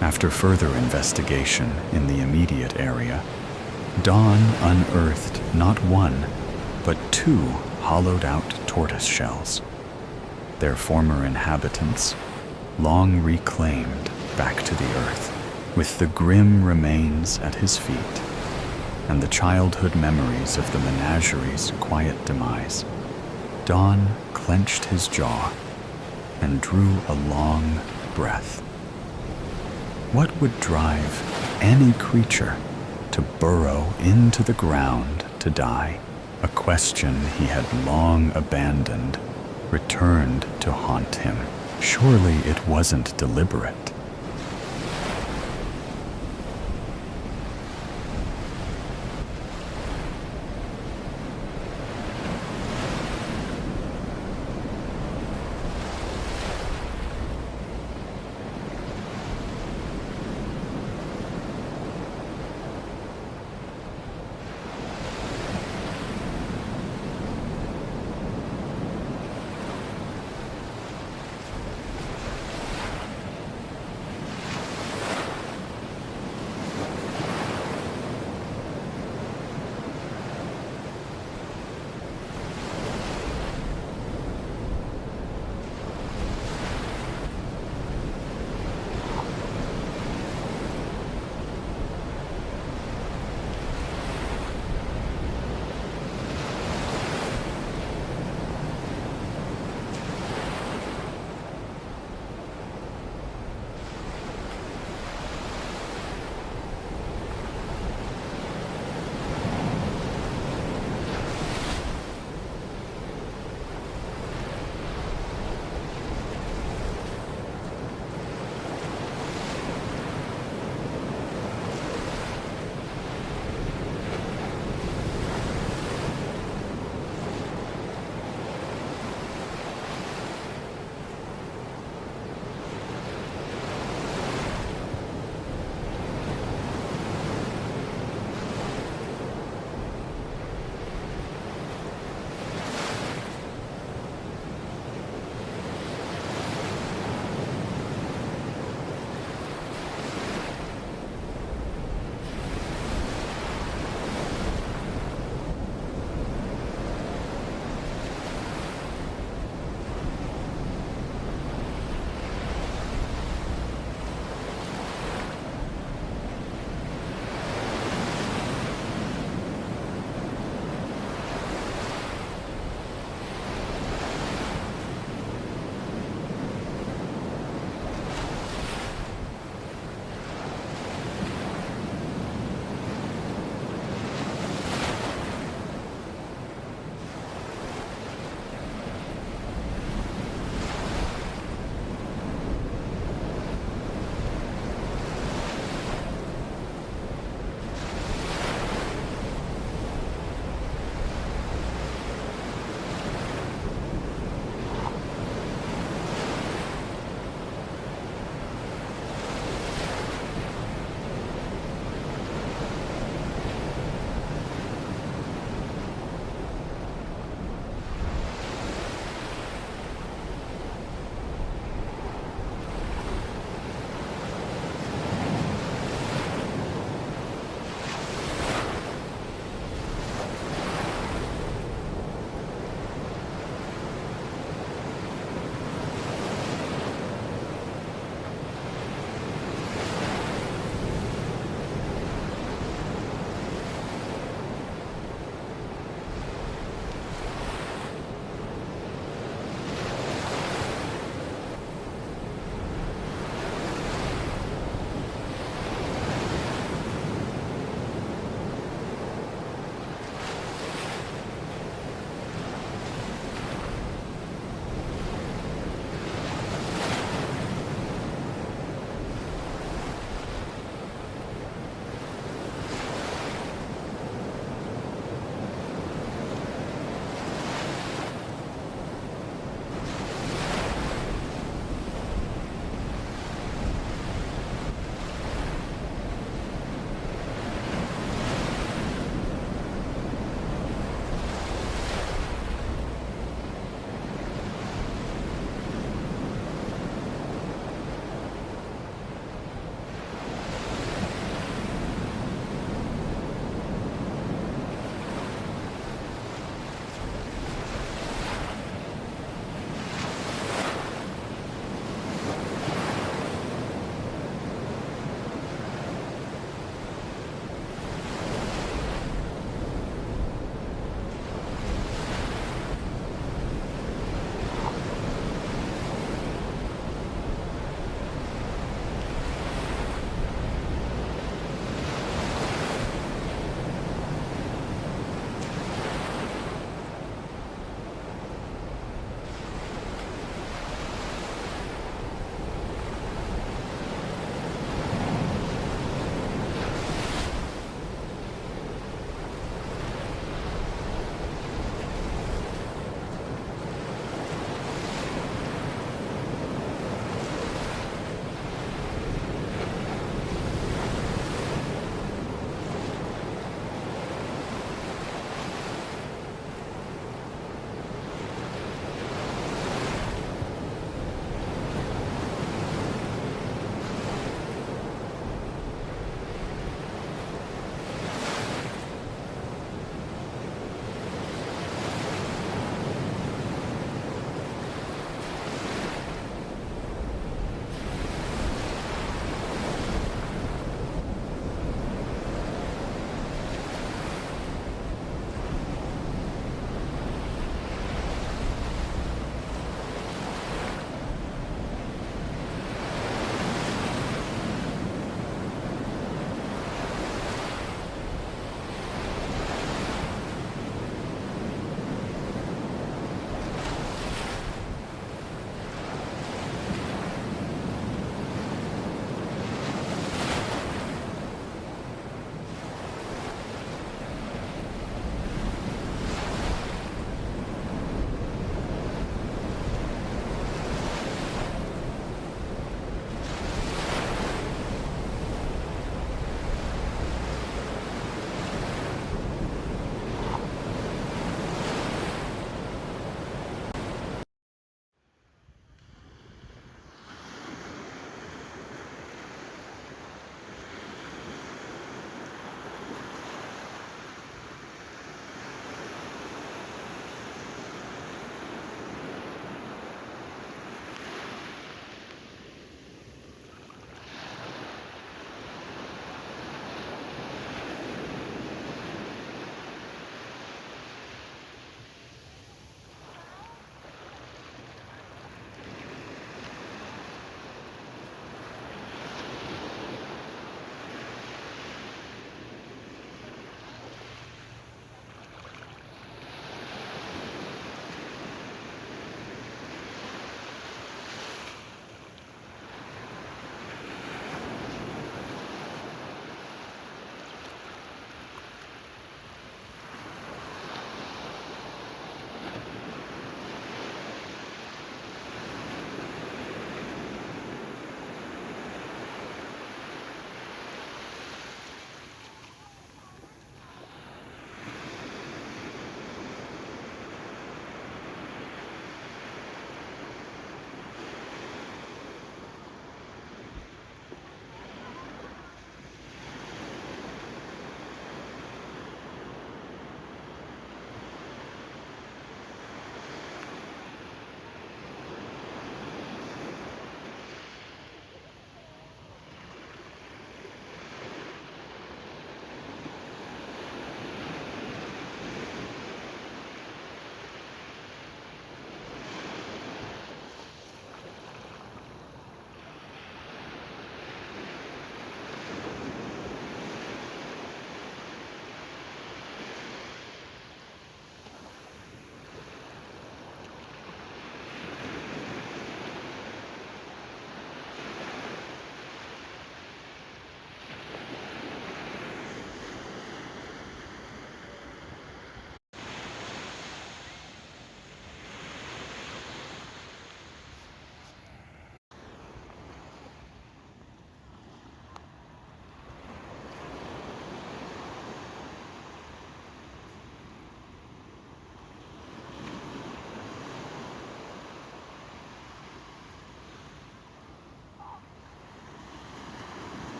After further investigation in the immediate area, Dawn unearthed not one, but two hollowed-out tortoise shells, their former inhabitants long reclaimed back to the earth. With the grim remains at his feet and the childhood memories of the menagerie's quiet demise, Don clenched his jaw and drew a long breath. What would drive any creature to burrow into the ground to die? A question he had long abandoned returned to haunt him. Surely it wasn't deliberate.